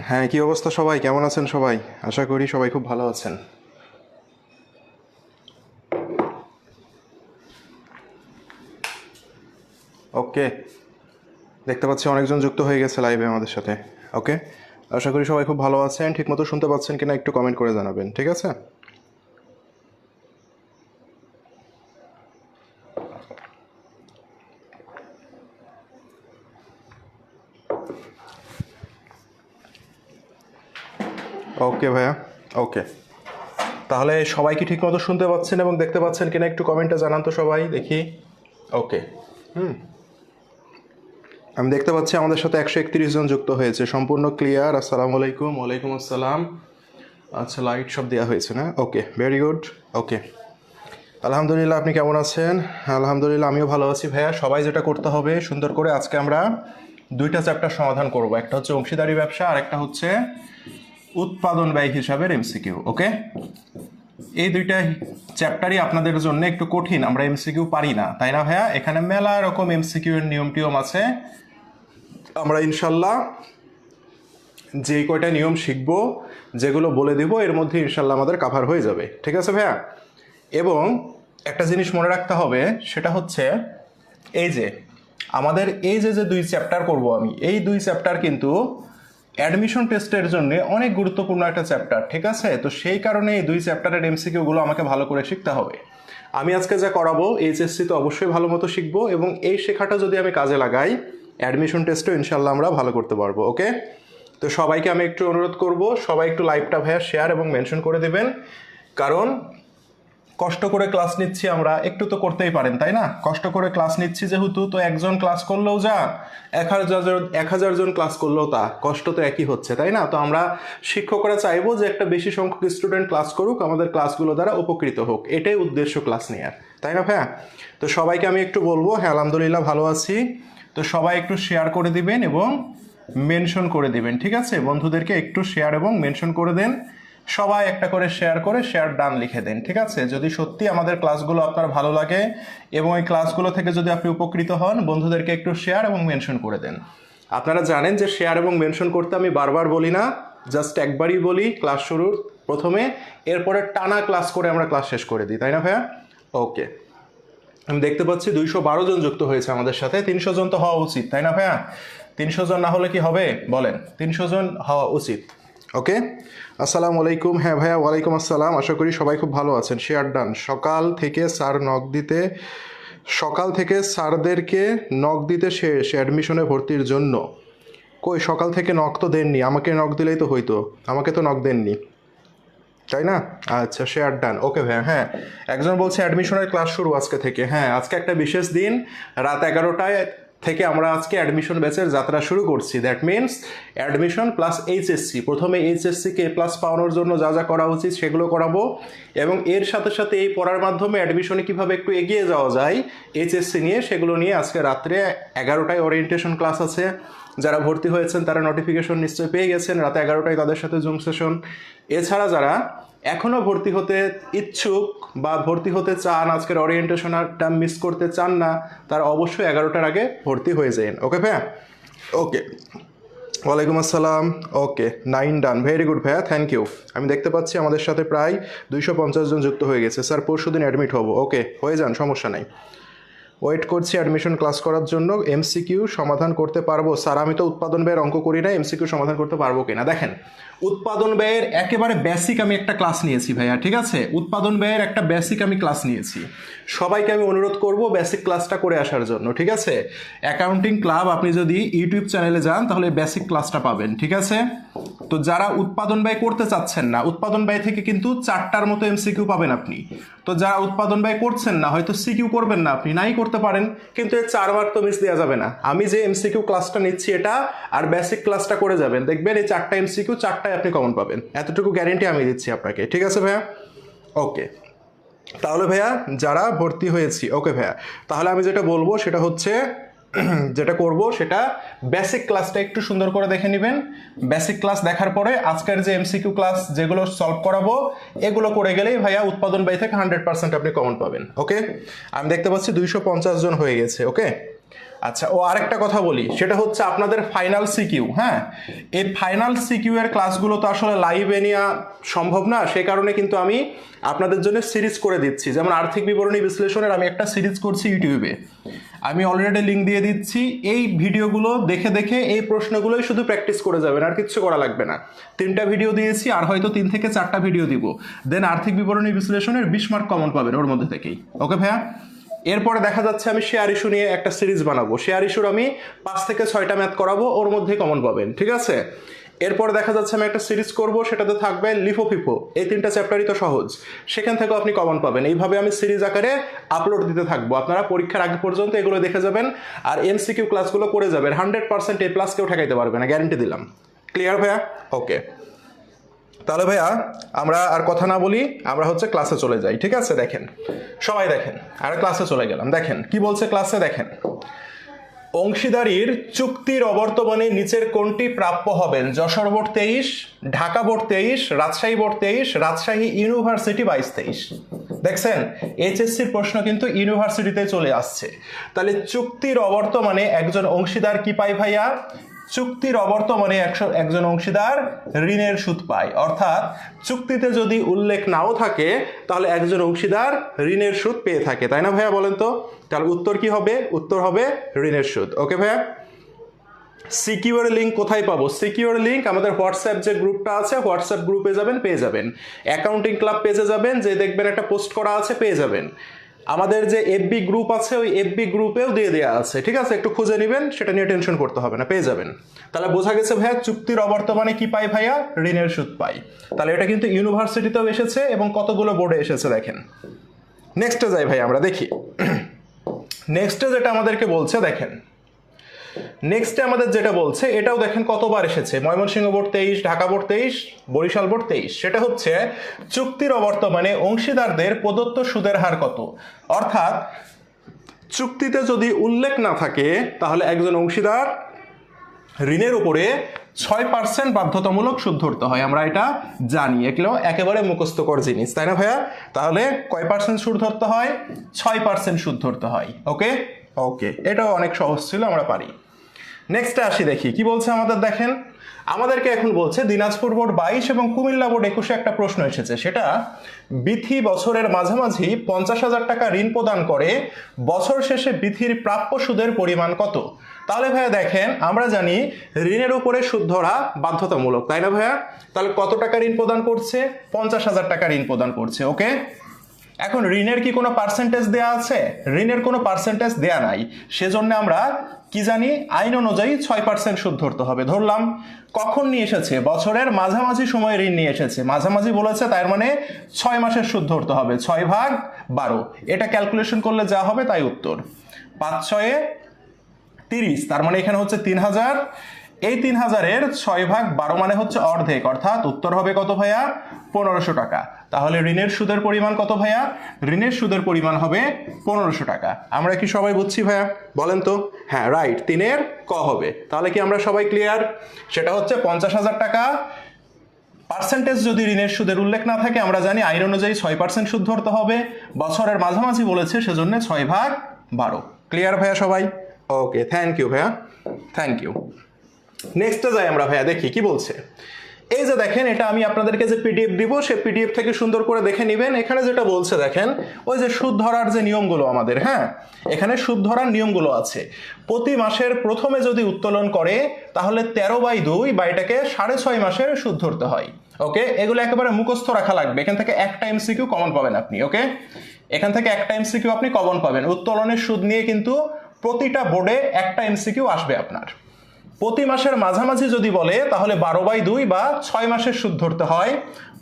হ্যাঁ, কি অবস্থা সবাই? কেমন আছেন সবাই? আশা করি সবাই খুব ভালো আছেন। ওকে, দেখতে পাচ্ছি অনেকজন যুক্ত হয়ে গেছে লাইভে আমাদের সাথে। ওকে, আশা করি সবাই খুব ভালো আছেন। ঠিকমতো শুনতে পাচ্ছেন কিনা একটু কমেন্ট করে জানাবেন, ঠিক আছে? ওকে ভাইয়া, ওকে। তাহলে সবাই কি ঠিকমতো শুনতে পাচ্ছেন এবং দেখতে পাচ্ছেন কিনা একটু কমেন্টে জানান তো সবাই, দেখি। ওকে, আমি দেখতে পাচ্ছি আমাদের সাথে 131 জন যুক্ত হয়েছে, সম্পূর্ণ ক্লিয়ার। আসসালামু আলাইকুম। ওয়ালাইকুম আসসালাম। আচ্ছা, লাইট সব দেওয়া হয়েছে না? ওকে, ভেরি গুড। ওকে, আলহামদুলিল্লাহ। আপনি কেমন আছেন? আলহামদুলিল্লাহ, আমিও ভালো আছি ভাইয়া। সবাই যেটা করতে হবে, সুন্দর করে আজকে আমরা দুইটা চ্যাপ্টার সমাধান করব। একটা হচ্ছে অংশীদারি ব্যবসা, আর একটা হচ্ছে উৎপাদন ব্যয় হিসাবের এমসিকিউ। ওকে, এই দুইটা চ্যাপ্টারই আপনাদের জন্য একটু কঠিন, আমরা এমসিকিউ পারি না, তাই না ভাইয়া? এখানে মেলা রকম এমসিকিউ এর নিয়ম টিয়ম আছে। আমরা ইনশাল্লাহ যে কয়টা নিয়ম শিখবো, যেগুলো বলে দিব, এর মধ্যে ইনশাল্লাহ আমাদের কাভার হয়ে যাবে, ঠিক আছে ভাইয়া? এবং একটা জিনিস মনে রাখতে হবে, সেটা হচ্ছে এই যে আমাদের এই যে যে দুই চ্যাপ্টার করব আমি, এই দুই চ্যাপ্টার কিন্তু অ্যাডমিশন টেস্টের জন্য অনেক গুরুত্বপূর্ণ একটা চ্যাপ্টার, ঠিক আছে? তো সেই কারণে এই দুই চ্যাপ্টারের এমসিকিউগুলো আমাকে ভালো করে শিখতে হবে। আমি আজকে যা করাবো এইচএসসি তো অবশ্যই ভালো মতো শিখবো, এবং এই শেখাটা যদি আমি কাজে লাগাই, অ্যাডমিশন টেস্টও ইনশাল্লাহ আমরা ভালো করতে পারবো। ওকে, তো সবাইকে আমি একটু অনুরোধ করব, সবাই একটু লাইভটা ভাইয়া শেয়ার এবং মেনশন করে দেবেন, কারণ কষ্ট করে ক্লাস নিচ্ছি আমরা, একটু তো করতেই পারেন, তাই না? কষ্ট করে ক্লাস নিচ্ছি যেহেতু, তো একজন ক্লাস করলেও যা, 1000 জন ক্লাস করলেও তা, কষ্ট তো একই হচ্ছে, তাই না? তো আমরা শিক্ষকরা চাইবো যে একটা বেশি সংখ্যক স্টুডেন্ট ক্লাস করুক, আমাদের ক্লাসগুলো দ্বারা উপকৃত হোক, এটাই উদ্দেশ্য ক্লাস নেওয়ার, তাই না ভাইয়া? তো সবাইকে আমি একটু বলবো, হ্যাঁ আলহামদুলিল্লাহ ভালো আছি। তো সবাই একটু শেয়ার করে দিবেন এবং মেনশন করে দিবেন, ঠিক আছে? বন্ধুদেরকে একটু শেয়ার এবং মেনশন করে দেন। সবাই একটা করে শেয়ার ডান লিখে দেন, ঠিক আছে? যদি সত্যি আমাদের ক্লাসগুলো আপনার ভালো লাগে এবং এই ক্লাসগুলো থেকে যদি আপনি উপকৃত হন, বন্ধুদেরকে একটু শেয়ার এবং মেনশন করে দেন। আপনারা জানেন যে শেয়ার এবং মেনশন করতে আমি বারবার বলি না, জাস্ট একবারই বলি ক্লাস শুরুর প্রথমে, এরপরে টানা ক্লাস করে আমরা ক্লাস শেষ করে দিই, তাই না ভাইয়া? ওকে, আমি দেখতে পাচ্ছি 212 জন যুক্ত হয়েছে আমাদের সাথে। 300 জন তো হওয়া উচিত, তাই না ভাইয়া? 300 জন না হলে কি হবে বলেন? 300 জন হওয়া উচিত। ওকে, আসসালামু আলাইকুম। হ্যাঁ ভাইয়া, ওয়ালাইকুম আসসালাম। আশা করি সবাই খুব ভালো আছেন। Share done. সকাল থেকে স্যারদেরকে নক দিতে শেষ অ্যাডমিশনে ভর্তির জন্য। কই, সকাল থেকে নক তো দেননি, আমাকে নক দিলেই তো হইতো, আমাকে তো নক দেননি, তাই না? আচ্ছা, শেয়ার ডান। ওকে ভাইয়া, হ্যাঁ। একজন বলছে অ্যাডমিশনের ক্লাস শুরু আজকে থেকে। হ্যাঁ, আজকে একটা বিশেষ দিন, রাত 11টায় থেকে আমরা আজকে অ্যাডমিশন ব্যাচের যাত্রা শুরু করছি। That means admission plus HSC. প্রথমে এইচএসসিকে প্লাস পাওয়ানোর জন্য যা যা করা উচিত সেগুলো করাবো, এবং এর সাথে সাথে এই পড়ার মাধ্যমে অ্যাডমিশনে কিভাবে একটু এগিয়ে যাওয়া যায় এইচএসসি নিয়ে, সেগুলো নিয়ে আজকে রাত্রে 11টায় ওরিয়েন্টেশন ক্লাস আছে। যারা ভর্তি হয়েছেন তারা নোটিফিকেশন নিশ্চয়ই পেয়ে গেছেন, রাতে 11টায় তাদের সাথে জুম সেশন। এছাড়া যারা এখনও ভর্তি হতে ইচ্ছুক বা ভর্তি হতে চান, আজকের ওরিয়েন্টেশনটা মিস করতে চান না, তারা অবশ্যই 11টার আগে ভর্তি হয়ে যান। ওকে ভাইয়া? ওকে, ওয়ালাইকুম আসসালাম। ওকে, 9 ডান। ভেরি গুড ভাইয়া, থ্যাংক ইউ। আমি দেখতে পাচ্ছি আমাদের সাথে প্রায় 250 জন যুক্ত হয়ে গেছে। স্যার পরশুদিন অ্যাডমিট হবো। ওকে, হয়ে যান, সমস্যা নাই। ওয়েট করছি অ্যাডমিশন ক্লাস করার জন্য। এমসিকিউ সমাধান করতে পারবো স্যার? আমি তো উৎপাদন ব্যয়ের অঙ্ক করি না, এমসিকিউ সমাধান করতে পারবো কিনা দেখেন। উৎপাদন ব্যয়ের একেবারে বেসিক আমি একটা ক্লাস নিয়েছি ভাইয়া, ঠিক আছে? উৎপাদন ব্যয়ের একটা বেসিক আমি ক্লাস নিয়েছি। সবাইকে আমি অনুরোধ করব বেসিক ক্লাসটা করে আসার জন্য, ঠিক আছে? অ্যাকাউন্টিং ক্লাব, আপনি যদি ইউটিউব চ্যানেলে যান তাহলে বেসিক ক্লাসটা পাবেন, ঠিক আছে? তো যারা উৎপাদন ব্যয় করতে চাচ্ছেন না, উৎপাদন ব্যয় থেকে কিন্তু 4টার মতো এমসিকিউ পাবেন আপনি। তো যারা উৎপাদন ব্যয় করছেন না, হয়তো সিকিউ করবেন না, আপনি নাই করতে পারেন, কিন্তু এই 4 মার্ক তো মিস দেওয়া যাবে না। আমি যে এমসিকিউ ক্লাসটা নিচ্ছি এটা আর বেসিক ক্লাসটা করে যাবেন, দেখবেন এই 4টা এমসিকিউ 4টায় আপনি কমন পাবেন, এতটুকু গ্যারেন্টি আমি দিচ্ছি আপনাকে, ঠিক আছে ভাইয়া? ওকে, তাহলে ভাইয়া যারা ভর্তি হয়েছি, ওকে ভাইয়া, তাহলে আমি যেটা বলবো সেটা হচ্ছে যেটা করব সেটা বেসিক ক্লাসটা একটু সুন্দর করে দেখে নেবেন। বেসিক ক্লাস দেখার পরে আজকের যে এমসিকিউ ক্লাস যেগুলো সলভ করাবো, এগুলো করে গেলেই ভাইয়া উৎপাদন ব্যয় থেকে 100% আপনি কমন পাবেন। ওকে, আমি দেখতে পাচ্ছি 250 জন হয়ে গেছে। ওকে, আচ্ছা, ও আরেকটা কথা বলি, সেটা হচ্ছে আপনাদের ফাইনাল সিকিউ। হ্যাঁ, এই ফাইনাল সিকিউ এর ক্লাসগুলো তো আসলে লাইভে নেওয়া সম্ভব না, সে কারণে কিন্তু আমি আপনাদের জন্য সিরিজ করে দিচ্ছি। যেমন আর্থিক বিবরণী বিশ্লেষণের আমি একটা সিরিজ করছি ইউটিউবে, আমি অলরেডি লিঙ্ক দিয়ে দিচ্ছি। এই ভিডিওগুলো দেখে দেখে এই প্রশ্নগুলোই শুধু প্র্যাকটিস করে যাবেন, আর কিচ্ছু করা লাগবে না। 3টা ভিডিও দিয়েছি, আর হয়তো 3 থেকে 4টা ভিডিও দিব, দেন আর্থিক বিবরণী বিশ্লেষণের 20 মার্ক কমন পাবেন ওর মধ্যে থেকেই। ওকে ভাইয়া? এরপরে দেখা যাচ্ছে আমি শেয়ার ইস্যু নিয়ে একটা সিরিজ বানাবো, শেয়ার ইস্যুর আমি 5 থেকে 6টা ম্যাথ করাবো, ওর মধ্যে কমন পাবেন, ঠিক আছে? এরপরে দেখা যাচ্ছে আমি একটা সিরিজ করব, সেটাতে থাকবে লিফো ফিফো, এই 3টা চ্যাপ্টারই তো সহজ, সেখান থেকেও আপনি কমন পাবেন। এইভাবে আমি সিরিজ আকারে আপলোড দিতে থাকবো, আপনারা পরীক্ষার আগে পর্যন্ত এগুলো দেখে যাবেন আর এমসিকিউ ক্লাসগুলো করে যাবেন। 100% A+ কেউ ঠেকাইতে পারবে না, গ্যারান্টি দিলাম। ক্লিয়ার ভাইয়া? ওকে, তাহলে ভাইয়া আমরা আর কথা না বলি, আমরা হচ্ছে ক্লাসে চলে যাই, ঠিক আছে? দেখেন সবাই, দেখেন, আর ক্লাসে চলে গেলাম। দেখেন কি বলছে ক্লাসে, দেখেন, অংশীদারির চুক্তির অবর্তমানে নিচের কোনটি প্রাপ্য হবেন? Jessore board 23, Dhaka board 23, Rajshahi board 23, Rajshahi university 22-23। দেখছেন, এইচএসসির প্রশ্ন কিন্তু ইউনিভার্সিটিতে চলে আসছে। তাহলে চুক্তির অবর্তমানে একজন অংশীদার কি পায় ভাইয়া? চুক্তির অবর্তমানে একজন অংশীদার ঋণের সুদ পায়। অর্থাৎ চুক্তিতে যদি উল্লেখ নাও থাকে তাহলে একজন অংশীদার ঋণের সুদ পেয়ে থাকে, তাই না ভাইয়া? বলেন তো, তাহলে উত্তর কি হবে? উত্তর হবে ঋণের সুদ। ওকে ভাইয়া? সিকিউর লিঙ্ক কোথায় পাবো? সিকিউর লিঙ্ক আমাদের হোয়াটসঅ্যাপ যে গ্রুপটা আছে, হোয়াটসঅ্যাপ গ্রুপে যাবেন, পেয়ে যাবেন। অ্যাকাউন্টিং ক্লাব পেজে যাবেন, যে দেখবেন একটা পোস্ট করা আছে, পেয়ে যাবেন। আমাদের যে এফবি গ্রুপ আছে, ওই এফবি গ্রুপেও দিয়ে দেওয়া আছে, ঠিক আছে? একটু খুঁজে নেবেন, সেটা নিয়ে টেনশন করতে হবে না, পেয়ে যাবেন। তাহলে বোঝা গেছে ভাইয়া, চুক্তির অবর্তমানে কি পাই ভাইয়া? ঋণের সুদ পাই। তাহলে এটা কিন্তু ইউনিভার্সিটিতেও এসেছে এবং কতগুলো বোর্ডে এসেছে, দেখেন। নেক্সটে যাই ভাই, আমরা দেখি নেক্সটে যেটা আমাদেরকে বলছে, দেখেন নেক্সটে আমাদের যেটা বলছে, এটাও দেখেন কতবার এসেছে। Mymensingh board 23, Dhaka board 23, Barishal board 23। সেটা হচ্ছে চুক্তির অবর্তমানে অংশীদারদের প্রদত্ত সুদের হার কত? অর্থাৎ চুক্তিতে যদি উল্লেখ না থাকে তাহলে একজন অংশীদার ঋণের উপরে 6% বাধ্যতামূলক সুদ ধরতে হয়। আমরা এটা জানি, এগুলো একেবারে মুখস্থকর জিনিস, তাই না ভাইয়া? তাহলে কয় পার্সেন্ট সুদ ধরতে হয়? 6% সুদ ধরতে হয়। ওকে ওকে, এটাও অনেক সহজ ছিল, আমরা পারি। নেক্সটে আসি, দেখি কি বলছে আমাদের। দেখেন, আমাদেরকে এখন বলছে দিনাজপুর বোর্ড 22 এবং কুমিল্লা বোর্ড 21 একটা প্রশ্ন এসেছে। সেটা বিথি বছরের মাঝামাঝি 50,000 টাকা ঋণ প্রদান করে, বছর শেষে বিথির প্রাপ্য সুদের পরিমাণ কত? তাহলে ভাইয়া দেখেন, আমরা জানি ঋণের উপরে সুদ ধরা বাধ্যতামূলক, তাই না ভাইয়া? তাহলে কত টাকা ঋণ প্রদান করছে? 50,000 টাকা ঋণ প্রদান করছে। ওকে, এখন ঋণের কি কোনো পার্সেন্টেজ দেয়া আছে? ঋণের কোনো পার্সেন্টেজ দেয়া নাই, সেজন্য আমরা কি জানি, আইন অনুযায়ী 6% সুদ ধরতে হবে। ধরলাম, কখন নিয়ে এসেছে? বছরের মাঝামাঝি সময় ঋণ নিয়ে এসেছে, মাঝামাঝি বলেছে, তার মানে 6 মাসের সুদ ধরতে হবে। 6/12, এটা ক্যালকুলেশন করলে যা হবে তাই উত্তর। 5×6 = 30, তার মানে এখানে হচ্ছে 3000। এই 3000-এর 6/12 মানে হচ্ছে অর্ধেক, অর্থাৎ উত্তর হবে কত ভাইয়া? 1500 টাকা। তাহলে ঋণের সুদের পরিমাণ কত ভাইয়া? ঋণের সুদের পরিমাণ হবে 1500 টাকা। আমরা কি সবাই বুঝছি ভাইয়া? বলেন তো। হ্যাঁ, রাইট, 3-এর ক হবে। তাহলে কি আমরা সবাই ক্লিয়ার? সেটা হচ্ছে 50,000 টাকা। পার্সেন্টেজ যদি ঋণের সুদের উল্লেখ না থাকে, আমরা জানি আইন অনুযায়ী 6% সুদ ধরতে হবে। বছরের মাঝামাঝি বলেছে, সেজন্য 6/12। ক্লিয়ার ভাইয়া সবাই? ওকে, থ্যাংক ইউ ভাইয়া, থ্যাংক ইউ। নেক্সটে যাই আমরা ভাইয়া, দেখি কি বলছে। এই যে দেখেন, এটা আমি আপনাদেরকে যে পিডিএফ দিব, সে পিডিএফ থেকে সুন্দর করে দেখে নেবেন। এখানে যেটা বলছে দেখেন, ওই যে সুদ ধরার যে নিয়মগুলো আমাদের, হ্যাঁ, এখানে সুদ ধরার নিয়মগুলো আছে। প্রতি মাসের প্রথমে যদি উত্তোলন করে তাহলে 13/2 বা এটাকে 6.5 মাসের সুদ ধরতে হয়। ওকে, এগুলো একেবারে মুখস্থ রাখা লাগবে। এখান থেকে একটা এমসিকিউ কমন পাবেন আপনি। ওকে, এখান থেকে একটা এমসিকিউ আপনি কমন পাবেন। উত্তোলনের সুদ নিয়ে কিন্তু প্রতিটা বোর্ডে একটা এমসিকিউ আসবে আপনার। প্রতি মাসের মাঝামাঝি যদি বলে তাহলে 12/2 বা 6 মাসের সুদ ধরতে হয়।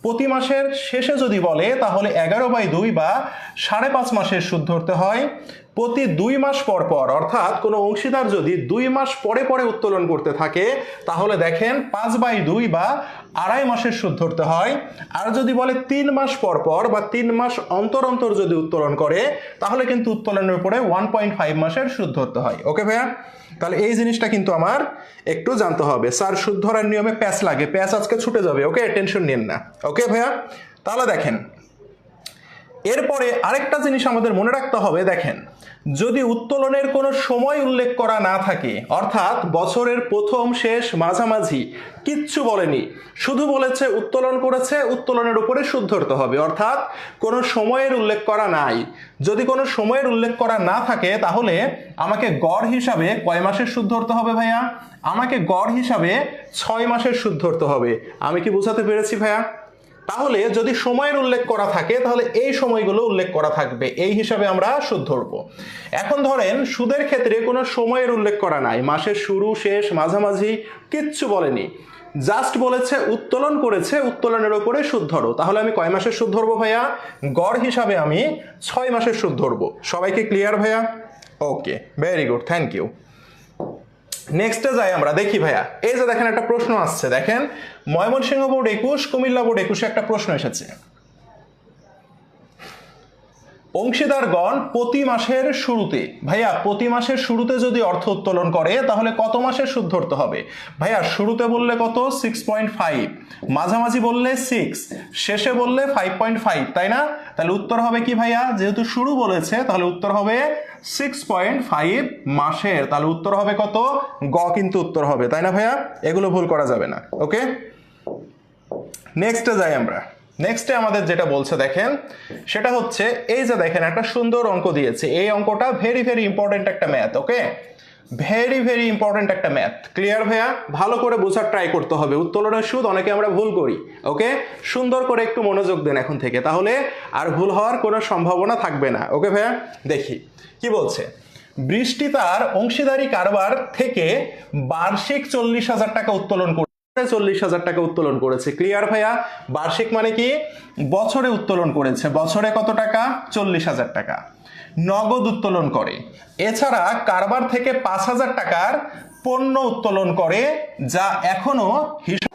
প্রতি মাসের শেষে যদি বলে তাহলে 11/2 বা 5.5 মাসের সুদ ধরতে হয়। প্রতি 2 মাস পর পর, অর্থাৎ কোনো অংশীদার যদি 2 মাস পরে পরে উত্তোলন করতে থাকে তাহলে দেখেন 5/2 বা 2.5 মাসের সুদ ধরতে হয়। আর যদি বলে 3 মাস পর পর বা 3 মাস অন্তর অন্তর যদি উত্তোলন করে তাহলে কিন্তু উত্তোলনের উপরে 1.5 মাসের সুদ ধরতে হয়। ওকে ভাইয়া, তাহলে এই জিনিসটা কিন্তু আমার একটু জানতে হবে। স্যার, সুদ ধরার নিয়মে প্যাচ লাগে, প্যাচ আজকে ছুটে যাবে। ওকে, টেনশন নিন না। ওকে ভাইয়া, তাহলে দেখেন এরপরে আরেকটা জিনিস আমাদের মনে রাখতে হবে, দেখেন যদি উত্তোলনের কোনো সময় উল্লেখ করা না থাকে, অর্থাৎ বছরের প্রথম শেষ মাঝামাঝি কিচ্ছু বলেনি, শুধু বলেছে উত্তোলন করেছে, উত্তোলনের উপরে সুদ ধরতে হবে, অর্থাৎ কোনো সময়ের উল্লেখ করা নাই। যদি কোনো সময়ের উল্লেখ করা না থাকে তাহলে আমাকে গড় হিসাবে কয় মাসের সুদ ধরতে হবে ভাইয়া? আমাকে গড় হিসাবে 6 মাসের সুদ ধরতে হবে। আমি কি বোঝাতে পেরেছি ভাইয়া? তাহলে যদি সময়ের উল্লেখ করা থাকে তাহলে এই সময়গুলো উল্লেখ করা থাকবে, এই হিসাবে আমরা সুদ ধরবো। এখন ধরেন সুদের ক্ষেত্রে কোনো সময়ের উল্লেখ করা নাই, মাসের শুরু শেষ মাঝামাঝি কিচ্ছু বলেনি, জাস্ট বলেছে উত্তোলন করেছে, উত্তোলনের উপরে সুদ ধরো। তাহলে আমি কয় মাসের সুদ ধরবো ভাইয়া? গড় হিসাবে আমি 6 মাসের সুদ ধরবো। সবাইকে ক্লিয়ার ভাইয়া? ওকে, ভেরি গুড, থ্যাংক ইউ। নেক্সটে যাই আমরা, দেখি ভাইয়া এই যে দেখেন একটা প্রশ্ন আসছে, দেখেন ময়মনসিংহ বোর্ড 21, কুমিল্লা বোর্ড 21 একটা প্রশ্ন এসেছে। অংশীদারগণ প্রতি মাসের শুরুতে, ভাইয়া প্রতি মাসের শুরুতে যদি অর্থ উত্তোলন করে তাহলে কত মাসের সুদ ধরতে হবে? ভাইয়া শুরুতে বললে কত? 6.5, মাঝামাঝি বললে 6, শেষে বললে 5.5, তাই না? তাহলে উত্তর হবে কি ভাইয়া? যেহেতু শুরু বলেছে তাহলে উত্তর হবে 6.5 মাসের। তাহলে উত্তর হবে কত? গ কিন্তু উত্তর হবে, তাই না ভাইয়া? এগুলো ভুল করা যাবে না। ওকে, নেক্সটে যাই আমরা। নেক্সটে আমাদের যেটা বলছে দেখেন, সেটা হচ্ছে এই যে দেখেন একটা সুন্দর অঙ্ক দিয়েছে। এই অঙ্কটা ভেরি ভেরি ইম্পর্টেন্ট একটা ম্যাথ। ওকে, ভেরি ভেরি ইম্পর্টেন্ট একটা ম্যাথ। ক্লিয়ার ভাইয়া? ভালো করে বোঝার ট্রাই করতে হবে। উত্তোলনের সুদ অনেকে আমরা ভুল করি। ওকে, সুন্দর করে একটু মনোযোগ দেন এখন থেকে, তাহলে আর ভুল হওয়ার কোনো সম্ভাবনা থাকবে না। ওকে ভাইয়া, দেখি কি বলছে। বৃষ্টি তার অংশীদারি কারবার থেকে বার্ষিক 40,000 টাকা উত্তোলন 40,000 টাকা উত্তোলন করেছে। ক্লিয়ার ভাইয়া? বার্ষিক মানে কি? বছরে উত্তোলন করেছে। বছরে কত টাকা? 40,000 টাকা নগদ উত্তোলন করে। এছাড়া কারবার থেকে 5,000 টাকার পণ্য উত্তোলন করে, যা এখনো হিসাব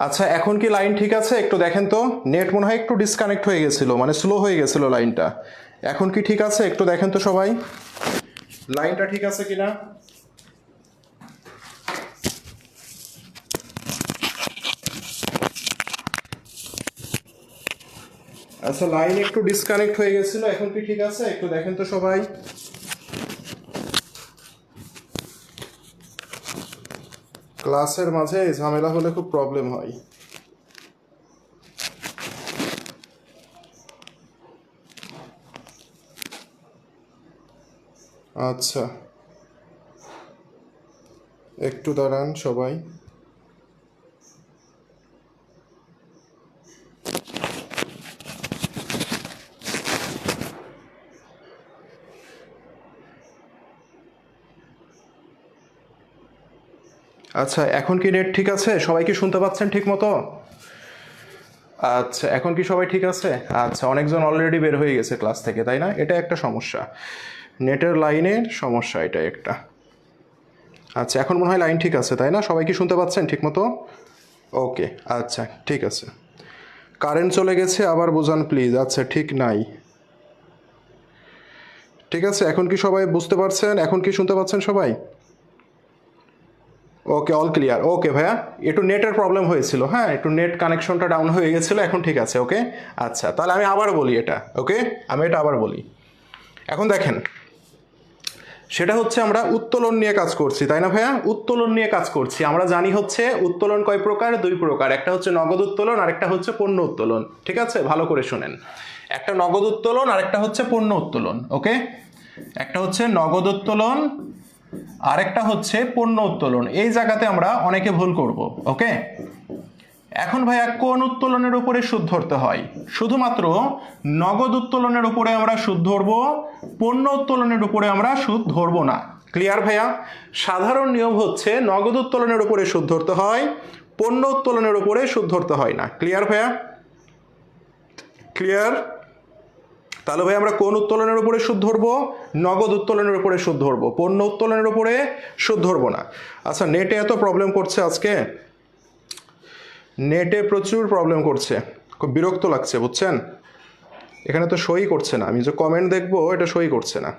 আচ্ছা, এখন কি লাইন ঠিক আছে? একটু দেখেন তো, নেট মনে হয় একটু ডিসকানেক্ট হয়ে গেছিল, মানে স্লো হয়ে গেছিল লাইনটা। এখন কি ঠিক আছে? একটু দেখেন তো সবাই, লাইনটা ঠিক আছে কিনা। আচ্ছা, লাইন একটু ডিসকানেক্ট হয়ে গেছিল, এখন কি ঠিক আছে? একটু দেখেন তো সবাই। ক্লাসের মাঝে ঝামেলা হলে খুব প্রবলেম হয়। আচ্ছা, একটু দাঁড়ান সবাই। আচ্ছা, এখন কি নেট ঠিক আছে? সবাই কি শুনতে পাচ্ছেন ঠিক মতো? আচ্ছা, এখন কি সবাই ঠিক আছে? আচ্ছা, অনেকজন অলরেডি বের হয়ে গেছে ক্লাস থেকে, তাই না? এটা একটা সমস্যা, নেটের লাইনের সমস্যা এটা একটা। আচ্ছা, এখন মনে হয় লাইন ঠিক আছে, তাই না? সবাই কি শুনতে পাচ্ছেন ঠিক মতো? ওকে, আচ্ছা ঠিক আছে। কারেন্ট চলে গেছে, আবার বোঝান প্লিজ। আচ্ছা, ঠিক নাই, ঠিক আছে। এখন কি সবাই বুঝতে পারছেন? এখন কি শুনতে পাচ্ছেন সবাই? ওকে, অল ক্লিয়ার। ওকে ভাইয়া, একটু নেটের প্রবলেম হয়েছিল, হ্যাঁ একটু নেট কানেকশনটা ডাউন হয়ে গেছিলো, এখন ঠিক আছে। ওকে, আচ্ছা তাহলে আমি আবার বলি এটা। ওকে, আমি এটা আবার বলি। এখন দেখেন, সেটা হচ্ছে আমরা উত্তোলন নিয়ে কাজ করছি, তাই না ভাইয়া? উত্তোলন নিয়ে কাজ করছি। আমরা জানি হচ্ছে উত্তোলন কয় প্রকার? 2 প্রকার। একটা হচ্ছে নগদ উত্তোলন, আর একটা হচ্ছে পণ্য উত্তোলন। ঠিক আছে, ভালো করে শুনেন। একটা নগদ উত্তোলন আর একটা হচ্ছে পণ্য উত্তোলন। ওকে, একটা হচ্ছে নগদ উত্তোলন, আরেকটা হচ্ছে পণ্য উত্তোলন। এই জায়গাতে আমরা অনেকে ভুল করব। ওকে, এখন ভাইয়া কোন উত্তোলনের উপরে সুদ ধরতে হয়? শুধুমাত্র নগদ উত্তোলনের উপরে আমরা সুদ ধরবো, পণ্য উত্তোলনের উপরে আমরা সুদ ধরবো না। ক্লিয়ার ভাইয়া? সাধারণ নিয়ম হচ্ছে নগদ উত্তোলনের উপরে সুদ ধরতে হয়, পণ্য উত্তোলনের উপরে সুদ ধরতে হয় না। ক্লিয়ার ভাইয়া? ক্লিয়ার? তাহলে ভাই আমরা কোন উত্তোলনের উপরে সুদ ধরবো? নগদ উত্তোলনের উপরে সুদ ধরবো, পণ্য উত্তোলনের উপরে সুদ ধরবো না। আচ্ছা, নেটে এত প্রবলেম করছে আজকে, নেটে প্রচুর প্রবলেম করছে, খুব বিরক্ত লাগছে বুঝছেন। এখানে তো সই করছে না, আমি যে কমেন্ট দেখবো এটা সই করছে না।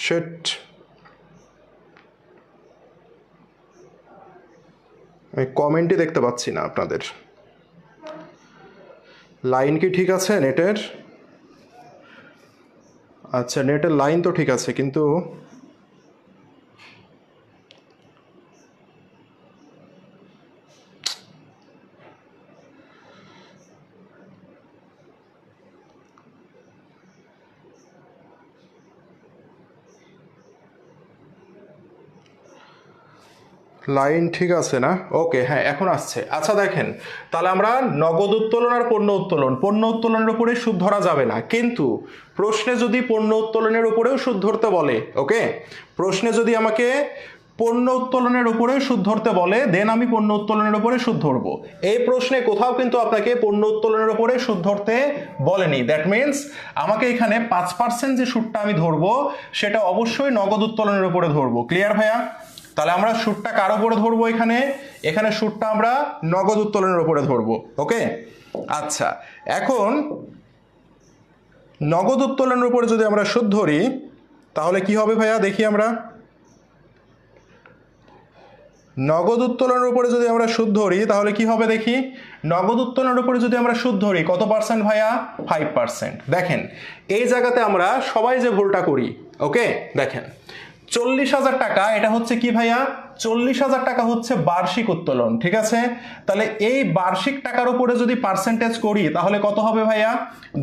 শিট, আমি কমেন্টই দেখতে পাচ্ছি না আপনাদের। লাইন কি ঠিক আছে নেটের? আচ্ছা, নেটের লাইন তো ঠিক আছে, কিন্তু লাইন ঠিক আছে না? ওকে, হ্যাঁ এখন আসছে। আচ্ছা দেখেন, তাহলে আমরা নগদ উত্তোলন আর পণ্য উত্তোলন, পণ্য উত্তোলনের উপরে সুদ ধরা যাবে না, কিন্তু প্রশ্নে যদি পণ্য উত্তোলনের উপরেও সুদ ধরতে বলে, ওকে, প্রশ্নে যদি আমাকে পণ্য উত্তোলনের উপরে সুদ ধরতে বলে, দেন আমি পণ্য উত্তোলনের উপরে সুদ ধরবো। এই প্রশ্নে কোথাও কিন্তু আপনাকে পণ্য উত্তোলনের উপরে সুদ ধরতে বলেনি। দ্যাট মিনস আমাকে এখানে 5% যে সুদটা আমি ধরবো সেটা অবশ্যই নগদ উত্তোলনের উপরে ধরবো। ক্লিয়ার ভাইয়া? তাহলে আমরা সুদটা কার উপরে ধরবো? এখানে এখানে সুদটা আমরা নগদ উত্তোলনের উপরে ধরবো। ওকে, আচ্ছা, এখন নগদ উত্তোলনের উপরে যদি আমরা সুদ ধরি তাহলে কি হবে ভাইয়া? দেখি আমরা নগদ উত্তোলনের উপরে যদি আমরা সুদ ধরি তাহলে কি হবে দেখি। নগদ উত্তোলনের উপরে যদি আমরা সুদ ধরি কত পার্সেন্ট ভাইয়া? 5%। দেখেন এই জায়গাতে আমরা সবাই যে ভুলটা করি, ওকে, দেখেন 40,000 টাকা এটা হচ্ছে কি ভাইয়া? 40,000 টাকা হচ্ছে বার্ষিক উত্তোলন, ঠিক আছে। তাহলে এই বার্ষিক টাকার উপরে যদি পার্সেন্টেজ করি তাহলে কত হবে ভাইয়া?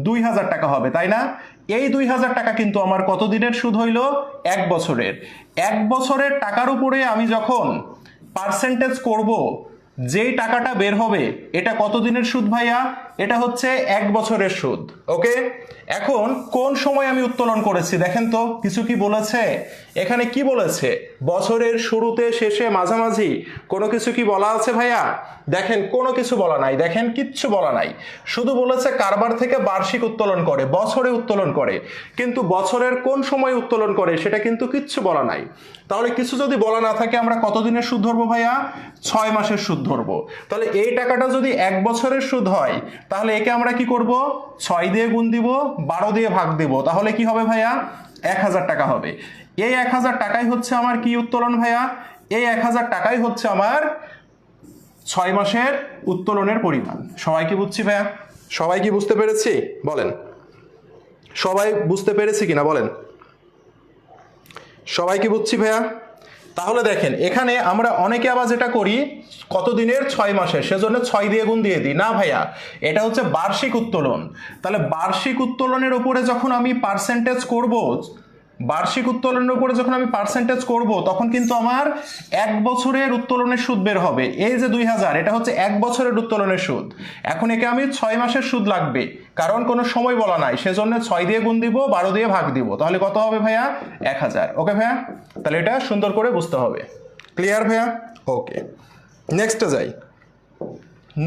2,000 টাকা হবে, তাই না? এই 2,000 টাকা কিন্তু আমার কত দিনের সুদ হইল? 1 বছরের। 1 বছরের টাকার উপরে আমি যখন পার্সেন্টেজ করব, যেই টাকাটা বের হবে এটা কত দিনের সুদ ভাইয়া? এটা হচ্ছে 1 বছরের সুদ। ওকে, এখন কোন সময় আমি উত্তোলন করেছি দেখেন তো, কিছু কি বলেছে এখানে? কি বলেছে? বছরের শুরুতে, শেষে, মাঝামাঝি কোনো কিছু কি বলা আছে ভাইয়া? দেখেন কোনো কিছু বলা নাই, দেখেন কিচ্ছু বলা নাই, শুধু বলেছে কারবার থেকে বার্ষিক উত্তোলন করে, বছরে উত্তোলন করে, কিন্তু বছরের কোন সময় উত্তোলন করে সেটা কিন্তু কিচ্ছু বলা নাই। তাহলে কিছু যদি বলা না থাকে আমরা কত দিনের সুদ ধরবো ভাইয়া? 6 মাসের সুদ ধরবো। তাহলে এই টাকাটা যদি 1 বছরের সুদ হয় তাহলে একে আমরা কি করব? 6 দিয়ে গুণ দিব, 12 দিয়ে ভাগ দিব, তাহলে কি হবে ভাইয়া? 1,000 টাকা হবে। এই 1,000 টাকাই হচ্ছে আমার কি উত্তোলন ভাইয়া? এই 1,000 টাকাই হচ্ছে আমার 6 মাসের উত্তোলনের পরিমাণ। সবাই কি বুঝছি ভাইয়া? সবাই কি বুঝতে পেরেছি বলেন? সবাই বুঝতে পেরেছি কিনা বলেন? সবাই কি বুঝছি ভাইয়া? তাহলে দেখেন এখানে আমরা অনেকে আবার যেটা করি কত দিনের? 6 মাসের, সেজন্য 6 দিয়ে গুণ দিয়ে দিই। না ভাইয়া, এটা হচ্ছে বার্ষিক উত্তোলন। তাহলে বার্ষিক উত্তোলনের উপরে যখন আমি পার্সেন্টেজ করব, বার্ষিক উত্তোলনের উপরে যখন আমি পার্সেন্টেজ করব তখন কিন্তু আমার 1 বছরের উত্তোলনের সুদ বের হবে। এই যে 2,000 এটা হচ্ছে 1 বছরের উত্তোলনের সুদ। এখন একে আমি 6 মাসের সুদ লাগবে, কারণ কোনো সময় বলা নাই, সেজন্য 6 দিয়ে গুণ দিব, 12 দিয়ে ভাগ দিব, তাহলে কত হবে ভাইয়া? 1,000। ওকে ভাইয়া, তাহলে এটা সুন্দর করে বুঝতে হবে। ক্লিয়ার ভাইয়া? ওকে, নেক্সটে যাই।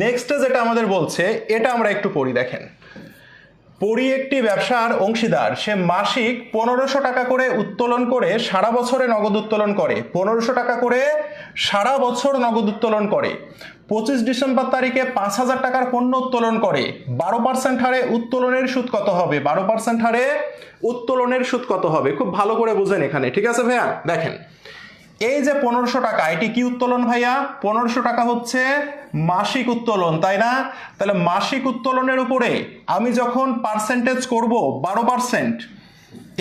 নেক্সটে যেটা আমাদের বলছে এটা আমরা একটু পড়ি। দেখেন, পড়ি একটি ব্যবসার অংশীদার, সে মাসিক 1500 টাকা করে উত্তোলন করে সারা বছরে নগদ উত্তোলন করে। 1500 টাকা করে সারা বছর নগদ উত্তোলন করে। 25 ডিসেম্বর তারিখে 5,000 টাকার পণ্য উত্তোলন করে। 12% হারে উত্তোলনের সুদ কত হবে? 12% হারে উত্তোলনের সুদ কত হবে? খুব ভালো করে বুঝেন এখানে, ঠিক আছে ভাইয়া? দেখেন এই যে 1500 টাকা, এটি কি উত্তোলন ভাইয়া? 1500 টাকা হচ্ছে মাসিক উত্তোলন, তাই না? তাহলে মাসিক উত্তোলনের উপরে আমি যখন পার্সেন্টেজ করব 12%,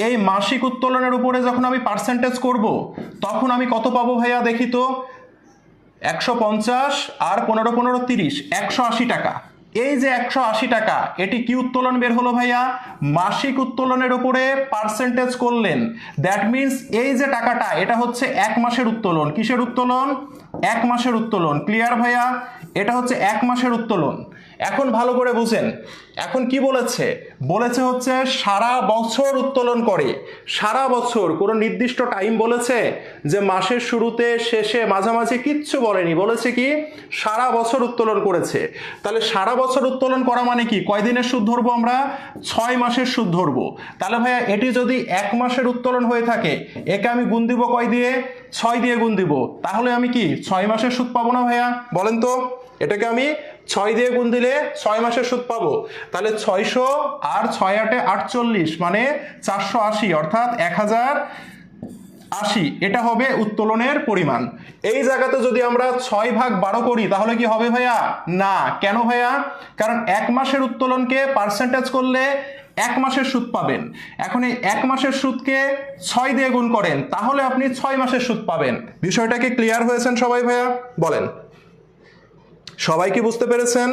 এই মাসিক উত্তোলনের উপরে যখন আমি পার্সেন্টেজ করব তখন আমি কত পাবো ভাইয়া? দেখি তো, 150 আর 15 15 30, 180 টাকা। এই যে 180 টাকা, এটি কি উত্তোলন বের হলো ভাইয়া? মাসিক উত্তোলনের উপরে পার্সেন্টেজ করলেন, দ্যাট মিনস এই যে টাকাটা এটা হচ্ছে 1 মাসের উত্তোলন। কিসের উত্তোলন? 1 মাসের উত্তোলন। ক্লিয়ার ভাইয়া? এটা হচ্ছে 1 মাসের উত্তোলন। এখন ভালো করে বুঝেন, এখন কি বলেছে, বলেছে হচ্ছে সারা বছর উত্তোলন করে। সারা বছর, কোনো নির্দিষ্ট টাইম বলেছে যে মাসের শুরুতে শেষে মাঝামাঝি, কিচ্ছু বলেনি, বলেছে কি সারা বছর উত্তোলন করেছে। তাহলে সারা বছর উত্তোলন করা মানে কি, কয় দিনের সুদ ধরবো আমরা, 6 মাসের সুদ ধরবো। তাহলে ভাইয়া এটি যদি 1 মাসের উত্তোলন হয়ে থাকে, একে আমি গুণ দিব কয় দিয়ে, 6 দিয়ে গুণ দিব, তাহলে আমি কি 6 মাসের সুদ পাবো না ভাইয়া, বলেন তো? এটাকে আমি 6 দিয়ে গুণ দিলে 6 মাসের সুদ পাবো। তাহলে 600 আর 6 8 48 মানে 480, অর্থাৎ 1080, এটা হবে উত্তোলনের পরিমাণ। এই জায়গাতে যদি আমরা 6/12 করি তাহলে কি হবে ভাইয়া, না। কেন ভাইয়া? কারণ 1 মাসের উত্তোলনকে পার্সেন্টেজ করলে 1 মাসের সুদ পাবেন। এখন এই 1 মাসের সুদকে 6 দিয়ে গুণ করেন, তাহলে আপনি 6 মাসের সুদ পাবেন। বিষয়টা কি ক্লিয়ার হয়েছেন সবাই ভাইয়া, বলেন? সবাই কি বুঝতে পেরেছেন?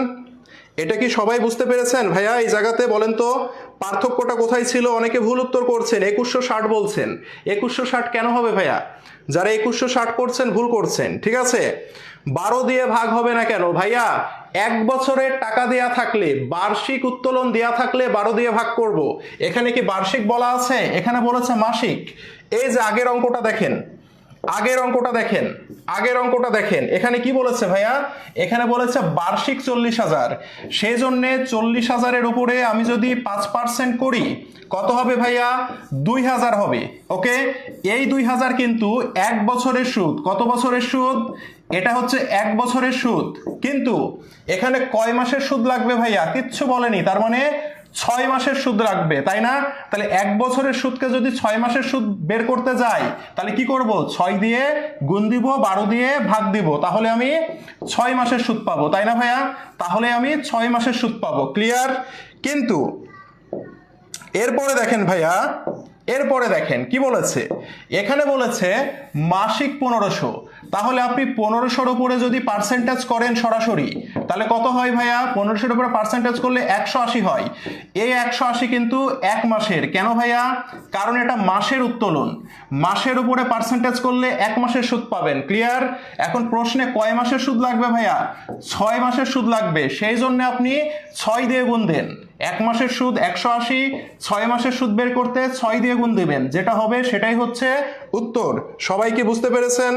এটা কি সবাই বুঝতে পেরেছেন ভাইয়া? এই জায়গাতে বলেন তো পার্থক্যটা কোথায় ছিল? অনেকে ভুল উত্তর করছেন, 2160 বলছেন। 2160 কেন হবে ভাইয়া? যারা 2160 করছেন ভুল করছেন, ঠিক আছে? 12 দিয়ে ভাগ হবে না কেন ভাইয়া? 1 বছরের টাকা দেয়া থাকলে, বার্ষিক উত্তোলন দেয়া থাকলে 12 দিয়ে ভাগ করব। এখানে কি বার্ষিক বলা আছে? এখানে বলেছে মাসিক। এই যে আগের অঙ্কটা দেখেন, আগের অঙ্কটা দেখেন, আগের অঙ্কটা দেখেন, এখানে কি বলেছে ভাইয়া? এখানে বলেছে বার্ষিক 40,000। সেই জন্য 40,000-এর উপরে আমি যদি 5% করি কত হবে ভাইয়া? 2,000 হবে। ওকে, এই 2,000 কিন্তু 1 বছরের সুদ। কত বছরের সুদ? এটা হচ্ছে 1 বছরের সুদ। কিন্তু এখানে কয় মাসের সুদ লাগবে ভাইয়া? কিচ্ছু বলেনি, তার মানে 6 মাসের সুদ লাগবে, তাই না? তাহলে 1 বছরের সুদকে যদি 6 মাসের সুদ বের করতে যাই, তাহলে কি করব? 6 দিয়ে গুণ দিব, 12 দিয়ে ভাগ দিব, তাহলে আমি 6 মাসের সুদ পাবো, তাই না ভাইয়া? তাহলে আমি 6 মাসের সুদ পাবো। ক্লিয়ার? কিন্তু এরপরে দেখেন ভাইয়া, এরপরে দেখেন কি বলেছে, এখানে বলেছে মাসিক 1500। তাহলে আপনি 1500-র উপরে যদি পার্সেন্টেজ করেন সরাসরি, তাহলে কত হয় ভাইয়া? 1500-র উপরে পার্সেন্টেজ করলে 180 হয়। এই 180 কিন্তু 1 মাসের। কেন ভাইয়া? কারণ এটা মাসের উত্তোলন, মাসের উপরে পার্সেন্টেজ করলে 1 মাসের সুদ পাবেন। ক্লিয়ার? এখন প্রশ্নে কয় মাসের সুদ লাগবে ভাইয়া? 6 মাসের সুদ লাগবে। সেই জন্য আপনি 6 দিয়ে গুণ দেন। 1 মাসের সুদ 180, 6 মাসের সুদ বের করতে 6 দিয়ে গুণ দিবেন, যেটা হবে সেটাই হচ্ছে উত্তর। সবাই কি বুঝতে পেরেছেন?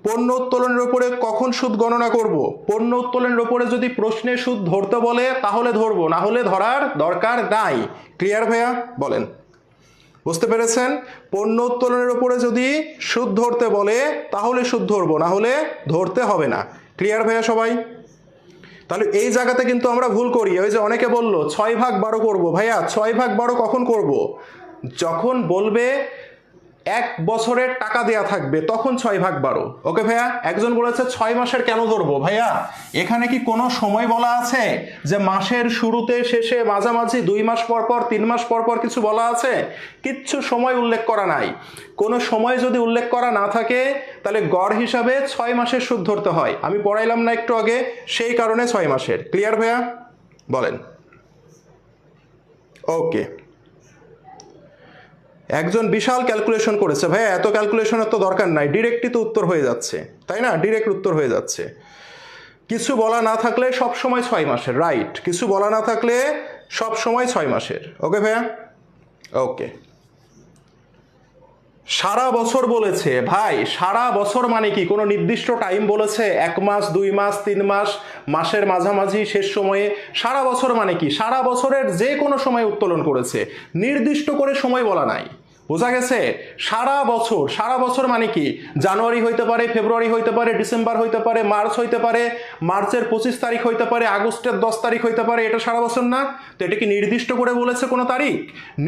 পণ্য উত্তোলনের উপরে কখন সুদ গণনা করব? পণ্য উত্তোলনের উপরে যদি প্রশ্নে সুদ ধরতে বলে তাহলে ধরবো, না হলে ধরার দরকার নাই। ক্লিয়ার ভাইয়া, বলেন? বুঝতে পেরেছেন? পণ্য উত্তোলনের উপরে যদি সুদ ধরতে বলে তাহলে সুদ ধরবো, না হলে ধরতে হবে না। ক্লিয়ার ভাইয়া সবাই? তাহলে এই জায়গাতে কিন্তু আমরা ভুল করি। ওই যে অনেকে বললো 6/12 করব। ভাইয়া 6/12 কখন করব? যখন বলবে 1 বছরের টাকা দেয়া থাকবে তখন 6/12। ওকে ভাইয়া? একজন বলেছে 6 মাসের কেন ধরবো? ভাইয়া এখানে কি কোনো সময় বলা আছে যে মাসের শুরুতে, শেষে, মাঝামাঝি, 2 মাস পর পর, 3 মাস পর পর কিছু বলা আছে? কিচ্ছু সময় উল্লেখ করা নাই। কোনো সময় যদি উল্লেখ করা না থাকে তাহলে গড় হিসাবে 6 মাসের সুদ ধরতে হয়। আমি পড়াইলাম না একটু আগে, সেই কারণে 6 মাসের। ক্লিয়ার ভাইয়া, বলেন? ওকে, একজন বিশাল ক্যালকুলেশন করেছে। ভাইয়া এত ক্যালকুলেশনের তো দরকার নাই, ডিরেক্টই তো উত্তর হয়ে যাচ্ছে, তাই না? ডিরেক্ট উত্তর হয়ে যাচ্ছে। কিছু বলা না থাকলে সব সময় 6 মাসের। রাইট, কিছু বলা না থাকলে সব সময় 6 মাসের। ওকে ভাইয়া? ওকে। সারা বছর বলেছে ভাই, সারা বছর মানে কি কোনো নির্দিষ্ট টাইম বলেছে? 1 মাস, 2 মাস, 3 মাস, মাসের মাঝামাঝি, শেষ সময়ে? সারা বছর মানে কি সারা বছরের যে কোনো সময় উত্তোলন করেছে, নির্দিষ্ট করে সময় বলা নাই। বোঝা গেছে? সারা বছর, সারা বছর মানে কি জানুয়ারি হইতে পারে, ফেব্রুয়ারি হইতে পারে, ডিসেম্বর হইতে পারে, মার্চ হইতে পারে, মার্চের 25 তারিখ হইতে পারে, আগস্টের 10 তারিখ হইতে পারে। এটা সারা বছর না? তো এটা কি নির্দিষ্ট করে বলেছে কোনো তারিখ?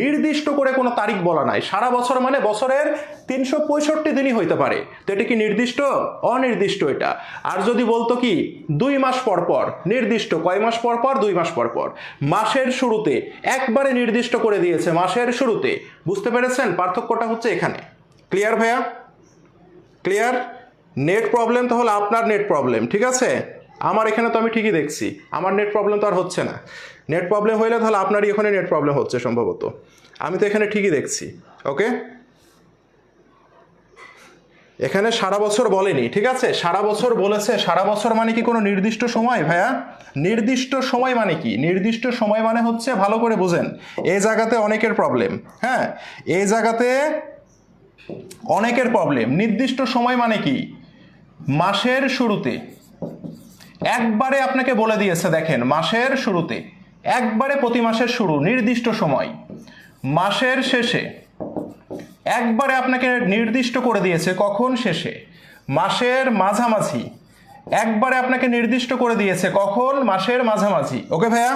নির্দিষ্ট করে কোনো তারিখ বলা নাই। সারা বছর মানে বছরের 365 দিনই হইতে পারে। তো এটা কি নির্দিষ্ট? অনির্দিষ্ট এটা। আর যদি বলতো কি 2 মাস পর পর, নির্দিষ্ট। কয় মাস পর পর? 2 মাস পর পর। মাসের শুরুতে, একবারে নির্দিষ্ট করে দিয়েছে মাসের শুরুতে। বুঝতে পেরেছেন? পার্থক্যটা হচ্ছে এখানে। ক্লিয়ার ভাইয়া? ক্লিয়ার? নেট প্রবলেম তাহলে আপনার নেট প্রবলেম, ঠিক আছে? আমার এখানে তো আমি ঠিকই দেখছি, আমার নেট প্রবলেম তো আর হচ্ছে না। নেট প্রবলেম হইলে তাহলে আপনারই এখানে নেট প্রবলেম হচ্ছে সম্ভবত। আমি তো এখানে ঠিকই দেখছি। ওকে, এখানে সারা বছর বলেনি, ঠিক আছে? সারা বছর বলেছে। সারা বছর মানে কি কোনো নির্দিষ্ট সময় ভাইয়া? নির্দিষ্ট সময় মানে কি? নির্দিষ্ট সময় মানে হচ্ছে, ভালো করে বুঝেন, এই জায়গাতে অনেকের প্রবলেম। হ্যাঁ, এই জায়গাতে অনেকের প্রবলেম। নির্দিষ্ট সময় মানে কি? মাসের শুরুতে একবারে আপনাকে বলে দিয়েছে, দেখেন, মাসের শুরুতে একবারে, প্রতি মাসের শুরু নির্দিষ্ট সময়, মাসের শেষে একবারে আপনাকে নির্দিষ্ট করে দিয়েছে কখন? শেষে। মাসের মাঝামাঝি একবারে আপনাকে নির্দিষ্ট করে দিয়েছে কখন? মাসের মাঝামাঝি। ওকে ভাইয়া?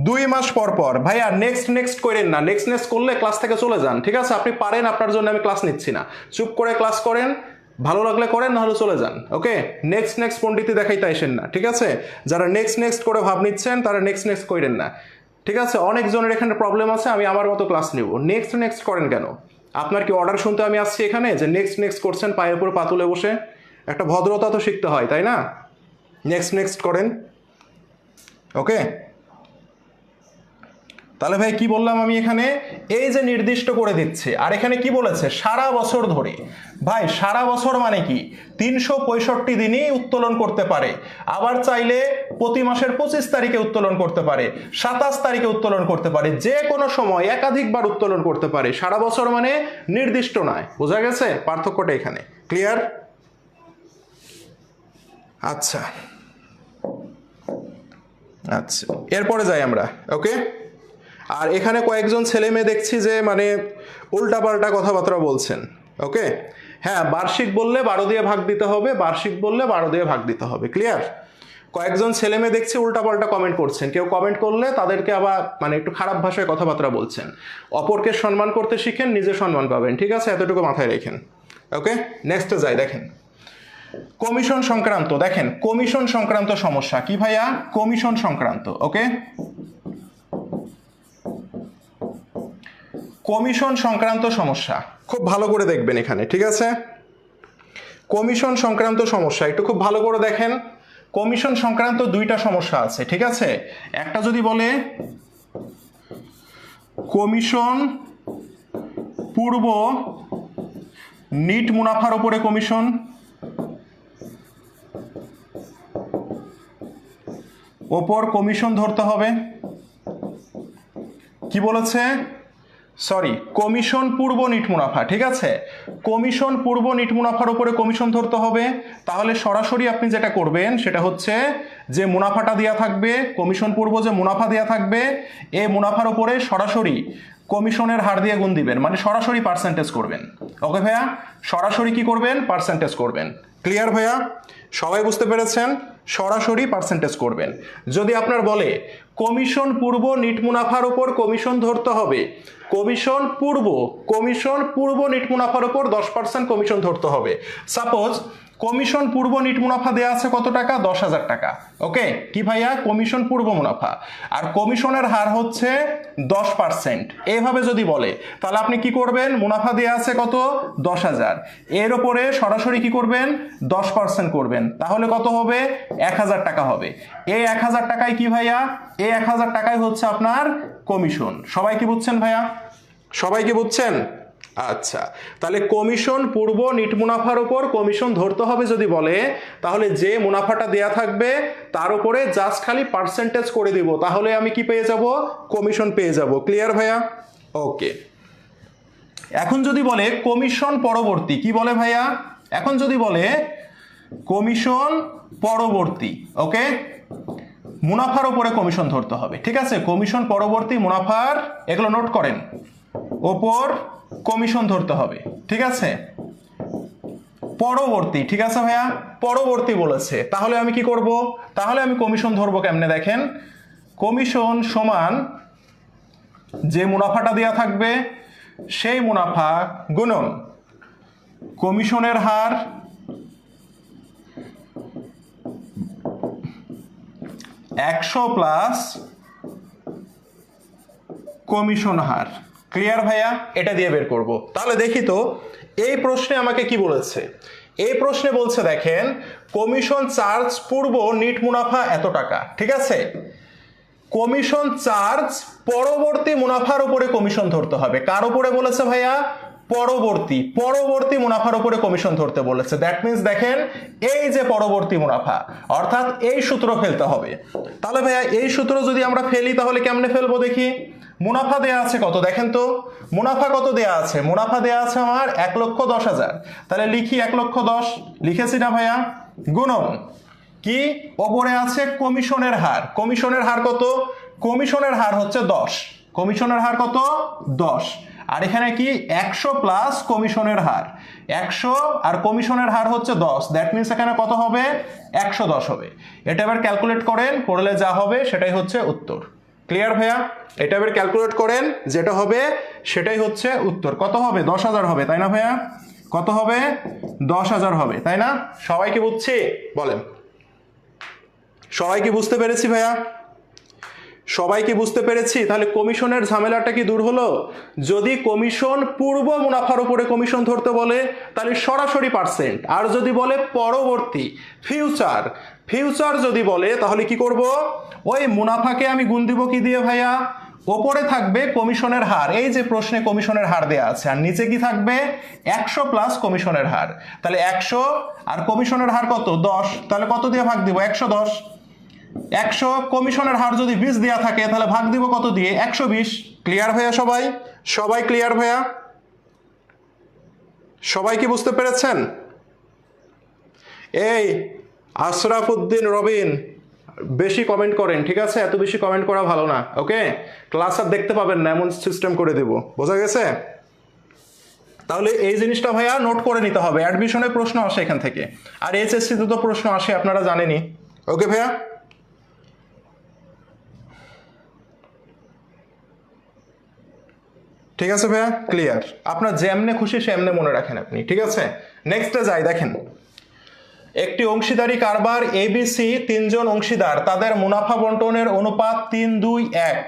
2 মাস পর পর। ভাইয়া নেক্সট নেক্সট করেন না, নেক্সট নেক্সট করলে ক্লাস থেকে চলে যান, ঠিক আছে? আপনি পারেন, আপনার জন্য আমি ক্লাস নিচ্ছি না। চুপ করে ক্লাস করেন, ভালো লাগলে করেন, নাহলে চলে যান। ওকে, নেক্সট নেক্সট পণ্ডিতি দেখাইতে আসেন না, ঠিক আছে? যারা নেক্সট নেক্সট করে ভাব নিচ্ছেন তারা নেক্সট নেক্সট করেন না, ঠিক আছে? অনেকজনের এখানে প্রবলেম আছে, আমি আমার মতো ক্লাস নিব। নেক্সট নেক্সট করেন কেন? আপনার কি অর্ডার শুনতে আমি আসছি এখানে যে নেক্সট নেক্সট করছেন পায়ের উপর পাতুলে বসে? একটা ভদ্রতা তো শিখতে হয়, তাই না? নেক্সট নেক্সট করেন। ওকে, তাহলে ভাই কি বললাম আমি এখানে? এই যে নির্দিষ্ট করে দিচ্ছে, আর এখানে কি বলেছে? সারা বছর ধরে। ভাই সারা বছর মানে কি? 365 দিনই উত্তোলন করতে পারে। আবার চাইলে প্রতি মাসের 25 তারিখে উত্তোলন করতে পারে, 27 তারিখে উত্তোলন করতে পারে, যে কোনো সময় একাধিকবার উত্তোলন করতে পারে। সারা বছর মানে নির্দিষ্ট নয়। বোঝা গেছে পার্থক্যটা এখানে? ক্লিয়ার? আচ্ছা আচ্ছা, এরপরে যাই আমরা। ওকে, আর এখানে কয়েকজন ছেলে মেয়ে দেখছি যে মানে উল্টাপাল্টা কথাবার্তা বলছেন। ওকে, হ্যাঁ, বার্ষিক বললে 12 দিয়ে ভাগ দিতে হবে, বার্ষিক বললে 12 দিয়ে ভাগ দিতে হবে। ক্লিয়ার? কয়েকজন ছেলে মেয়ে দেখছি উল্টাপাল্টা কমেন্ট করছেন। কেউ কমেন্ট করলে তাদেরকে আবার মানে একটু খারাপ ভাষায় কথাবার্তা বলছেন। অপরকে সম্মান করতে শিখেন, নিজে সম্মান পাবেন, ঠিক আছে? এতটুকু মাথায় রেখেন। ওকে, নেক্সটে যাই। দেখেন, কমিশন সংক্রান্ত, দেখেন কমিশন সংক্রান্ত সমস্যা কি ভাইয়া? কমিশন সংক্রান্ত। ওকে, কমিশন সংক্রান্ত সমস্যা খুব ভালো করে দেখবেন এখানে, ঠিক আছে? কমিশন সংক্রান্ত সমস্যা একটু খুব ভালো করে দেখেন। কমিশন সংক্রান্ত 2টা সমস্যা আছে, ঠিক আছে? একটা যদি বলে কমিশন পূর্ব নিট মুনাফার উপরে কমিশন, ওপর কমিশন ধরতে হবে। কি বলেছে? সরি, কমিশন পূর্ব নিট মুনাফা, ঠিক আছে? কমিশন পূর্ব নিট মুনাফার উপরে কমিশন ধরতে হবে। তাহলে সরাসরি আপনি যেটা করবেন সেটা হচ্ছে যে মুনাফাটা দেওয়া থাকবে, কমিশন পূর্ব যে মুনাফা দেওয়া থাকবে, এই মুনাফার উপরে সরাসরি কমিশনের হার দিয়ে গুণ দিবেন, মানে সরাসরি পার্সেন্টেজ করবেন। ওকে ভাইয়া, সরাসরি কি করবেন? পার্সেন্টেজ করবেন। ক্লিয়ার ভাইয়া? সবাই বুঝতে পেরেছেন? সরাসরি পার্সেন্টেজ করবেন। যদি আপনার বলে কমিশন পূর্ব নিট মুনাফার উপর কমিশন ধরতে হবে, কমিশন পূর্ব নিট মুনাফার উপর 10% কমিশন ধরতে হবে। সাপোজ কমিশন পূর্ব নিট মুনাফা দেওয়া আছে কত টাকা? 10,000 টাকা। ওকে, কি ভাইয়া? কমিশন পূর্ব মুনাফা, আর কমিশনের হার হচ্ছে 10%। এইভাবে যদি বলে তাহলে আপনি কি করবেন? মুনাফা দেওয়া আছে কত? 10,000, এর উপরে সরাসরি কি করবেন? 10% করবেন। তাহলে কত হবে? 1,000 টাকা হবে। এই 1,000 টাকায় কি ভাইয়া? এই 1,000 টাকায় হচ্ছে আপনার কমিশন। সবাই কি বুঝছেন ভাইয়া? সবাই কি বুঝছেন? আচ্ছা, তাহলে কমিশন পূর্ব নিট মুনাফার উপর কমিশন ধরতে হবে যদি বলে, তাহলে যে মুনাফাটা দেয়া থাকবে তার উপরে জাস্ট খালি পার্সেন্টেজ করে দিব, তাহলে আমি কি পেয়ে যাব? কমিশন পেয়ে যাব। ক্লিয়ার ভাইয়া? ওকে, এখন যদি বলে কমিশন পরবর্তী, কি বলে ভাইয়া? এখন যদি বলে কমিশন পরবর্তী, ওকে, মুনাফার উপরে কমিশন ধরতে হবে, ঠিক আছে? কমিশন পরবর্তী মুনাফার, এগুলো নোট করেন, ওপর কমিশন ধরতে হবে, ঠিক আছে? পরবর্তী, ঠিক আছে ভাইয়া? পরবর্তী বলেছে, তাহলে আমি কি করব? তাহলে আমি কমিশন ধরবো কেমনে? দেখেন, কমিশন সমান যে মুনাফাটা দেওয়া থাকবে সেই মুনাফা গুণন কমিশনের হার একশো প্লাস কমিশন হার। ক্লিয়ার ভাইয়া? এটা দিয়ে বের করব। তাহলে দেখি তো এই প্রশ্নে আমাকে কি বলেছে। এই প্রশ্নে বলছে দেখেন, কমিশন চার্জ পূর্ব নিট মুনাফা এত টাকা, ঠিক আছে? কমিশন চার্জ পরবর্তী মুনাফার উপরে কমিশন ধরতে হবে। কার উপরে বলেছে ভাইয়া? পরবর্তী পরবর্তী মুনাফার উপরে কমিশন ধরতে বলেছে। দ্যাট মিন্স দেখেন এই যে পরবর্তী মুনাফা, অর্থাৎ এই সূত্র ফেলতে হবে। তাহলে ভাইয়া এই সূত্র যদি আমরা ফেলি তাহলে কেমনে ফেলবো দেখি। মুনাফা দেয়া আছে কত দেখেন তো, মুনাফা কত দেয়া আছে, মুনাফা দেয়া আছে আমার 1,10,000। তাহলে লিখি 1,10,000 লিখেছি না ভাইয়া, গুণন কি ওপরে আছে কমিশনের হার। কমিশনের হার কত, কমিশনের হার হচ্ছে 10, কমিশনের হার কত 10, আর এখানে কি 100 প্লাস কমিশনের হার 100 আর কমিশনের হার হচ্ছে 10। দ্যাট মিন্স এখানে কত হবে 110 হবে। এটা এবার ক্যালকুলেট করেন, করলে যা হবে সেটাই হচ্ছে উত্তর। ক্লিয়ার ভাইয়া? এটা এবার ক্যালকুলেট করেন, যেটা হবে সেটাই হচ্ছে উত্তর। কত হবে 10,000 হবে তাই না ভাইয়া, কত হবে 10,000 হবে তাই না। সবাই কি বুঝছি বলেন, সবাই কি বুঝতে পেরেছি ভাইয়া, সবাই কি বুঝতে পেরেছি? তাহলে কমিশনের ঝামেলাটা কি দূর হলো? যদি কমিশন পূর্ব মুনাফার উপরে কমিশন ধরতে বলে তাহলে সরাসরি পার্সেন্ট, আর যদি বলে পরবর্তী ফিউচার, ফিউচার যদি বলে তাহলে কি করব, ওই মুনাফাকে আমি গুণ দিব কি দিয়ে ভাইয়া, ওপরে থাকবে কমিশনের হার, এই যে প্রশ্নে কমিশনের হার দেয়া আছে, আর নিচে কি থাকবে 100 প্লাস কমিশনের হার। তাহলে 100 আর কমিশনের হার কত 10, তাহলে কত দিয়ে ভাগ দিব 110। 100 কমিশনের হার যদি 20 দেওয়া থাকে তাহলে ভাগ দিব কত দিয়ে 120। ক্লিয়ার ভাইয়া সবাই, সবাই ক্লিয়ার ভাইয়া, সবাই কি বুঝতে পেরেছেন? এই আশরাফ উদ্দিন রবিন বেশি কমেন্ট করেন, ঠিক আছে, এত বেশি কমেন্ট করা ভালো না, ওকে, ক্লাস আর দেখতে পাবেন না এমন সিস্টেম করে দেব, বোঝা গেছে? তাহলে এই জিনিসটা ভাইয়া নোট করে নিতে হবে, অ্যাডমিশনে প্রশ্ন আসে এখান থেকে, আর এইচএসসিতে তো প্রশ্ন আসে আপনারা জানেনই, ওকে ভাইয়া। ঠিক আছে ভাইয়া, ক্লিয়ার, আপনার যেমনে খুশি সেমনে মনে রাখেন আপনি, ঠিক আছে। নেক্সটে যাই, দেখেন একটি অংশীদারি কারবার এবিসি, 3 জন অংশীদার, তাদের মুনাফা বন্টনের অনুপাত 3-2-1,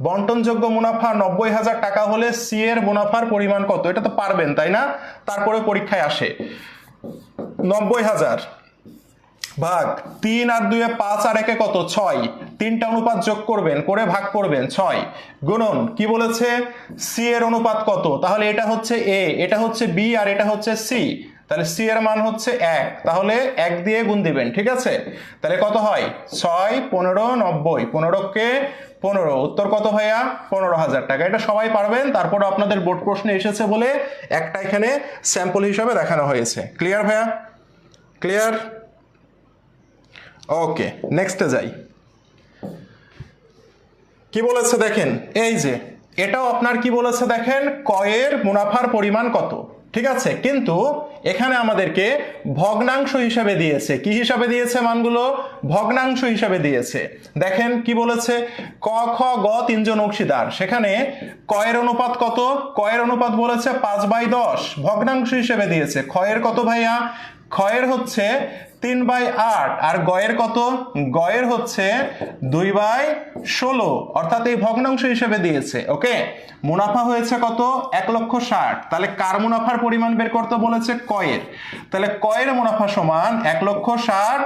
বন্টনযোগ্য মুনাফা 90,000 টাকা হলে সি এর মুনাফার পরিমাণ কত? এটা তো পারবেন তাই না, তারপরে পরীক্ষায় আসে। 90,000 ভাগ 3 আর 2 5 আর 1 কত 6, 3টা অনুপাত যোগ করবেন, করে ভাগ করবেন 6, গুণন কি বলেছে সি এর অনুপাত কত, তাহলে এটা হচ্ছে এ, এটা হচ্ছে বি, আর এটা হচ্ছে সি, তাহলে সি এর মান হচ্ছে 1, তাহলে 1 দিয়ে গুণ দিবেন, ঠিক আছে। তাহলে কত হয় 6 15 90, 15 কে 15, উত্তর কত ভাইয়া 15,000 টাকা। এটা সবাই পারবেন, তারপর আপনাদের বোর্ড প্রশ্নে এসেছে বলে একটা এখানে স্যাম্পল হিসাবে দেখানো হয়েছে। ক্লিয়ার ভাইয়া, ক্লিয়ার, ওকে। নেক্সটে যাই, কি বলেছে দেখেন, এই যে এটাও আপনার কি বলেছে দেখেন, কয়ের মুনাফার পরিমাণ কত, ঠিক আছে, কিন্তু এখানে আমাদেরকে ভগ্নাংশ হিসাবে দিয়েছে। কি হিসাবে দিয়েছে মানগুলো? ভগ্নাংশ হিসাবে দিয়েছে। দেখেন কি বলেছে, ক খ গ 3 জন অংশীদার, সেখানে কয়ের অনুপাত কত, কয়ের অনুপাত বলেছে 5/10, ভগ্নাংশ হিসেবে দিয়েছে। ক্ষয়ের কত ভাইয়া, ক্ষয়ের হচ্ছে 3/8, আর গয়ের কত, গয়ের হচ্ছে 2/16, অর্থাৎ এই ভগ্নাংশ হিসেবে দিয়েছে, ওকে। মুনাফা হয়েছে কত 1,60,000, তাহলে কার মুনাফার পরিমাণ বের করতে বলেছে, কয়ের, তাহলে কয়ের মুনাফা সমান 1,60,000,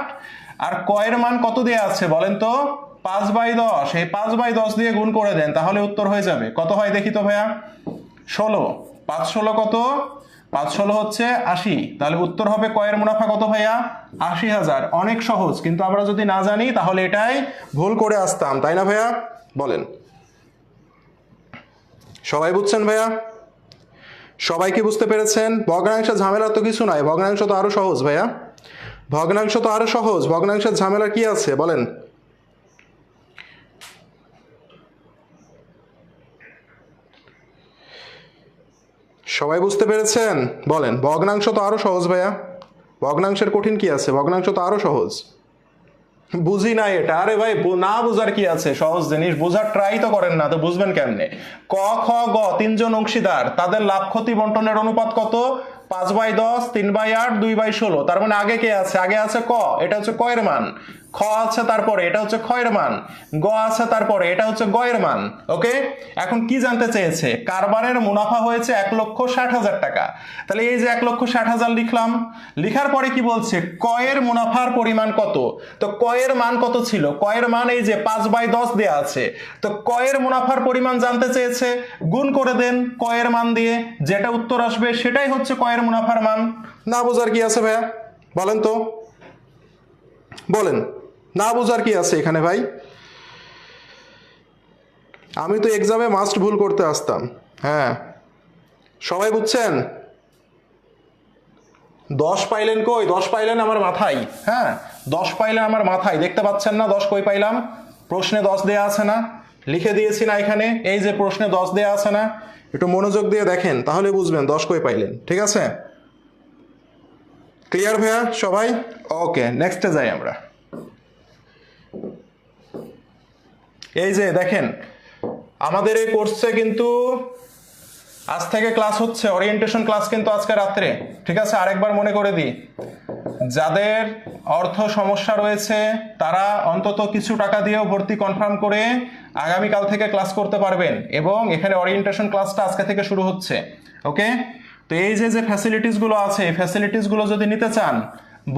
আর কয়ের মান কত দেয়া আছে বলেন তো 5/10, এই 5/10 দিয়ে গুণ করে দেন, তাহলে উত্তর হয়ে যাবে কত হয় দেখি তো ভাইয়া 16, 5-16 কত, 5-16 হচ্ছে 80, তাহলে উত্তর হবে কয়ের মুনাফা কত ভাইয়া 80,000। অনেক সহজ, কিন্তু আমরা যদি না জানি তাহলে এটাই ভুল করে আসতাম, তাই না ভাইয়া বলেন? সবাই বুঝছেন ভাইয়া, সবাই কি বুঝতে পেরেছেন? ভগ্নাংশের ঝামেলা তো কিছু নাই, ভগ্নাংশ তো আরো সহজ ভাইয়া, ভগ্নাংশ তো আরো সহজ, ভগ্নাংশের ঝামেলা কি আছে বলেন? সবাই বুঝতে পেরেছেন বলেন? ভগ্নাংশ তো আরো সহজ ভাইয়া, ভগ্নাংশের কঠিন কি আছে, ভগ্নাংশ তো আরো সহজ। বুঝি না এটা, আরে ভাই না বুঝার কি আছে, সহজ জিনিস, বুঝার ট্রাই তো করেন না, তো বুঝবেন কেমনে? ক খ গ 3 জন অংশীদার, তাদের লাভ ক্ষতি বন্টনের অনুপাত কত 5/10, 3/8, 2/16, তার মানে আগে কে আছে, আগে আছে ক, এটা হচ্ছে ক এর মান, খ আছে তারপরে, এটা হচ্ছে ক্ষয়ের মান, গ আছে তারপরে, এটা হচ্ছে গয়ের মান। ওকে, এখন কি জানতে চেয়েছে? কারবারের মুনাফা হয়েছে 1,60,000 টাকা। তাহলে এই যে 1,60,000 লিখলাম, লিখার পরে কি বলছে? কয়ের মুনাফার পরিমাণ কত? তো কয়ের মান কত ছিল? কয়ের মান এই যে 5/10 দেয়া আছে। তো কয়ের মুনাফার পরিমাণ জানতে চেয়েছে, গুণ করে দেন কয়ের মান দিয়ে, যেটা উত্তর আসবে সেটাই হচ্ছে কয়ের মুনাফার মান। না বোঝার কি আছে ভাইয়া? বলেন তো, বলেন, না বোঝার কি আছে এখানে ভাই? আমি তো এক্সামে মাস্ট ভুল করতে আসতাম। হ্যাঁ, সবাই বুঝছেন? 10 পাইলেন কই? 10 পাইলেন আমার মাথায়। হ্যাঁ, 10 পাইলেন আমার মাথায়, দেখতে পাচ্ছেন না 10 কই পাইলাম? প্রশ্নে 10 দেয়া আছে না? লিখে দিয়েছি না এখানে? এই যে প্রশ্নে 10 দেয়া আছে না? একটু মনোযোগ দিয়ে দেখেন, তাহলে বুঝবেন 10 কই পাইলেন। ঠিক আছে, ক্লিয়ার ভাইয়া সবাই? ওকে, নেক্সটে যাই আমরা। এই যে দেখেন, আমাদের এই কোর্সে কিন্তু আজ থেকে ক্লাস হচ্ছে, ওরিয়েন্টেশন ক্লাস কিন্তু আজকে রাত্রে। ঠিক আছে, আরেকবার মনে করে দিই, যাদের অর্থ সমস্যা রয়েছে তারা অন্তত কিছু টাকা দিয়েও ভর্তি কনফার্ম করে আগামীকাল থেকে ক্লাস করতে পারবেন, এবং এখানে ওরিয়েন্টেশন ক্লাসটা আজকে থেকে শুরু হচ্ছে। ওকে, তো এই যে ফ্যাসিলিটিসগুলো আছে, এই ফ্যাসিলিটিসগুলো যদি নিতে চান,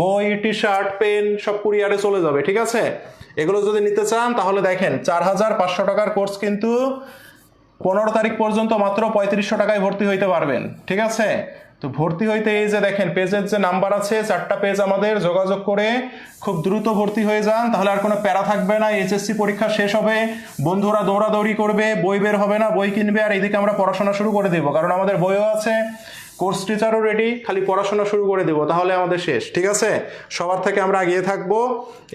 বই, টি শার্ট, পেন সব কুরিয়ারে চলে যাবে। ঠিক আছে, এগুলো যদি নিতে চান তাহলে দেখেন 4,500 টাকার কোর্স কিন্তু 15 তারিখ পর্যন্ত মাত্র 3500 টাকায় ভর্তি হইতে পারবেন। ঠিক আছে, তো ভর্তি হইতে এই যে দেখেন পেজের যে নাম্বার আছে, 4টা পেজ, আমাদের যোগাযোগ করে খুব দ্রুত ভর্তি হয়ে যান, তাহলে আর কোনো প্যারা থাকবে না। এইচএসসি পরীক্ষা শেষ হবে, বন্ধুরা দৌড়াদৌড়ি করবে, বই বের হবে না, বই কিনবে, আর এইদিকে আমরা পড়াশোনা শুরু করে দেবো, কারণ আমাদের বইও আছে, কোর্স টিচারও রেডি, খালি পড়াশোনা শুরু করে দেবো, তাহলে আমাদের শেষ। ঠিক আছে, সবার থেকে আমরা এগিয়ে থাকবো।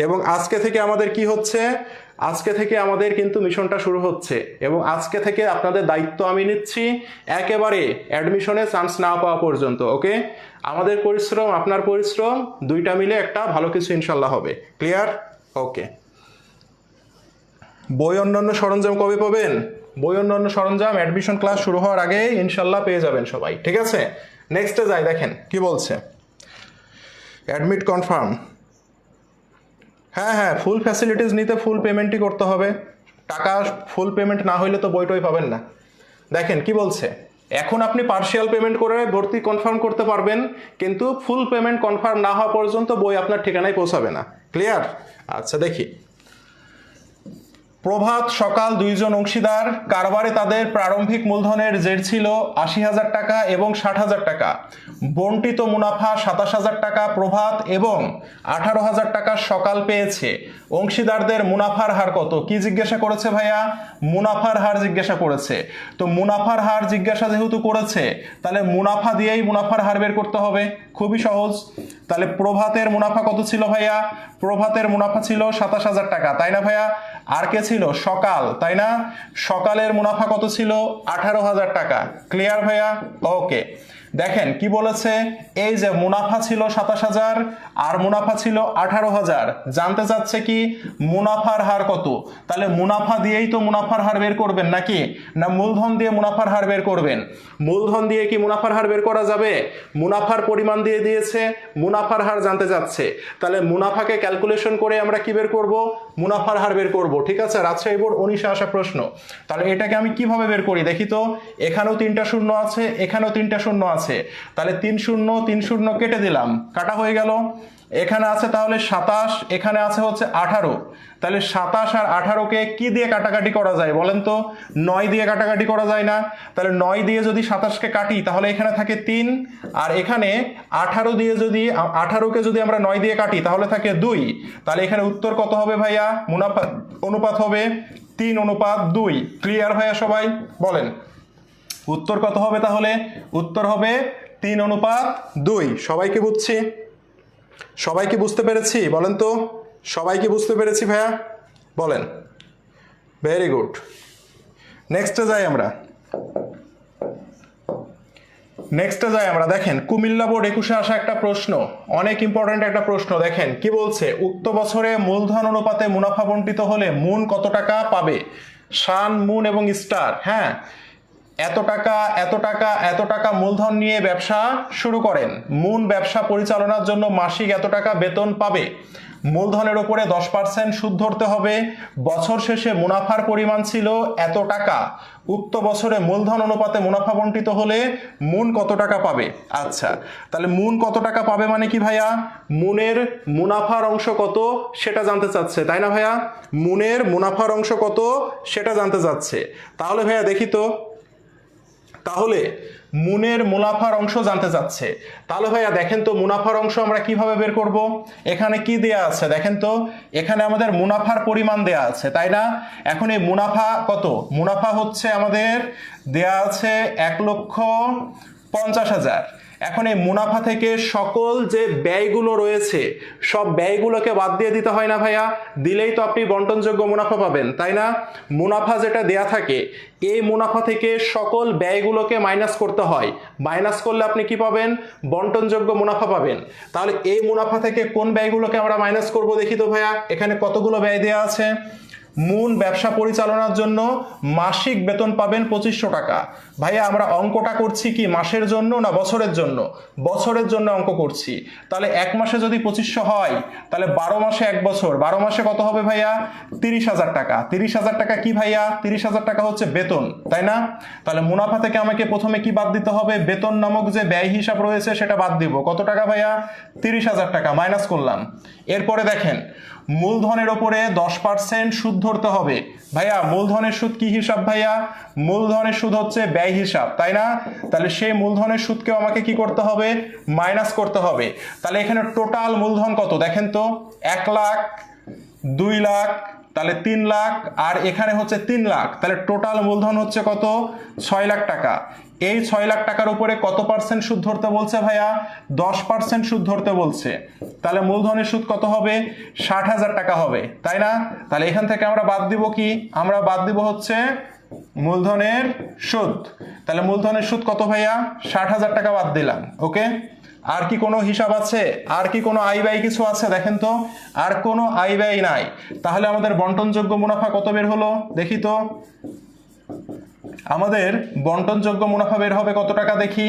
এবং আজকে থেকে আমাদের কি হচ্ছে? আজকে থেকে আমাদের কিন্তু মিশনটা শুরু হচ্ছে, এবং আজকে থেকে আপনাদের দায়িত্ব আমি নিচ্ছি একেবারে অ্যাডমিশনে চান্স না পাওয়া পর্যন্ত। ওকে, আমাদের পরিশ্রম, আপনার পরিশ্রম, দুইটা মিলে একটা ভালো কিছু ইনশাল্লাহ হবে। ক্লিয়ার? ওকে, বই অন্যান্য সরঞ্জাম কবে পাবেন? বই অন্যান্য সরঞ্জাম অ্যাডমিশন ক্লাস শুরু হওয়ার আগে ইনশাল্লাহ পেয়ে যাবেন সবাই। ঠিক আছে, নেক্সটে যাই, দেখেন কি বলছে। অ্যাডমিট কনফার্ম, হ্যাঁ, ফুল ফ্যাসিলিটিস নিতে ফুল পেমেন্টই করতে হবে। টাকা ফুল পেমেন্ট না হইলে তো বইটই পাবেন না। দেখেন কি বলছে, এখন আপনি পার্শিয়াল পেমেন্ট করে ভর্তি কনফার্ম করতে পারবেন, কিন্তু ফুল পেমেন্ট কনফার্ম না হওয়া পর্যন্ত বই আপনার ঠিকানায় পৌঁছাবে না। ক্লিয়ার? আচ্ছা দেখি, প্রভাত সকাল দুইজন অংশীদার, কারবারে তাদের প্রারম্ভিক মূলধনের জের ছিল 80,000 টাকা এবং 60,000 টাকা। বন্টিত মুনাফা 27,000 টাকা প্রভাত এবং 18,000 টাকা সকাল পেয়েছে। অংশীদারদের মুনাফার হার কত? কি জিজ্ঞাসা করেছে ভাইয়া? মুনাফার হার জিজ্ঞাসা করেছে। তো মুনাফার হার জিজ্ঞাসা যেহেতু করেছে, তাহলে মুনাফা দিয়েই মুনাফার হার বের করতে হবে, খুবই সহজ। তাহলে প্রভাতের মুনাফা কত ছিল ভাইয়া? প্রভাতের মুনাফা ছিল 27,000 টাকা, তাই না ভাইয়া? আর কে ছিল? সকাল, তাই না? সকালের মুনাফা কত ছিল? 18,000 টাকা। ক্লিয়ার ভাইয়া? ওকে, দেখেন কি বলেছে, এই যে মুনাফা ছিল 27,000 আর মুনাফা ছিল 18,000, জানতে চাচ্ছে কি মুনাফার হার কত। তাহলে মুনাফা দিয়েই তো মুনাফার হার বের করবেন, নাকি না মূলধন দিয়ে মুনাফার হার বের করবেন? মূলধন দিয়ে কি মুনাফার হার বের করা যাবে? মুনাফার পরিমাণ দিয়ে দিয়েছে, মুনাফার হার জানতে চাচ্ছে, তাহলে মুনাফাকে ক্যালকুলেশন করে আমরা কি বের করব? মুনাফার হার বের করব। ঠিক আছে, রাজশাহী বোর্ড 19-এ আসা প্রশ্ন। তাহলে এটাকে আমি কিভাবে বের করি দেখি তো। এখানেও 3টা শূন্য আছে, এখানেও 3টা শূন্য আছে, তাহলে 3 শূন্য 3 শূন্য কেটে দিলাম, কাটা হয়ে গেল। এখানে আছে তাহলে 27, এখানে আছে হচ্ছে 18, তাহলে 27 আর 18কে কি দিয়ে কাটাকাটি করা যায় বলেন তো? 9 দিয়ে কাটাকাটি করা যায় না? তাহলে 9 দিয়ে যদি 27কে কাটি তাহলে এখানে থাকে 3, আর এখানে 18 দিয়ে যদি 18কে যদি আমরা 9 দিয়ে কাটি তাহলে থাকে 2। তাহলে এখানে উত্তর কত হবে ভাইয়া? মুনাফা অনুপাত হবে 3:2। ক্লিয়ার ভাইয়া সবাই? বলেন উত্তর কত হবে তাহলে? উত্তর হবে 3:2। সবাইকে বুঝছি? সবাই কি বুঝতে পেরেছি বলেন তো? সবাই কি বুঝতে পেরেছি ভাইয়া? বলেন, ভেরি গুড। নেক্সটে যাই আমরা, দেখেন কুমিল্লা বোর্ড 21-এ আসা একটা প্রশ্ন, অনেক ইম্পর্টেন্ট একটা প্রশ্ন। দেখেন কি বলছে, উক্ত বছরে মূলধন অনুপাতে মুনাফা বন্টিত হলে মুন কত টাকা পাবে? শান, মুন এবং স্টার। হ্যাঁ, এত টাকা এত টাকা এত টাকা মূলধন নিয়ে ব্যবসা শুরু করেন। মুন ব্যবসা পরিচালনার জন্য মাসিক এত টাকা বেতন পাবে। মূলধনের উপরে 10% সুদ ধরতে হবে, বছর শেষে মুনাফার পরিমাণ ছিল এত টাকা, উক্ত বছরে মূলধন অনুপাতে মুনাফা বণ্টিত হলে মুন কত টাকা পাবে। আচ্ছা, তাহলে মুন কত টাকা পাবে মানে কি ভাইয়া, মুনের মুনাফার অংশ কত সেটা জানতে চাচ্ছে, তাই না ভাইয়া? মুনের মুনাফার অংশ কত সেটা জানতে চাচ্ছে। তাহলে ভাইয়া দেখি তো, তাহলে মুনের মুনাফার অংশ জানতে চাচ্ছে। তাহলে ভাইয়া দেখেন তো মুনাফার অংশ আমরা কিভাবে বের করব। এখানে কি দেয়া আছে দেখেন তো, এখানে আমাদের মুনাফার পরিমাণ দেয়া আছে, তাই না? এখন এই মুনাফা কত, মুনাফা হচ্ছে আমাদের দেয়া আছে 1,50,000। এখন এই মুনাফা থেকে সকল যে ব্যয়গুলো রয়েছে সব ব্যয়গুলোকে বাদ দিয়ে দিতে হয় না ভাইয়া? দিলেই তো আপনি বন্টনযোগ্য মুনাফা পাবেন, তাই না? মুনাফা যেটা দেয়া থাকে এই মুনাফা থেকে সকল ব্যয়গুলোকে মাইনাস করতে হয়, মাইনাস করলে আপনি কি পাবেন, বন্টনযোগ্য মুনাফা পাবেন। তাহলে এই মুনাফা থেকে কোন ব্যয়গুলোকে আমরা মাইনাস করব দেখি তো ভাইয়া। এখানে কতগুলো ব্যয় দেওয়া আছে। মুন ব্যবসা পরিচালনার জন্য মাসিক বেতন পাবেন 2500 টাকা। ভাইয়া আমরা অঙ্কটা করছি কি মাসের জন্য না বছরের জন্য? বছরের জন্য অঙ্ক করছি। তাহলে এক মাসে যদি 2500 হয় তাহলে 12 মাসে 1 বছর, 12 মাসে কত হবে ভাইয়া, 30,000 টাকা। 30,000 টাকা কি ভাইয়া, 30,000 টাকা হচ্ছে বেতন, তাই না? তাহলে মুনাফা থেকে আমাকে প্রথমে কি বাদ দিতে হবে, বেতন নামক যে ব্যয় হিসাব রয়েছে সেটা বাদ দিব। কত টাকা ভাইয়া, 30,000 টাকা, মাইনাস করলাম। এরপরে দেখেন মূলধনের ওপরে 10% সুদ ধরতে হবে। ভাইয়া মূলধনের সুদ কি হিসাব ভাইয়া, মূলধনের সুদ হচ্ছে ব্যয় হিসাব, তাই না? তাহলে সেই মূলধনের সুদকেও আমাকে কি করতে হবে, মাইনাস করতে হবে। তাহলে এখানে টোটাল মূলধন কত দেখেন তো, 1 লাখ, 2 লাখ, তাহলে 3 লাখ, আর এখানে হচ্ছে 3 লাখ। তাহলে টোটাল মূলধন হচ্ছে কত, 6 লাখ টাকা। এই 6 লাখ টাকার উপরে কত পার্সেন্ট সুদ ধরতে বলছে ভাইয়া, 10% সুদ ধরতে বলছে। তাহলে মূলধনের সুদ কত হবে, 60,000 টাকা হবে, তাই না? তাহলে এখান থেকে আমরা বাদ দিব কি, আমরা বাদ দিব হচ্ছে মূলধনের সুদ। তাহলে মূলধনের সুদ কত ভাইয়া, 60,000 টাকা বাদ দিলাম। ওকে, আর কি কোনো হিসাব আছে, আর কি কোনো আয় ব্যয় কিছু আছে দেখেন তো, আর কোনো আয় ব্যয় নাই। তাহলে আমাদের বন্টনযোগ্য মুনাফা কত বের হলো দেখি তো, আমাদের বন্টনযোগ্য মুনাফা বের হবে কত টাকা দেখি।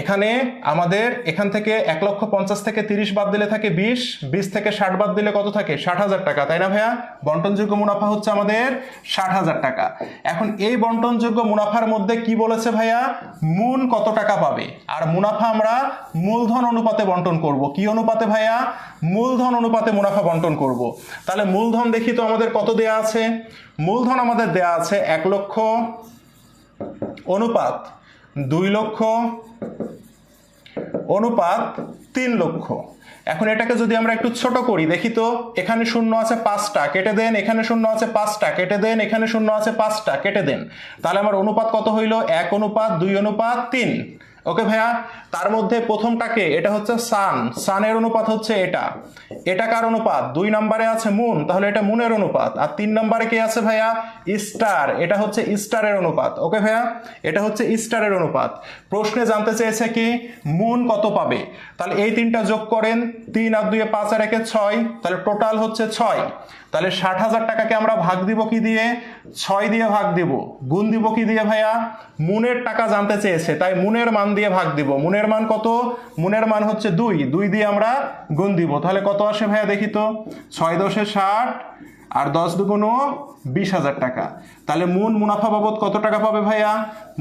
এখানে আমাদের এখান থেকে 1,50,000 থেকে 30 বাদ দিলে থাকে 20, 20 থেকে 60 বাদ দিলে কত থাকে, 60,000 টাকা, তাই না ভাইয়া? বন্টনযোগ্য মুনাফা হচ্ছে আমাদের 60,000 টাকা। এখন এই বন্টনযোগ্য মুনাফার মধ্যে কি বলেছে ভাইয়া, মুন কত টাকা পাবে। আর মুনাফা আমরা মূলধন অনুপাতে বন্টন করব। কি অনুপাতে ভাইয়া, মূলধন অনুপাতে মুনাফা বন্টন করব। তাহলে মূলধন দেখি তো আমাদের কত দেয়া আছে। মূলধন আমাদের দেয়া আছে 1 লক্ষ অনুপাত 2 লক্ষ অনুপাত 3 লক্ষ। এখন এটাকে যদি আমরা একটু ছোট করি দেখি তো, এখানে শূন্য আছে 5টা, কেটে দেন। এখানে শূন্য আছে 5টা, কেটে দেন। এখানে শূন্য আছে 5টা, কেটে দেন। তাহলে আমার অনুপাত কত হইল, 1 অনুপাত 2 অনুপাত 3। ওকে ভাইয়া, তার মধ্যে প্রথমটাকে, এটা হচ্ছে সান, সানের অনুপাত হচ্ছে এটা, এটা কার অনুপাত, 2 নম্বরে আছে মুন, তাহলে এটা মুনের অনুপাত। আর 3 নম্বরে কে আছে ভাইয়া, স্টার, এটা হচ্ছে স্টারের অনুপাত। ওকে ভাইয়া, এটা হচ্ছে স্টারের অনুপাত। প্রশ্নে জানতে চেয়েছে কি মুন কত পাবে। তাহলে এই 3টা যোগ করেন, 3 আর 2 5 আর 1 6, তাহলে টোটাল হচ্ছে 6। তাহলে 60,000 টাকাকে আমরা ভাগ দিব কি দিয়ে, 6 দিয়ে ভাগ দিব। গুণ দিব কি দিয়ে ভাইয়া, মুনের টাকা জানতে চেয়েছে তাই মুনের মান দিয়ে ভাগ দিব। মুনের মান কত, মুনের মান হচ্ছে 2, 2 দিয়ে আমরা গুণ দিব। তাহলে কত আসে ভাইয়া দেখি তো, 6 10 60 আর 10 দুগুণ 20,000 টাকা। তাহলে মুন মুনাফা বাবদ কত টাকা পাবে ভাইয়া,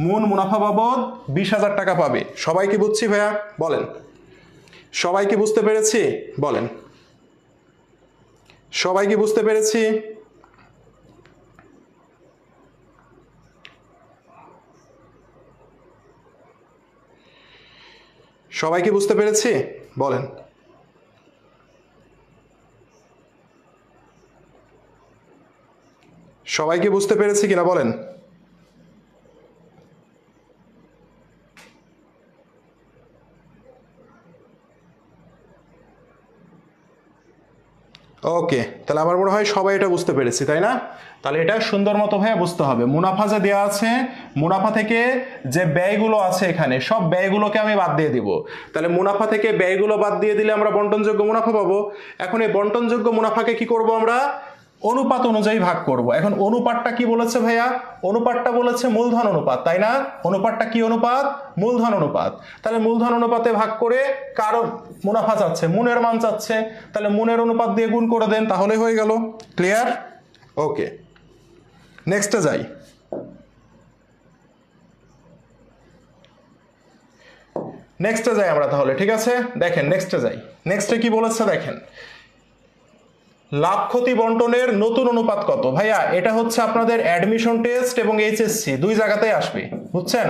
মুন মুনাফা বাবদ 20,000 টাকা পাবে। সবাই কি বুঝছি ভাইয়া, বলেন সবাই কি বুঝতে পেরেছি, বলেন সবাই কি বুঝতে পেরেছি। সবাই কি বুঝতে পেরেছি, বলেন। সবাই কি বুঝতে পেরেছি কিনা বলেন। ওকে, তাহলে আমার মনে হয় সবাই এটা বুঝতে পেরেছি, তাই না? তাহলে এটা সুন্দর মতো ভাইয়া বুঝতে হবে। মুনাফা যে দেওয়া আছে, মুনাফা থেকে যে ব্যয়গুলো আছে এখানে সব ব্যয়গুলোকে আমি বাদ দিয়ে দিব। তাহলে মুনাফা থেকে ব্যয়গুলো বাদ দিয়ে দিলে আমরা বন্টনযোগ্য মুনাফা পাবো। এখন এই বন্টনযোগ্য মুনাফাকে কি করব আমরা, অনুপাত অনুযায়ী ভাগ করব। এখন অনুপাতটা কি বলেছে ভাইয়া? অনুপাতটা বলেছে মূলধন অনুপাত, তাই না? অনুপাতটা কি অনুপাত? মূলধন অনুপাত। তাহলে মূলধন অনুপাতে ভাগ করে কারো মুনাফা চাচ্ছে, মুনের মান চাচ্ছে, তাহলে মুনের অনুপাত দিয়ে গুণ করে দেন, তাহলে হয়ে গেল। ক্লিয়ার? ওকে, নেক্সটে যাই। নেক্সটে যাই আমরা তাহলে, ঠিক আছে? দেখেন নেক্সটে যাই। নেক্সটে কি বলেছে দেখেন, লাভ ক্ষতি বন্টনের নতুন অনুপাত কত? ভাইয়া এটা হচ্ছে আপনাদের অ্যাডমিশন টেস্ট এবং এইচএসসি দুই জায়গাতেই আসবে, বুঝছেন?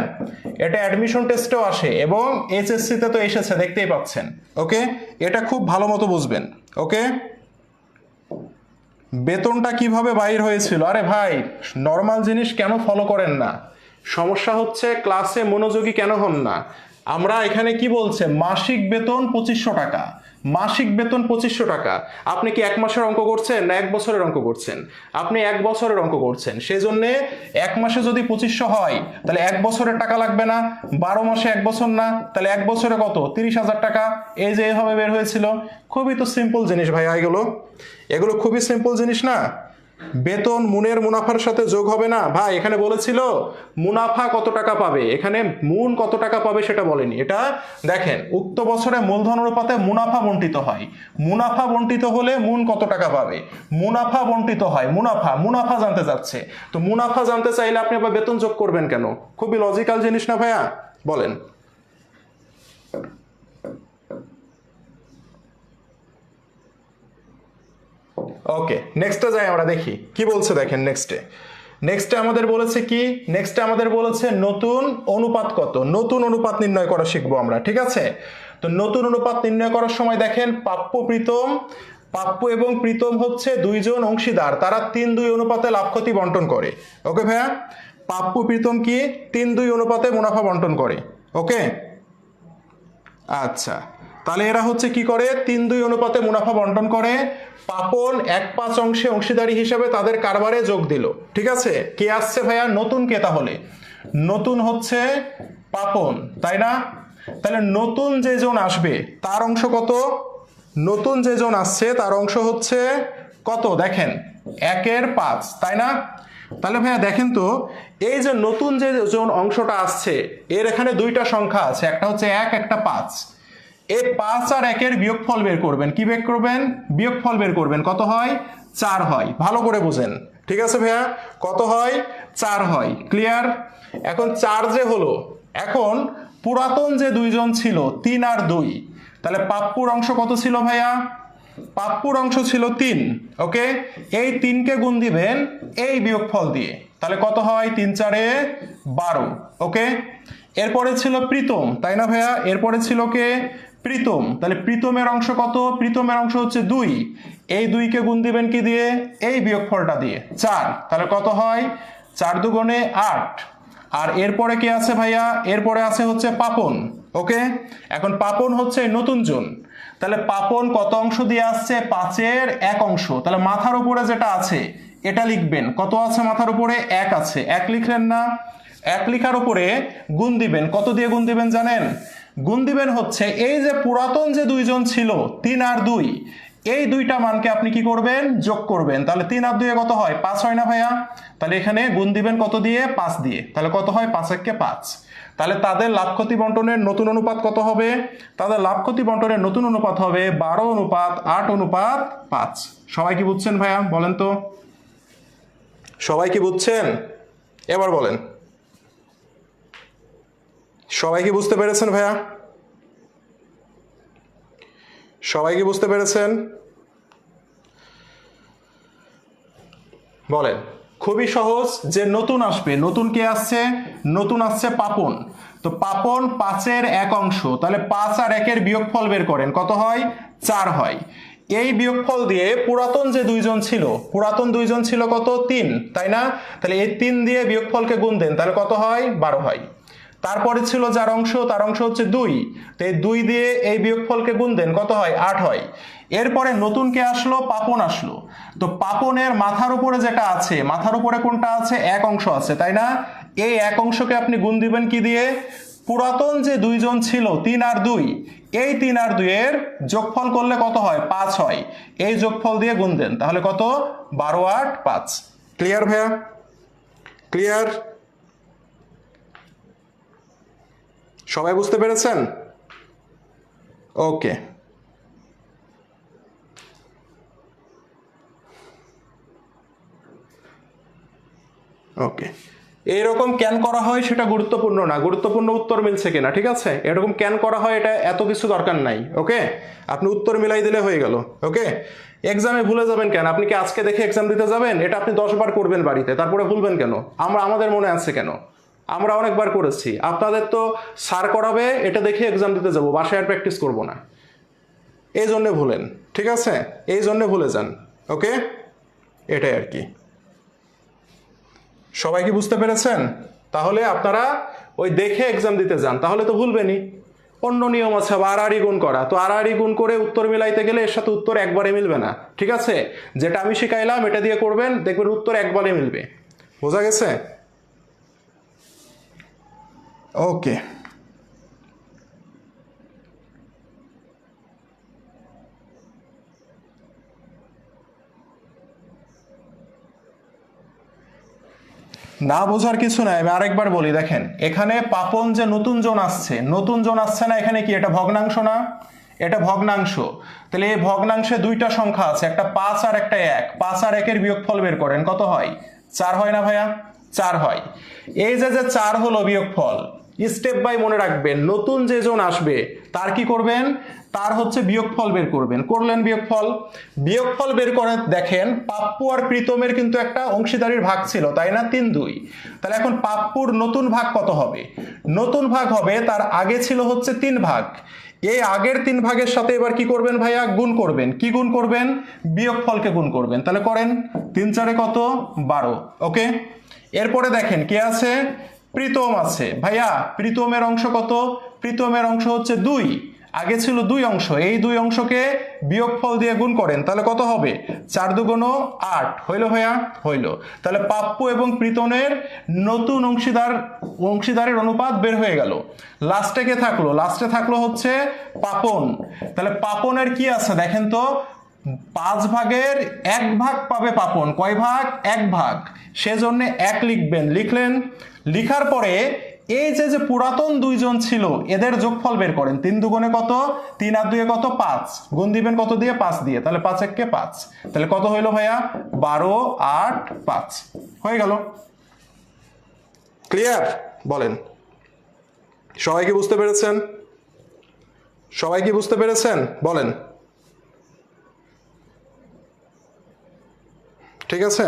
এটা অ্যাডমিশন টেস্টেও আসে এবং এইচএসসি তে তো এসেছে, দেখতেই পাচ্ছেন। ওকে, এটা খুব ভালো মতো বুঝবেন। ওকে, বেতনটা কিভাবে বাইর হয়েছিল? আরে ভাই, নর্মাল জিনিস কেন ফলো করেন না? সমস্যা হচ্ছে ক্লাসে মনোযোগী কেন হন না? আমরা এখানে কি বলছে, মাসিক বেতন 2500 টাকা, মাসিক বেতন 2500 টাকা। আপনি কি এক মাসের অঙ্ক করছেন না এক বছরের অঙ্ক করছেন? আপনি এক বছরের অঙ্ক করছেন, সেই জন্য এক মাসে যদি 2500 হয় তাহলে এক বছরের টাকা লাগবে না। 12 মাসে এক বছর না, তাহলে এক বছরে কত? 30,000 টাকা। এই যে এভাবে বের হয়েছিল। খুবই তো সিম্পল জিনিস ভাইয়া, এগুলো খুবই সিম্পল জিনিস না? বেতন মুনের মুনাফার সাথে যোগ হবে না ভাই? এখানে বলেছিল মুনাফা কত টাকা পাবে, এখানে মুন কত টাকা পাবে সেটা বলেনি। এটা দেখেন, উক্ত বছরে মূলধন অনুপাতে মুনাফা বন্টিত হয়, মুনাফা বন্টিত হলে মুন কত টাকা পাবে, মুনাফা বন্টিত হয়, মুনাফা জানতে চাচ্ছে। তো মুনাফা জানতে চাইলে আপনি আবার বেতন যোগ করবেন কেন? খুবই লজিক্যাল জিনিস না ভাইয়া? বলেন। ওকে, নেক্সটে যাই আমরা, দেখি কি বলছে। দেখেন নেক্সটে আমাদের বলেছে কি, নেক্সটে আমাদের বলেছে নতুন অনুপাত কত। নতুন অনুপাত নির্ণয় করা শিখবো আমরা, ঠিক আছে? তো নতুন অনুপাত নির্ণয় করার সময় দেখেন, পাপ্পু এবং প্রীতম হচ্ছে দুইজন অংশীদার, তারা 3-2 অনুপাতে লাভ ক্ষতি বন্টন করে। ওকে ভাইয়া, পাপ্পু প্রীতম কি 3-2 অনুপাতে মুনাফা বন্টন করে। ওকে, আচ্ছা, তাহলে এরা হচ্ছে কি করে, 3-2 অনুপাতে মুনাফা বন্টন করে। পাপন 1/5 অংশে অংশীদারি হিসেবে তাদের কারবারে যোগ দিল, ঠিক আছে? কে আসছে ভাইয়া? নতুন কে? তাহলে নতুন হচ্ছে পাপন, তাই না? তাহলে নতুন যে জন আসবে তার অংশ কত? নতুন যে জন আসছে তার অংশ হচ্ছে কত? দেখেন 1/5, তাই না? তাহলে ভাইয়া দেখেন তো, এই যে নতুন যে জন অংশটা আসছে এর এখানে দুইটা সংখ্যা আছে, একটা হচ্ছে 1, একটা 5। এই 5 আর 1-এর বিয়োগফল বের করবেন। কি বের করবেন? বিয়োগফল বের করবেন। কত হয়? 4 হয়। ভালো করে বুঝেন, ঠিক আছে ভাইয়া? কত হয়? 4 হয়। ক্লিয়ার? এখন 4 যে হলো, এখন পুরাতন যে দুইজন ছিল 3 আর 2, তাহলে পাপ্পুর অংশ কত ছিল ভাইয়া? পাপ্পুর অংশ ছিল 3। ওকে, এই 3কে গুণ দিবেন এই বিয়োগফল দিয়ে, তাহলে কত হয়? 3-4-এ 12। ওকে, এরপরে ছিল প্রীতম, তাই না ভাইয়া? এরপরে ছিল কে? প্রীতম। তাহলে প্রীতমের অংশ কত? প্রীতমের অংশ হচ্ছে 2। এই 2কে গুণ দিবেন কি দিয়ে? এই বিয়োগফলটা দিয়ে, 4। তাহলে কত হয়? 4-2 8। আর এরপরে কে আছে ভাইয়া? এরপরে আছে হচ্ছে পাপন। ওকে, এখন পাপন হচ্ছে নতুন জন, তাহলে পাপন কত অংশ দিয়ে আসছে? 5-এর 1 অংশ। তাহলে মাথার উপরে যেটা আছে এটা লিখবেন। কত আছে মাথার উপরে? 1 আছে। 1 লিখলেন না? 1 লিখার উপরে গুণ দিবেন। কত দিয়ে গুণ দিবেন জানেন? গুণ দিবেন হচ্ছে এই যে পুরাতন যে দুইজন ছিল 3 আর 2, এই দুইটা মানকে আপনি কি করবেন? যোগ করবেন। তাহলে 3 আর 2 কত হয়? 5 হয় না ভাইয়া? তাহলে এখানে গুণ দিবেন কত দিয়ে? 5 দিয়ে। তাহলে কত হয়? 5-1-কে 5। তাহলে তাদের লাভ ক্ষতি বন্টনের নতুন অনুপাত কত হবে? তাদের লাভ ক্ষতি বন্টনের নতুন অনুপাত হবে 12:8:5। সবাই কি বুঝছেন ভাইয়া? বলেন তো, সবাই কি বুঝছেন? এবার বলেন, সবাই কি বুঝতে পেরেছেন ভাইয়া? সবাই কি বুঝতে পেরেছেন? বলেন। খুবই সহজ, যে নতুন আসবে, নতুন কে আসছে? নতুন আসছে পাপন। তো পাপন 5-এর 1 অংশ, তাহলে 5 আর 1-এর বিয়োগফল বের করেন। কত হয়? 4 হয়। এই বিয়োগফল দিয়ে পুরাতন যে দুইজন ছিল, পুরাতন দুইজন ছিল কত? 3, তাই না? তাহলে এই 3 দিয়ে বিয়োগফলকে গুণ দেন, তাহলে কত হয়? 12 হয়। তারপরে ছিল যার অংশ, তার অংশ হচ্ছে 2, তো এই 2 দিয়ে এই বিয়োগফলকে গুণ দেন, কত হয়? 8 হয়। এরপরে নতুন কে আসলো? পাপন আসলো। তো পাপনের মাথার উপরে যেটা আছে, মাথার উপরে কোনটা আছে? 1 অংশ আছে, তাই না? এই 1 অংশকে আপনি গুণ দিবেন কি দিয়ে? পুরাতন যে দুইজন ছিল 3 আর 2, এই 3 আর 2 এর যোগফল করলে কত হয়? 5 হয়। এই যোগফল দিয়ে গুণ দেন, তাহলে কত? 12 8 5। ক্লিয়ার ভাইয়া? ক্লিয়ার? সবাই বুঝতে পেরেছেন? ওকে, ওকে। এরকম ক্যান করা হয় সেটা গুরুত্বপূর্ণ না, গুরুত্বপূর্ণ উত্তর মিলছে কিনা, ঠিক আছে? এরকম ক্যান করা হয়, এটা এত কিছু দরকার নাই। ওকে, আপনি উত্তর মিলাই দিলে হয়ে গেল। ওকে, এক্সামে ভুলে যাবেন কেন? আপনি কি আজকে দেখে এক্সাম দিতে যাবেন? এটা আপনি 10 বার করবেন বাড়িতে, তারপরে ভুলবেন কেন? আমাদের মনে আছে কেন? আমরা অনেকবার করেছি। আপনাদের তো স্যার করাবে, এটা দেখে এক্সাম দিতে যাব, বাসায় আর প্র্যাকটিস করব না। এই জন্যে ভুলেন, ঠিক আছে? এই জন্যে ভুলে যান। ওকে, এটাই আর কি। সবাই কি বুঝতে পেরেছেন? তাহলে আপনারা ওই দেখে এক্সাম দিতে যান, তাহলে তো ভুলবেনই। অন্য নিয়ম আছে, আড়াআড়ি গুণ করা, তো আড়াআড়ি গুণ করে উত্তর মিলাইতে গেলে এর সাথে উত্তর একবারে মিলবে না, ঠিক আছে? যেটা আমি শিখাইলাম এটা দিয়ে করবেন, দেখবেন উত্তর একবারে মিলবে। বোঝা গেছে? ওকে, না বোঝার কিছু নাই, আমি আরেকবার বলি। দেখেন এখানে পাপন যে নতুন জন আসছে, নতুন জন আসছে না, এখানে কি এটা ভগ্নাংশ না? এটা ভগ্নাংশ। তাহলে এই ভগ্নাংশে দুইটা সংখ্যা আছে, একটা 5 আর একটা 1। 5 আর 1 এর বিয়োগফল বের করেন, কত হয়? 4 হয় না ভাইয়া? 4 হয়। এই যে 4 হলো বিয়োগফল, স্টেপ বাই মনে রাখবেন। নতুন যে জন আসবে তার কি করবেন? তার হচ্ছে বিয়োগফল বের করবেন। করলেন বিয়োগফল, বিয়োগফল বের করে দেখেন পাপ্পু আর প্রীতমের কিন্তু একটা অংশীদারির ভাগ ছিল, তাই না? 3 2। তাহলে এখন পাপ্পুর নতুন ভাগ কত হবে? নতুন ভাগ হবে, তার আগে ছিল হচ্ছে 3 ভাগ। এই আগের 3 ভাগের সাথে এবার কি করবেন ভাইয়া? গুণ করবেন। কি গুণ করবেন? বিয়োগফলকে গুণ করবেন। তাহলে করেন, 3 4 কত? 12। ওকে, এরপরে দেখেন কে আছে? প্রীতম আছে। ভাইয়া প্রীতমের অংশ কত? প্রীতমের অংশ হচ্ছে 2। আগে ছিল 2 অংশ, এই 2 অংশকে বিয়োগফল দিয়ে গুণ করেন, তাহলে কত হবে? 4 2 8। হইল ভাইয়া? হইল। তাহলে পাপ্পু এবং প্রীতমের নতুন অংশীদারের অনুপাত বের হয়ে গেল। লাস্টে কে থাকলো? লাস্টে থাকলো হচ্ছে পাপন। তাহলে পাপনের কি আছে দেখেন তো? 5 ভাগের 1 ভাগ পাবে পাপন। কয় ভাগ? 1 ভাগ। সেজন্য 1 লিখবেন। লিখলেন, লিখার পরে এই যে পুরাতন দুইজন ছিল এদের যোগফল বের করেন। 3 2 কত? 3 আর 2 কত? 5। গুণ দিবেন কত দিয়ে? 5 দিয়ে। তাহলে 5 1 কে 5। তাহলে কত হইল ভাইয়া? 12 8 5। হয়ে গেল। ক্লিয়ার? বলেন, সবাই কি বুঝতে পেরেছেন? সবাই কি বুঝতে পেরেছেন? বলেন। ঠিক আছে?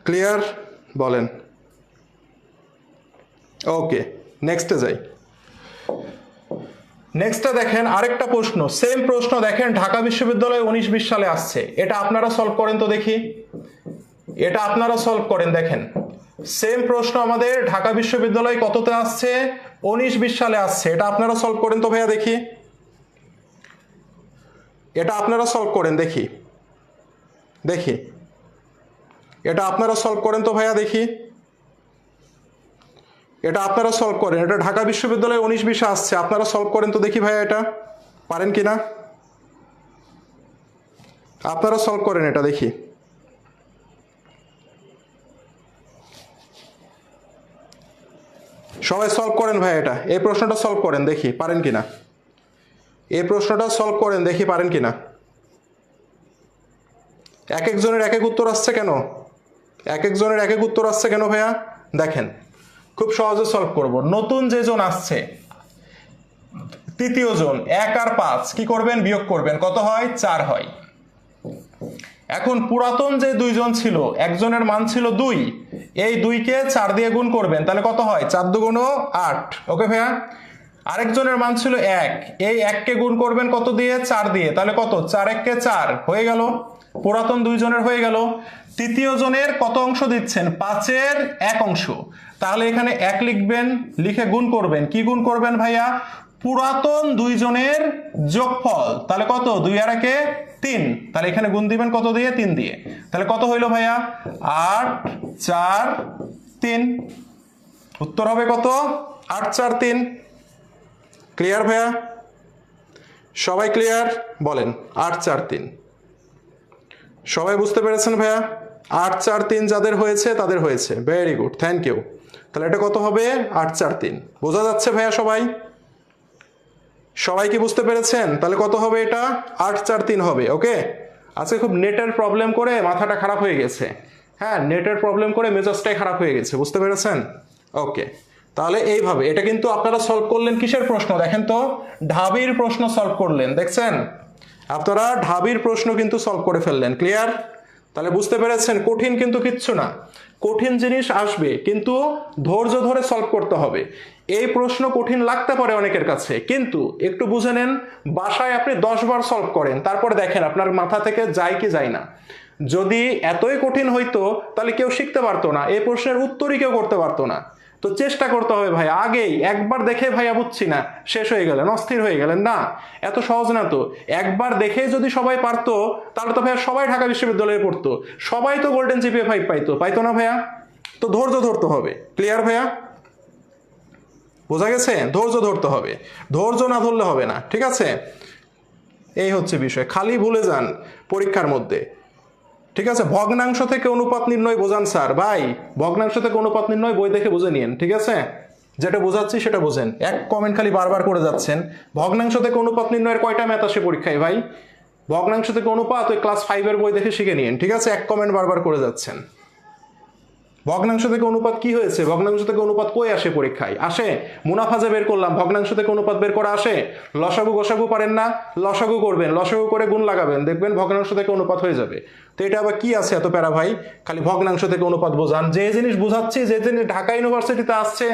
ক্লিয়ার? বলেন। ওকে, নেক্সটে যাই। নেক্সটে দেখেন আরেকটা প্রশ্ন, সেম প্রশ্ন দেখেন ঢাকা বিশ্ববিদ্যালয়ে 19-20 সালে আসছে। এটা আপনারা সলভ করেন তো দেখি। এটা আপনারা সলভ করেন, দেখেন সেম প্রশ্ন আমাদের ঢাকা বিশ্ববিদ্যালয়ে কততে আসছে? 19-20 সালে আসছে। এটা আপনারা সলভ করেন তো ভাইয়া দেখি। এটা আপনারা সলভ করেন দেখি। দেখি, এটা আপনারা সলভ করেন তো ভাইয়া দেখি। এটা আপনারা সলভ করেন, এটা ঢাকা বিশ্ববিদ্যালয়ে 19-20 আসছে, আপনারা সলভ করেন তো দেখি ভাইয়া। এটা পারেন কিনা আপনারা সলভ করেন, এটা দেখি। সবাই সলভ করেন ভাই, এটা এই প্রশ্নটা সলভ করেন দেখি পারেন কিনা। এই প্রশ্নটা সলভ করেন দেখি পারেন কিনা। এক একজনের এক এক উত্তর আসছে কেন? এক একজনের এক এক উত্তর আসছে কেন ভাইয়া? দেখেন খুব সহজে সলভ করব। নতুন যে জন আসছে, তৃতীয় জন, 1 আর 5 কি করবেন? বিয়োগ করবেন। কত হয়? 4 হয়। এখন পুরাতন যে দুইজন ছিল, একজনের মান ছিল 2, এই 2 কে 4 দিয়ে গুণ করবেন, তাহলে কত হয়? 4 2 8। ওকে ভাইয়া? আরেকজনের মান ছিল 1, এই 1 কে গুণ করবেন কত দিয়ে? 4 দিয়ে, তাহলে কত? 4 1 কে 4। হয়ে গেল, পুরাতন দুইজনের হয়ে গেল। তৃতীয় জনের কত অংশ দিচ্ছেন? 5 এর 1 অংশ। তাহলে এখানে 1 লিখবেন, লিখে গুণ করবেন। কি গুণ করবেন ভাইয়া? পুরাতন দুইজনের যোগফল। তাহলে কত? 2 আর 1 এ 3। তাহলে এখানে গুণ দিবেন কত দিয়ে? 3 দিয়ে। তাহলে কত হইল ভাইয়া? 8 4 3। উত্তর হবে কত? 843। ক্লিয়ার ভাইয়া? সবাই ক্লিয়ার? বলেন 843। সবাই বুঝতে পেরেছেন ভাইয়া? 843 যাদের হয়েছে তাদের হয়েছে, ভেরি গুড, থ্যাংক ইউ। তাহলে এটা কত হবে? 843। বোঝা যাচ্ছে ভাইয়া সবাই? সবাই কি বুঝতে পেরেছেন? তাহলে কত হবে এটা? 843 হবে। ওকে, আজকে খুব নেটের প্রবলেম করে মাথাটা খারাপ হয়ে গেছে। হ্যাঁ, নেটের প্রবলেম করে মেজাজটাই খারাপ হয়ে গেছে, বুঝতে পেরেছেন? ওকে, তাহলে এইভাবে এটা কিন্তু আপনারা সলভ করলেন। কিসের প্রশ্ন দেখেন তো? ঢাবির প্রশ্ন সলভ করলেন, দেখছেন? আপনারা ঢাবির প্রশ্ন কিন্তু সলভ করে ফেললেন। ক্লিয়ার? তাহলে বুঝতে পেরেছেন কঠিন কিন্তু কিচ্ছু না। কঠিন জিনিস আসবে, কিন্তু ধৈর্য ধরে সলভ করতে হবে। এই প্রশ্ন কঠিন লাগতে পারে অনেকের কাছে, কিন্তু একটু বুঝে নেন, বাসায় আপনি 10 বার সলভ করেন, তারপর দেখেন আপনার মাথা থেকে যায় কি যায় না। যদি এতই কঠিন হইতো তাহলে কেউ শিখতে পারতো না, এই প্রশ্নের উত্তরই কেউ করতে পারতো না। তো চেষ্টা করতে হবে ভাই, আগেই একবার দেখে ভাইয়া বুঝছি না শেষ হয়ে গেলেন, অস্থির হয়ে গেলেন, না, এত সহজ না তো। একবার দেখে যদি সবাই পারতো তাহলে তো ভাইয়া সবাই ঢাকা বিশ্ববিদ্যালয়ে পড়তো, সবাই তো গোল্ডেন জিপিএ 5 পাইতো না ভাইয়া? তো ধৈর্য ধরতে হবে। ক্লিয়ার ভাইয়া? বোঝা গেছে? ধৈর্য ধরতে হবে, ধৈর্য না ধরলে হবে না, ঠিক আছে? এই হচ্ছে বিষয়, খালি ভুলে যান পরীক্ষার মধ্যে, ঠিক আছে? ভগ্নাংশ থেকে অনুপাত নির্ণয় বোঝান স্যার, ভাই ভগ্নাংশ থেকে অনুপাত নির্ণয় বই দেখে বুঝে নিন, ঠিক আছে? যেটা বোঝাচ্ছি সেটা বোঝেন। এক কমেন্ট খালি বারবার করে যাচ্ছেন, ভগ্নাংশ থেকে অনুপাত নির্ণয়ের কয়টা ম্যাথ আসে পরীক্ষায় ভাই? ভগ্নাংশ থেকে অনুপাত ওই ক্লাস 5-এর বই দেখে শিখে নিন, ঠিক আছে? এক কমেন্ট বারবার করে যাচ্ছেন। ভগ্নাংশ থেকে অনুপাত কি হয়েছে? ভগ্নাংশ থেকে অনুপাত কই আসে পরীক্ষায়? আসে মুনাফা যে বের করলাম, ভগ্নাংশ থেকে অনুপাত বের করা আসে? লসাগু গসাগু পারেন না? লসাগু করবেন, লসাগু করে গুণ লাগাবেন, দেখবেন ভগ্নাংশ থেকে অনুপাত হয়ে যাবে। তো এটা আবার কি আছে এত প্যারা ভাই? খালি ভগ্নাংশ থেকে অনুপাত বোঝান। যে জিনিস বুঝাচ্ছি, যে জিনিস ঢাকা ইউনিভার্সিটিতে আসছে,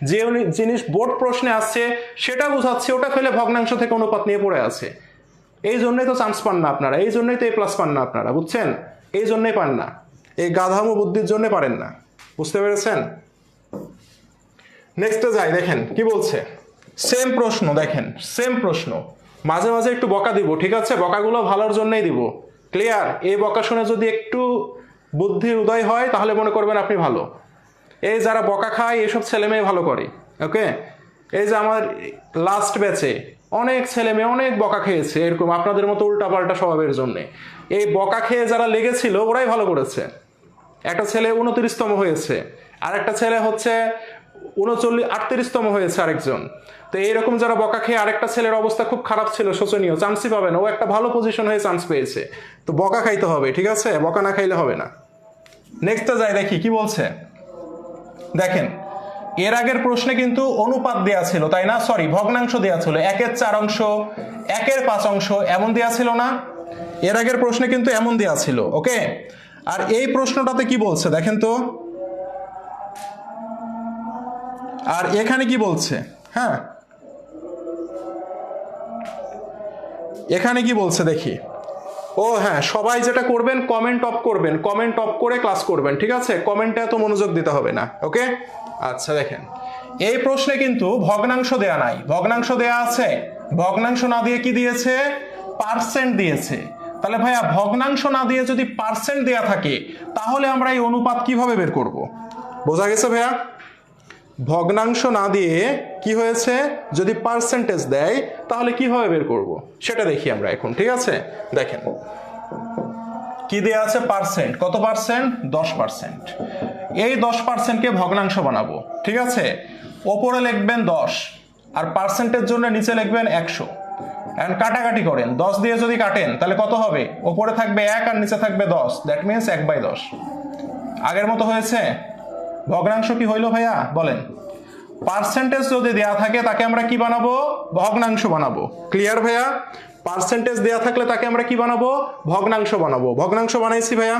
যে জিনিস বোর্ড প্রশ্নে আসছে সেটা বুঝাচ্ছি, ওটা ফেলে ভগ্নাংশ থেকে অনুপাত নিয়ে পড়ে আছে। এই জন্যই তো চান্স পান না আপনারা, এই জন্যই তো A+ পান না আপনারা, বুঝছেন? এই জন্যই পান না, এই গাধামো বুদ্ধির জন্য পারেন না, বুঝতে পেরেছেন? নেক্সটে যাই, দেখেন কি বলছে। সেম প্রশ্ন, দেখেন সেম প্রশ্ন, মাঝে মাঝে একটু বকা দিব, ঠিক আছে? বকাগুলো ভালোর জন্যই দিব। ক্লিয়ার? এই বকা শুনে যদি একটু বুদ্ধির উদয় হয় তাহলে মনে করবেন আপনি ভালো। এই যারা বকা খায় এসব ছেলে মেয়ে ভালো করে। ওকে, এই যে আমার লাস্ট ব্যাচে অনেক ছেলে মেয়ে অনেক বকা খেয়েছে এরকম আপনাদের মতো উল্টাপাল্টা স্বভাবের জন্য। এই বকা খেয়ে যারা লেগেছিল ওরাই ভালো করেছে। একটা ছেলে 29তম হয়েছে, আর একটা ছেলে হচ্ছে 38তম হয়েছে আরেকজন। তো এইরকম যারা বকা খেয়ে, আরেকটা ছেলের অবস্থা খুব খারাপ ছিল, শোচনীয়, চান্সই পাবে না, ও একটা ভালো পজিশন হয়ে চান্স পেয়েছে। তো বকা খাইতে হবে, ঠিক আছে? বকা না খাইলে হবে না। নেক্সটে যাই, দেখি কি বলছে। দেখেন, এর আগের প্রশ্নে কিন্তু অনুপাত দেয়া ছিল, তাই না? সরি, ভগ্নাংশ দেয়া ছিল, 1/4 অংশ, 1/5 অংশ, এমন দেয়া ছিল না? এর আগের প্রশ্নে কিন্তু এমন দেয়া ছিল। ওকে, আর এই প্রশ্নটাতে কি বলছে দেখেন তো। আর এখানে কি বলছে? হ্যাঁ, এখানে কি বলছে দেখি। ও হ্যাঁ, সবাই যেটা করবেন কমেন্ট অফ করবেন, কমেন্ট অফ করে ক্লাস করবেন, ঠিক আছে? কমেন্টে এত মনোযোগ দিতে হবে না। ওকে, আচ্ছা দেখেন, এই প্রশ্নে কিন্তু ভগ্নাংশ দেয়া নাই, ভগ্নাংশ দেয়া আছে? ভগ্নাংশ না দিয়ে কি দিয়েছে? পার্সেন্ট দিয়েছে। তাহলে ভাইয়া ভগ্নাংশ না দিয়ে যদি পার্সেন্ট দেয়া থাকে তাহলে আমরা এই অনুপাত কিভাবে বের করব? বোঝা গেছে ভাইয়া? ভগ্নাংশ না দিয়ে কি হয়েছে, যদি পার্সেন্টেজ দেয় তাহলে কিভাবে বের করব সেটা দেখি আমরা এখন, ঠিক আছে? দেখেন কি দেয়া আছে, পার্সেন্ট। কত পার্সেন্ট? 10%। এই 10%কে ভগ্নাংশ বানাবো, ঠিক আছে? ওপরে লিখবেন 10 আর পার্সেন্টের জন্য নিচে লিখবেন 100। এন্ড কাটাকাটি করেন, 10 দিয়ে যদি কাটেন তাহলে কত হবে? ওপরে থাকবে 1 আর নিচে থাকবে 10, দ্যাট মিনস 1/10। আগের মতো হয়েছে? ভগ্নাংশ কি হইলো ভাইয়া বলেন? পার্সেন্টেজ যদি দেয়া থাকে তাকে আমরা কি বানাবো? ভগ্নাংশ বানাবো। ক্লিয়ার ভাইয়া? পার্সেন্টেজ দেয়া থাকলে তাকে আমরা কি বানাবো? ভগ্নাংশ বানাবো। ভগ্নাংশ বানাইছি ভাইয়া?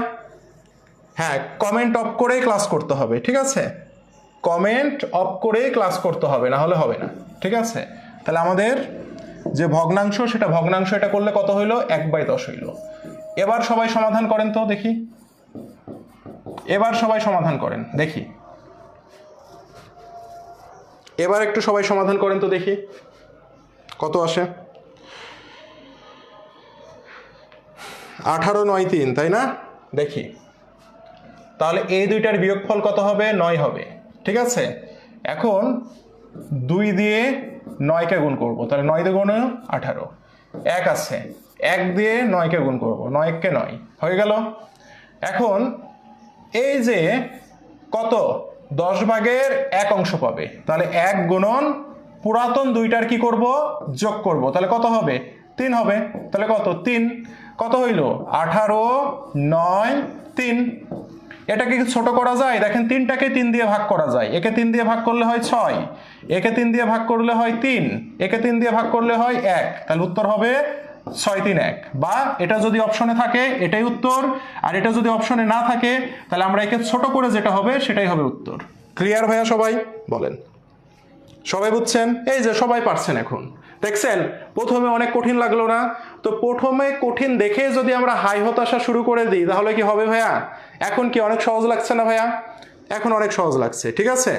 হ্যাঁ, কমেন্ট অফ করেই ক্লাস করতে হবে, ঠিক আছে? কমেন্ট অফ করেই ক্লাস করতে হবে, না হলে হবে না, ঠিক আছে? তাহলে আমাদের যে ভগ্নাংশ সেটা ভগ্নাংশ, এটা করলে কত হইলো? 1/10 হইলো। এবার সবাই সমাধান করেন তো দেখি, এবার সবাই সমাধান করেন দেখি, এবার একটু সবাই সমাধান করেন তো দেখি কত আসে। 18 9 3, তাই না? দেখি তাহলে এই দুইটার বিয়োগফল কত হবে? 9 হবে, ঠিক আছে? এখন 2 দিয়ে 9কে গুণ করব, তাহলে 9 দিয়ে গুণে 18, 1 আছে, 1 দিয়ে 9কে গুণ করব, 9 × 9 হয়ে গেল। এখন এই যে কত 10 ভাগের 1 অংশ পাবে, তাহলে 1 গুণন পুরাতন দুইটার কি করব, যোগ করব, তাহলে কত হবে 3 হবে, তাহলে কত 3, কত হইল 18, 9, 3। এটাকে কি ছোট করা যায়? দেখেন 3টাকে 3 দিয়ে ভাগ করা যায়, একে 3 দিয়ে ভাগ করলে হয় 6, একে 3 দিয়ে ভাগ করলে হয় 3, একে 3 দিয়ে ভাগ করলে হয় 1, তাহলে উত্তর হবে 6, 3, 1। বা এটা যদি অপশনে থাকে এটাই উত্তর, আর এটা যদি অপশনে না থাকে তাহলে আমরা একে ছোট করে যেটা হবে সেটাই হবে উত্তর। ক্লিয়ার ভাইয়া সবাই? বলেন সবাই বুঝছেন? এই যে সবাই পারছেন এখন, দেখছেন প্রথমে অনেক কঠিন লাগলো না? তো প্রথমে কঠিন দেখে যদি আমরা হাই হতাশা শুরু করে দিই তাহলে কি হবে ভাইয়া? এখন কি অনেক সহজ লাগছে না ভাইয়া? এখন অনেক সহজ লাগছে, ঠিক আছে?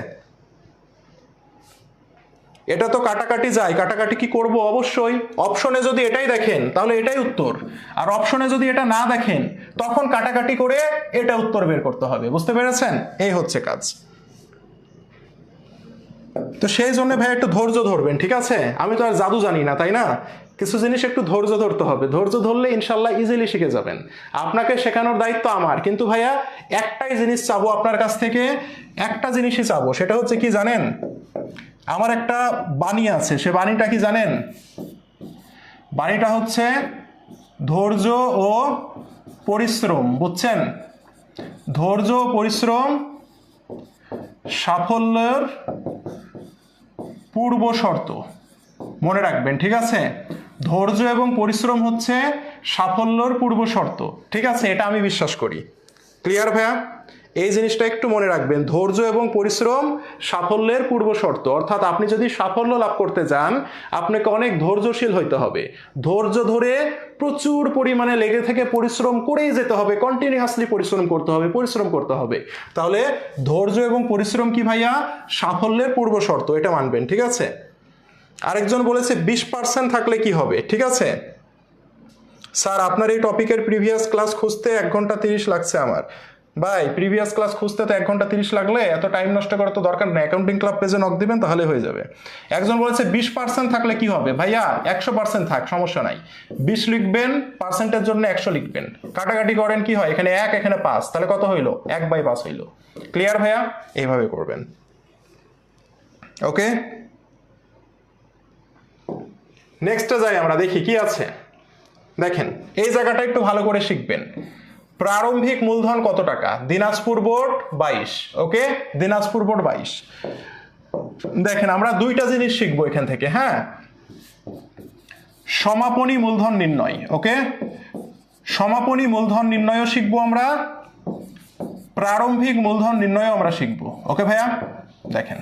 এটা তো কাটাকাটি যায়, কাটাকাটি কি করব? অবশ্যই অপশনে যদি এটাই দেখেন তাহলে এটাই উত্তর, আর অপশনে যদি এটা না দেখেন তখন কাটাকাটি করে এটা উত্তর বের করতে হবে। বুঝতে পেরেছেন? এই হচ্ছে কাজ। তো সেই জন্য ভাই একটু ধৈর্য ধরবেন, ঠিক আছে? আমি তো আর জাদু জানি না, তাই না? কিছু জিনিস একটু ধৈর্য ধরতে হবে, ধৈর্য ধরলে ইনশাল্লাহ ইজিলি শিখে যাবেন। আপনাকে শেখানোর দায়িত্ব আমার, কিন্তু ভাইয়া একটাই জিনিস চাবো আপনার কাছ থেকে, একটা জিনিসই চাবো, সেটা হচ্ছে কি জানেন? আমার একটা বাণী আছে, সে বাণীটা কি জানেন? বাণীটা হচ্ছে ধৈর্য ও পরিশ্রম, বুঝছেন? ধৈর্য ও পরিশ্রম সাফল্যের পূর্ব শর্ত, মনে রাখবেন, ঠিক আছে? ধৈর্য এবং পরিশ্রম হচ্ছে সাফল্যের পূর্ব শর্ত, ঠিক আছে? এটা আমি বিশ্বাস করি। ক্লিয়ার ভাইয়া? এই জিনিসটা একটু মনে রাখবেন, ধৈর্য এবং পরিশ্রম সাফল্যের পূর্ব শর্ত। অর্থাৎ আপনি যদি সাফল্য লাভ করতে চান আপনাকে অনেক ধৈর্যশীল হইতে হবে, ধৈর্য ধরে প্রচুর পরিমাণে লেগে থেকে পরিশ্রম করেই যেতে হবে, কন্টিনিউয়াসলি পরিশ্রম করতে হবে, পরিশ্রম করতে হবে। তাহলে ধৈর্য এবং পরিশ্রম কি ভাইয়া? সাফল্যের পূর্ব শর্ত, এটা মানবেন, ঠিক আছে? আরেকজন বলেছে 20% থাকলে কি হবে, ঠিক আছে? স্যার আপনার এই টপিকের প্রিভিয়াস ক্লাস খুঁজতে 1 ঘন্টা 30 লাগছে আমার। ভাই প্রিভিয়াস ক্লাস খুঁজতে তো 1 ঘন্টা 30 লাগলে এত টাইম নষ্ট করার তো দরকার নেই, অ্যাকাউন্টিং ক্লাব পেজে নক দিবেন তাহলে হয়ে যাবে। একজন বলেছে 20% থাকলে কি হবে? ভাইয়া 100% থাক, সমস্যা নাই, 20 লিখবেন, পার্সেন্টের জন্য 100 লিখবেন, কাটাকাটি করেন কি হয়, এখানে 1 এখানে 5, তাহলে কত হইলো? 1/5 হইলো। ক্লিয়ার ভাইয়া? এইভাবে করবেন, ওকে? নেক্সটে যাই আমরা, দেখি কি আছে। দেখেন এই জায়গাটা একটু ভালো করে শিখবেন। প্রারম্ভিক মূলধন কত টাকা? দিনাজপুর বোর্ড 22, ওকে? দিনাজপুর বোর্ড 22। দেখেন আমরা দুইটা জিনিস শিখবো এখান থেকে, হ্যাঁ? সমাপনী মূলধন নির্ণয়, ওকে? সমাপনী মূলধন নির্ণয়ও শিখবো আমরা, প্রারম্ভিক মূলধন নির্ণয়ও আমরা শিখবো, ওকে ভাইয়া? দেখেন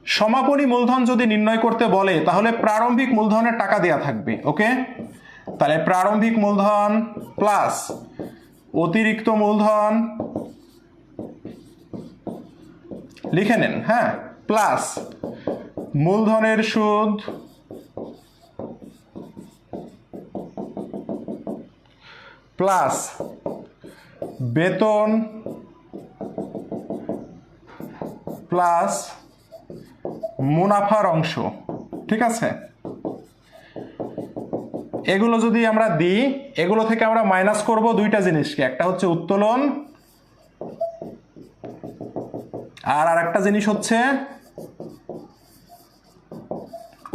সমাপনী মূলধন যদি নির্ণয় করতে বলে তাহলে প্রারম্ভিক মূলধনের টাকা দেয়া থাকবে, ওকে? তাহলে প্রারম্ভিক মূলধন প্লাস অতিরিক্ত মূলধন লিখে নেন, হ্যাঁ? প্লাস মূলধনের সুদ প্লাস বেতন প্লাস মুনাফার অংশ, ঠিক আছে? এগুলো যদি আমরা দিই, এগুলো থেকে আমরা মাইনাস করব দুইটা জিনিসকে, একটা হচ্ছে উত্তোলন আর আরেকটা জিনিস হচ্ছে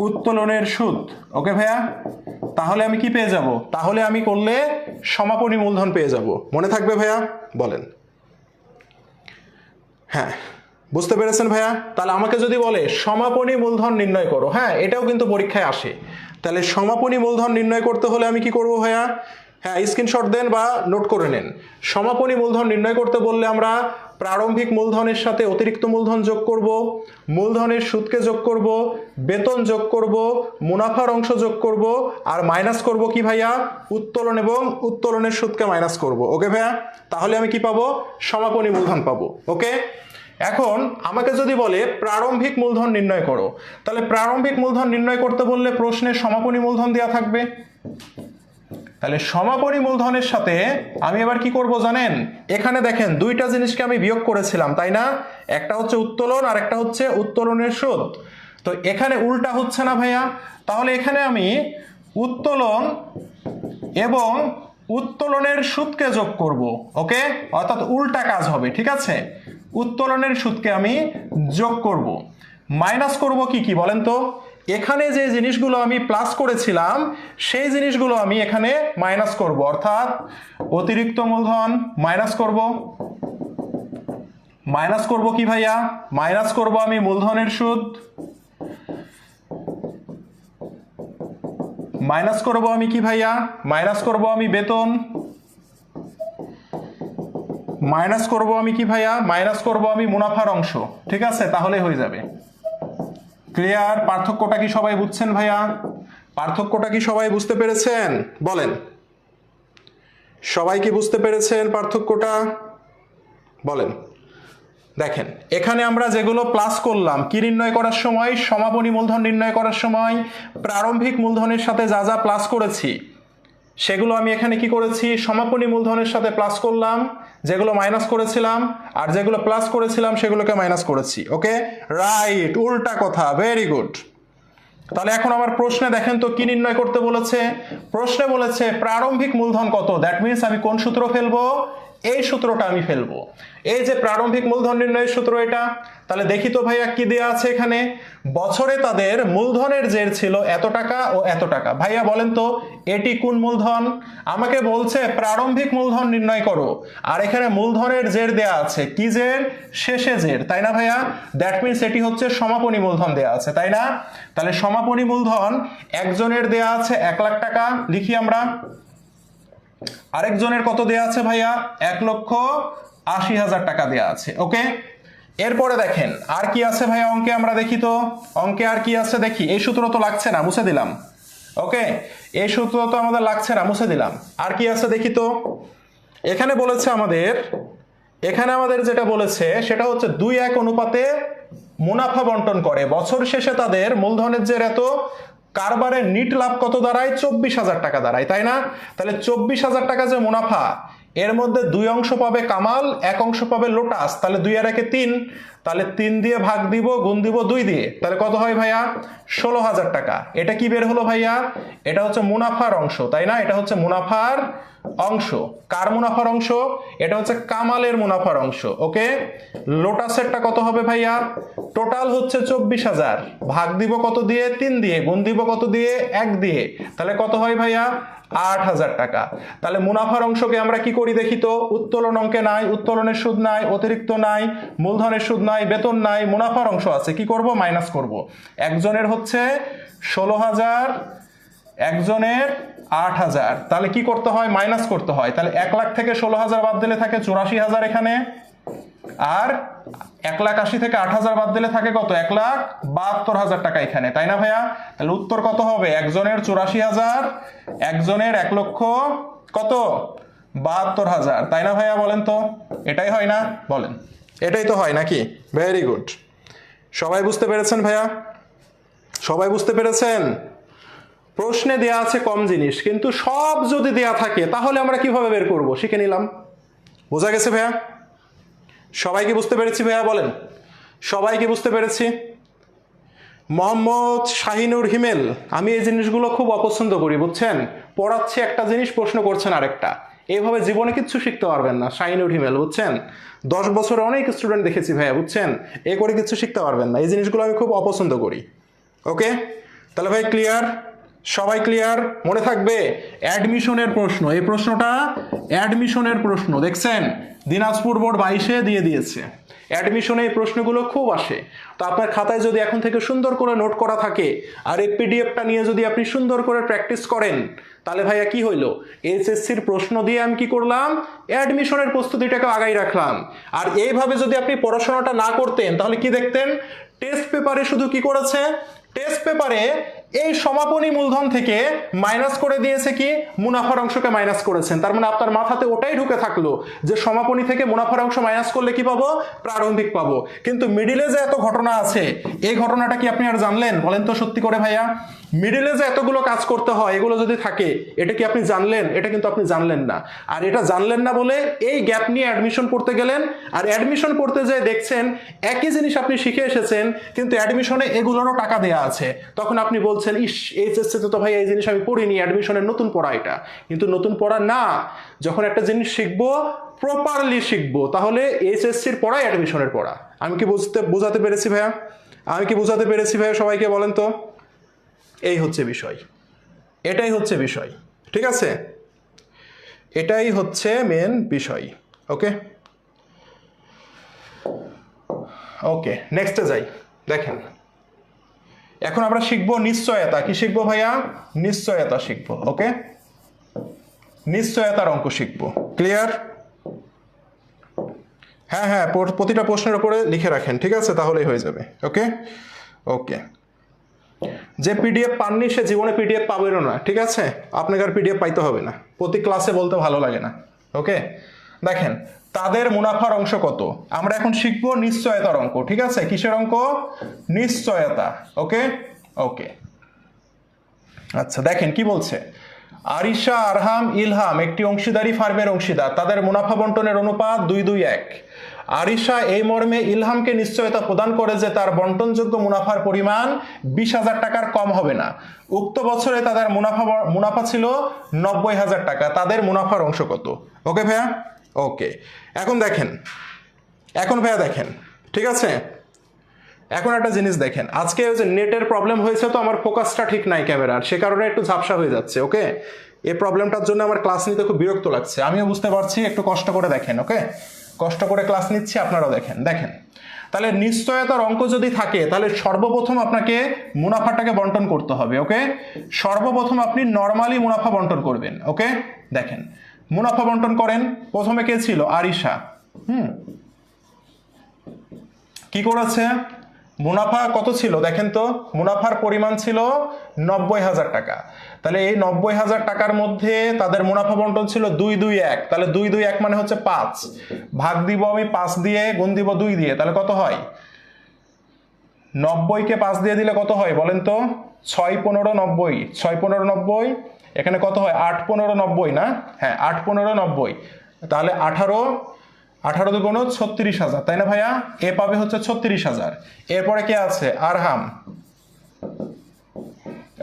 উত্তোলনের সুদ, ওকে ভাইয়া? তাহলে আমি কি পেয়ে যাব? তাহলে আমি করলে সমাপনী মূলধন পেয়ে যাব, মনে থাকবে ভাইয়া? বলেন। হ্যাঁ বুঝতে পেরেছেন ভাইয়া? তাহলে আমাকে যদি বলে সমাপনী মূলধন নির্ণয় করো, হ্যাঁ এটাও কিন্তু পরীক্ষায় আসে, তাহলে সমাপনী মূলধন নির্ণয় করতে হলে আমি কি করব ভাইয়া? হ্যাঁ স্ক্রিনশট দেন বা নোট করে নেন। সমাপনী মূলধন নির্ণয় করতে বললে আমরা প্রারম্ভিক মূলধনের সাথে অতিরিক্ত মূলধন যোগ করব, মূলধনের সুদকে যোগ করব, বেতন যোগ করব, মুনাফার অংশ যোগ করব, আর মাইনাস করব কি ভাইয়া? উত্তোলন এবং উত্তোলনের সুদকে মাইনাস করব, ওকে ভাইয়া? তাহলে আমি কি পাবো? সমাপনী মূলধন পাবো, ওকে? এখন আমাকে যদি বলে প্রারম্ভিক মূলধন নির্ণয় করো, তাহলে প্রারম্ভিক মূলধন নির্ণয় করতে বললে প্রশ্নে সমাপনী মূলধন দেওয়া থাকবে, তাহলে সমাপনী মূলধনের সাথে আমি এবার কি করব জানেন, এখানে দেখেন দুইটা জিনিসকে আমি বিয়োগ করেছিলাম তাই না, একটা হচ্ছে উত্তোলন আর একটা হচ্ছে উত্তোলনের সুদ। তো এখানে উল্টা হচ্ছে না ভাইয়া, তাহলে এখানে আমি উত্তোলন এবং উত্তোলনের সুদকে যোগ করব। ওকে, অর্থাৎ উল্টা কাজ হবে, ঠিক আছে। উত্তোলনের সুদকে আমি যোগ করব, মাইনাস করব কি কি বলেন তো, এখানে যে জিনিসগুলো আমি প্লাস করেছিলাম সেই জিনিসগুলো আমি এখানে মাইনাস করব, অর্থাৎ অতিরিক্ত মূলধন মাইনাস করব। মাইনাস করব কি ভাইয়া, মাইনাস করব আমি মূলধনের সুদ, মাইনাস করব আমি কি ভাইয়া, মাইনাস করব আমি বেতন, মাইনাস করব আমি কি ভাইয়া, মাইনাস করব আমি মুনাফার অংশ। ঠিক আছে, তাহলে হয়ে যাবে। ক্লিয়ার? পার্থক্যটা কি সবাই বুঝছেন ভাইয়া? পার্থক্যটা কি সবাই বুঝতে পেরেছেন? বলেন, সবাই কি বুঝতে পেরেছেন পার্থক্যটা? বলেন। দেখেন এখানে আমরা যেগুলো প্লাস করলাম কি নির্ণয় করার সময়, সমাপনী মূলধন নির্ণয় করার সময় প্রারম্ভিক মূলধনের সাথে যা যা প্লাস করেছি সেগুলো আমি এখানে কি করেছি, সমাপনী মূলধনের সাথে প্লাস করলাম, যেগুলো মাইনাস করেছিলাম আর যেগুলো প্লাস করেছিলাম সেগুলোকে মাইনাস করেছি। ওকে, রাইট, উল্টা কথা, ভেরি গুড। তাহলে এখন আমার প্রশ্নে দেখেন তো কি নির্ণয় করতে বলেছে, প্রশ্নে বলেছে প্রারম্ভিক মূলধন কত, দ্যাট মিনস আমি কোন সূত্র ফেলবো, এই সূত্রটা আমি ফেলবো, এই যে প্রারম্ভিক মূলধন নির্ণয়ের সূত্র এটা। তাহলে দেখি তো ভাইয়া কি দেয়া আছে এখানে, বছরে তাদের মূলধনের জের ছিল এত টাকা ও এত টাকা। ভাইয়া বলেন তো এটি কোন মূলধন, আমাকে বলছে প্রারম্ভিক মূলধন নির্ণয় করো, আর এখানে মূলধনের জের দেয়া আছে, কি জের, শেষে জের, তাই না ভাইয়া, দ্যাট মিনস এটি হচ্ছে সমাপনী মূলধন দেয়া আছে, তাই না। তাহলে সমাপনী মূলধন একজনের দেয়া আছে 1 লাখ টাকা, লিখি আমরা, আরেকজনের কত দেয়া আছে ভাইয়া, 1,80,000 টাকা দেয়া আছে। ওকে, এরপরে দেখেন আর কি আছে ভাইয়া অঙ্কে, আমরা দেখি তো অঙ্কে আর কি আছে দেখি, এই সূত্র তো লাগছে না, মুছে দিলাম। ওকে, এই সূত্র তো আমাদের লাগছে না, মুছে দিলাম। আর কি আছে দেখি তো, এখানে বলেছে আমাদের, এখানে আমাদের যেটা বলেছে সেটা হচ্ছে 2:1 অনুপাতে মুনাফা বন্টন করে, বছর শেষে তাদের মূলধনের যে এত, কারবারের নিট লাভ কত দাঁড়ায়, 24,000 টাকা দাঁড়ায়, তাই না। তাহলে 24,000 টাকা যে মুনাফা, এর মধ্যে 2 অংশ পাবে কামাল, 1 অংশ পাবে লোটাস, তাহলে 2 আর 1 3, তাহলে 3 দিয়ে ভাগ দিব, গুণ দিব 2 দিয়ে, তাহলে কত হয় ভাইয়া, 16,000 টাকা। এটা কি বের হলো ভাইয়া, এটা হচ্ছে মুনাফার অংশ, তাই না, এটা হচ্ছে মুনাফার অংশ। কার মুনাফার অংশ, এটা হচ্ছে কামালের মুনাফার অংশ। ওকে, লোটাসেরটা কত হবে ভাইয়া, টোটাল হচ্ছে 24,000, ভাগ দিব কত দিয়ে, 3 দিয়ে, গুণ দিব কত দিয়ে, 1 দিয়ে, তাহলে কত হয় ভাইয়া, 8,000 টাকা। তাহলে মুনাফার অংশকে আমরা কি করি দেখি তো, উত্তোলন অঙ্কে নাই, উত্তোলনের সুদ নাই, অতিরিক্ত নাই, মূলধনের সুদ নাই, বেতন নাই, মুনাফার অংশ আছে, কি করব, মাইনাস করব। একজনের হচ্ছে 16,000, একজনের 8,000, তাহলে কি করতে হয়, মাইনাস করতে হয়। তাহলে 1 লাখ থেকে 16,000 বাদ দিলে থাকে 84,000 এখানে, আর 1,80,000 থেকে 8,000 বাদ দিলে থাকে কত, 1,72,000 টাকা এখানে, তাই না ভাইয়া। তাহলে উত্তর কত হবে, একজনের 84,000, একজনের 1,00,000 কত, 72,000, তাই না ভাইয়া, বলেন তো এটাই হয় না, বলেন এটাই তো হয় নাকি। ভেরি গুড, সবাই বুঝতে পেরেছেন ভাইয়া, সবাই বুঝতে পেরেছেন। প্রশ্নে দেয়া আছে কম জিনিস, কিন্তু সব যদি দেয়া থাকে তাহলে আমরা কিভাবে বের করব শিখে নিলাম। বোঝা গেছে ভাইয়া, সবাইকে বুঝতে পেরেছি ভাইয়া, বলেন সবাইকে বুঝতে পেরেছি। মোহাম্মদ শাহিনুর হিমেল, আমি এই জিনিসগুলো খুব অপছন্দ করি বুঝছেন, পড়াচ্ছি একটা জিনিস প্রশ্ন করছেন আরেকটা, এইভাবে জীবনে কিচ্ছু শিখতে পারবেন না। শাহিনুর হিমেল বুঝছেন, 10 বছরে অনেক স্টুডেন্ট দেখেছি ভাইয়া বুঝছেন, এ করে কিছু শিখতে পারবেন না, এই জিনিসগুলো আমি খুব অপছন্দ করি। ওকে, তাহলে ভাই ক্লিয়ার, সবাই ক্লিয়ার, মনে থাকবে অ্যাডমিশনের প্রশ্ন, এই প্রশ্নটা অ্যাডমিশনের প্রশ্ন, দেখছেন দিনাজপুর বোর্ড 22-এ দিয়ে দিয়েছে, অ্যাডমিশনে এই প্রশ্নগুলো খুব আসে। তো আপনার খাতায় যদি এখন থেকে সুন্দর করে নোট করা থাকে আর এই পিডিএফটা নিয়ে যদি আপনি সুন্দর করে প্র্যাকটিস করেন, তাহলে ভাইয়া কি হইলো, এইচএসসির প্রশ্ন দিয়ে আমি কি করলাম, অ্যাডমিশনের প্রস্তুতিটাকে আগাই রাখলাম। আর এইভাবে যদি আপনি পড়াশোনাটা না করতেন তাহলে কি দেখতেন, টেস্ট পেপারে শুধু কি করেছে, টেস্ট পেপারে এই সমাপনী মূলধন থেকে মাইনাস করে দিয়েছে কি, মুনাফার অংশকে মাইনাস করেছেন, তার মানে আপনার মাথাতে ওটাই ঢুকে থাকলো যে সমাপনী থেকে মুনাফার অংশ মাইনাস করলে কি পাবো, প্রারম্ভিক পাবো। কিন্তু মিডিলে যে এত ঘটনা আছে এই ঘটনাটা কি আপনি আর জানলেন? বলেন তো সত্যি করে ভাইয়া, মিডিলে যে এতগুলো কাজ করতে হয় এগুলো যদি থাকে, এটা কি আপনি জানলেন? এটা কিন্তু আপনি জানলেন না। আর এটা জানলেন না বলে এই গ্যাপ নিয়ে অ্যাডমিশন পড়তে গেলেন, আর অ্যাডমিশন পড়তে যেয়ে দেখছেন একই জিনিস আপনি শিখে এসেছেন কিন্তু অ্যাডমিশনে এগুলোরও টাকা দেওয়া আছে। তখন আপনি বলছেন ইস, এইচএসসিতে তো ভাই এই জিনিস আমি পড়িনি, অ্যাডমিশনের নতুন পড়া এটা। কিন্তু নতুন পড়া না, যখন একটা জিনিস শিখবো প্রপারলি শিখবো, তাহলে এইচএসসির পড়াই অ্যাডমিশনের পড়া। আমি কি বোঝাতে পেরেছি ভাইয়া? আমি কি বোঝাতে পেরেছি ভাইয়া সবাইকে? বলেন তো। এই হচ্ছে বিষয়, এটাই হচ্ছে বিষয়, ঠিক আছে? এটাই হচ্ছে মেন বিষয়। ওকে ওকে, নেক্সটে যাই। দেখেন, এখন আমরা শিখবো নিশ্চয়তা। কি শিখবো ভাইয়া? নিশ্চয়তা শিখবো। ওকে, নিশ্চয়তার অঙ্ক শিখবো। ক্লিয়ার? হ্যাঁ হ্যাঁ, প্রতিটা প্রশ্নের উপরে লিখে রাখেন, ঠিক আছে? তাহলেই হয়ে যাবে। ওকে ওকে, যে পিডিএফ পাননি সে জীবনে পিডিএফ পাবেনও না, ঠিক আছে? আপনাকে আর পিডিএফ পাইতে হবে না, প্রতি ক্লাসে বলতে ভালো লাগে না। ওকে, দেখেন তাদের মুনাফার অংশ কত, আমরা এখন শিখবো নিশ্চয়তার অঙ্ক, ঠিক আছে? কিসের অঙ্ক? নিশ্চয়তা। ওকে ওকে, আচ্ছা দেখেন কি বলছে। আরিশা, আরহাম, ইলহাম একটি অংশীদারি ফার্মের অংশীদার, তাদের মুনাফা বন্টনের অনুপাত 2-2-1। আরিশা এই মর্মে ইলহামকে নিশ্চয়তা প্রদান করে যে তার বন্টনযোগ্য মুনাফার পরিমাণ 20,000 টাকার কম হবে না। উক্ত বছরে তাদের মুনাফা ছিল 90,000 টাকা, তাদের মুনাফার অংশ কত? ওকে ভাইয়া? ওকে, এখন দেখেন, এখন ভাইয়া দেখেন, ঠিক আছে? এখন একটা জিনিস দেখেন, আজকে ওই যে নেটের প্রবলেম হয়েছে, তো আমার ফোকাসটা ঠিক নাই ক্যামেরার, সে কারণে একটু ঝাপসা হয়ে যাচ্ছে। ওকে, এই প্রবলেমটার জন্য আমার ক্লাস নিতে খুব বিরক্ত লাগছে, আমিও বুঝতে পারছি, একটু কষ্ট করে দেখেন। ওকে, কষ্ট করে ক্লাস নিচ্ছি, আপনারাও দেখেন। দেখেন তাহলে নিশ্চয়তার অঙ্ক যদি থাকে, তাহলে সর্বপ্রথম আপনাকে মুনাফাটাকে বন্টন করতে হবে। ওকে, সর্বপ্রথম আপনি নর্মালি মুনাফা বন্টন করবেন। ওকে, দেখেন মুনাফা বন্টন করেন। প্রথমে কে ছিল? আরিশা। কি করেছে? মুনাফা কত ছিল দেখেন তো, মুনাফার পরিমাণ ছিল 90,000 টাকা। তাহলে এই 90,000 টাকার মধ্যে তাদের মুনাফা বন্টন ছিল 2-2-1। তাহলে 2-2-1 মানে হচ্ছে 5, ভাগ দিব আমি 5 দিয়ে, গুণ দিব 2 দিয়ে, তাহলে কত হয়? 90কে 5 দিয়ে দিলে কত হয় বলেন তো? 6-15-90, 6-15-90, এখানে কত হয়? 8-15-90 না? হ্যাঁ, 8-15-90, তাহলে 18 দুগুণ 36,000, তাই না ভাইয়া? এ পাবে হচ্ছে 36,000। এরপরে কে আছে? আরহাম।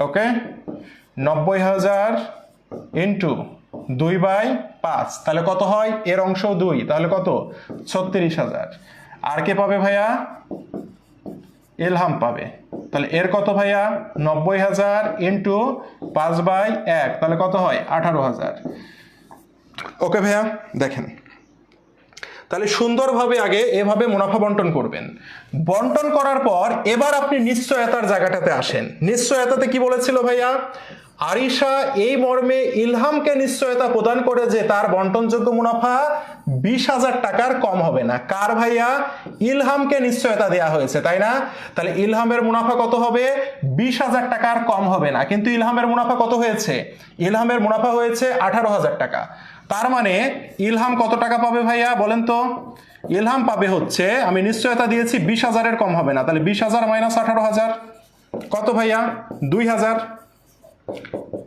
ওকে, 90,000 ইন্টু 2/5, তাহলে কত হয়? এর অংশ 2, তাহলে কত? 36,000। আর কে পাবে ভাইয়া? ইলহাম পাবে। তাহলে এর কত ভাইয়া? 90,000 ইন্টু 5/1, তাহলে কত হয়? 18,000। ওকে ভাইয়া, দেখেন তাহলে সুন্দরভাবে আগে এভাবে মুনাফা বন্টন করবেন। বন্টন করার পর এবার আপনি নিশ্চয়তার জায়গাটাতে আসেন। নিশ্চয়তাতে কি বলেছিল ভাইয়া? আরিশা এই মর্মে ইলহামকে নিশ্চয়তা প্রদান করে যে তার বন্টনযোগ্য মুনাফা 20,000 টাকার কম হবে না। কার ভাইয়া? ইলহামকে নিশ্চয়তা দেয়া হয়েছে, তাই না? তাহলে ইলহামের মুনাফা কত হবে? 20,000 টাকার কম হবে না। কিন্তু ইলহামের মুনাফা কত হয়েছে? ইলহামের মুনাফা হয়েছে 18,000 টাকা। তার মানে ইলহাম কত টাকা পাবে ভাইয়া বলেন তো? ইলহাম পাবে হচ্ছে, আমি নিশ্চয়তা দিয়েছি 20,000-এর কম হবে না, তাহলে 20,000 মাইনাস 18,000 কত ভাইয়া? 2,000।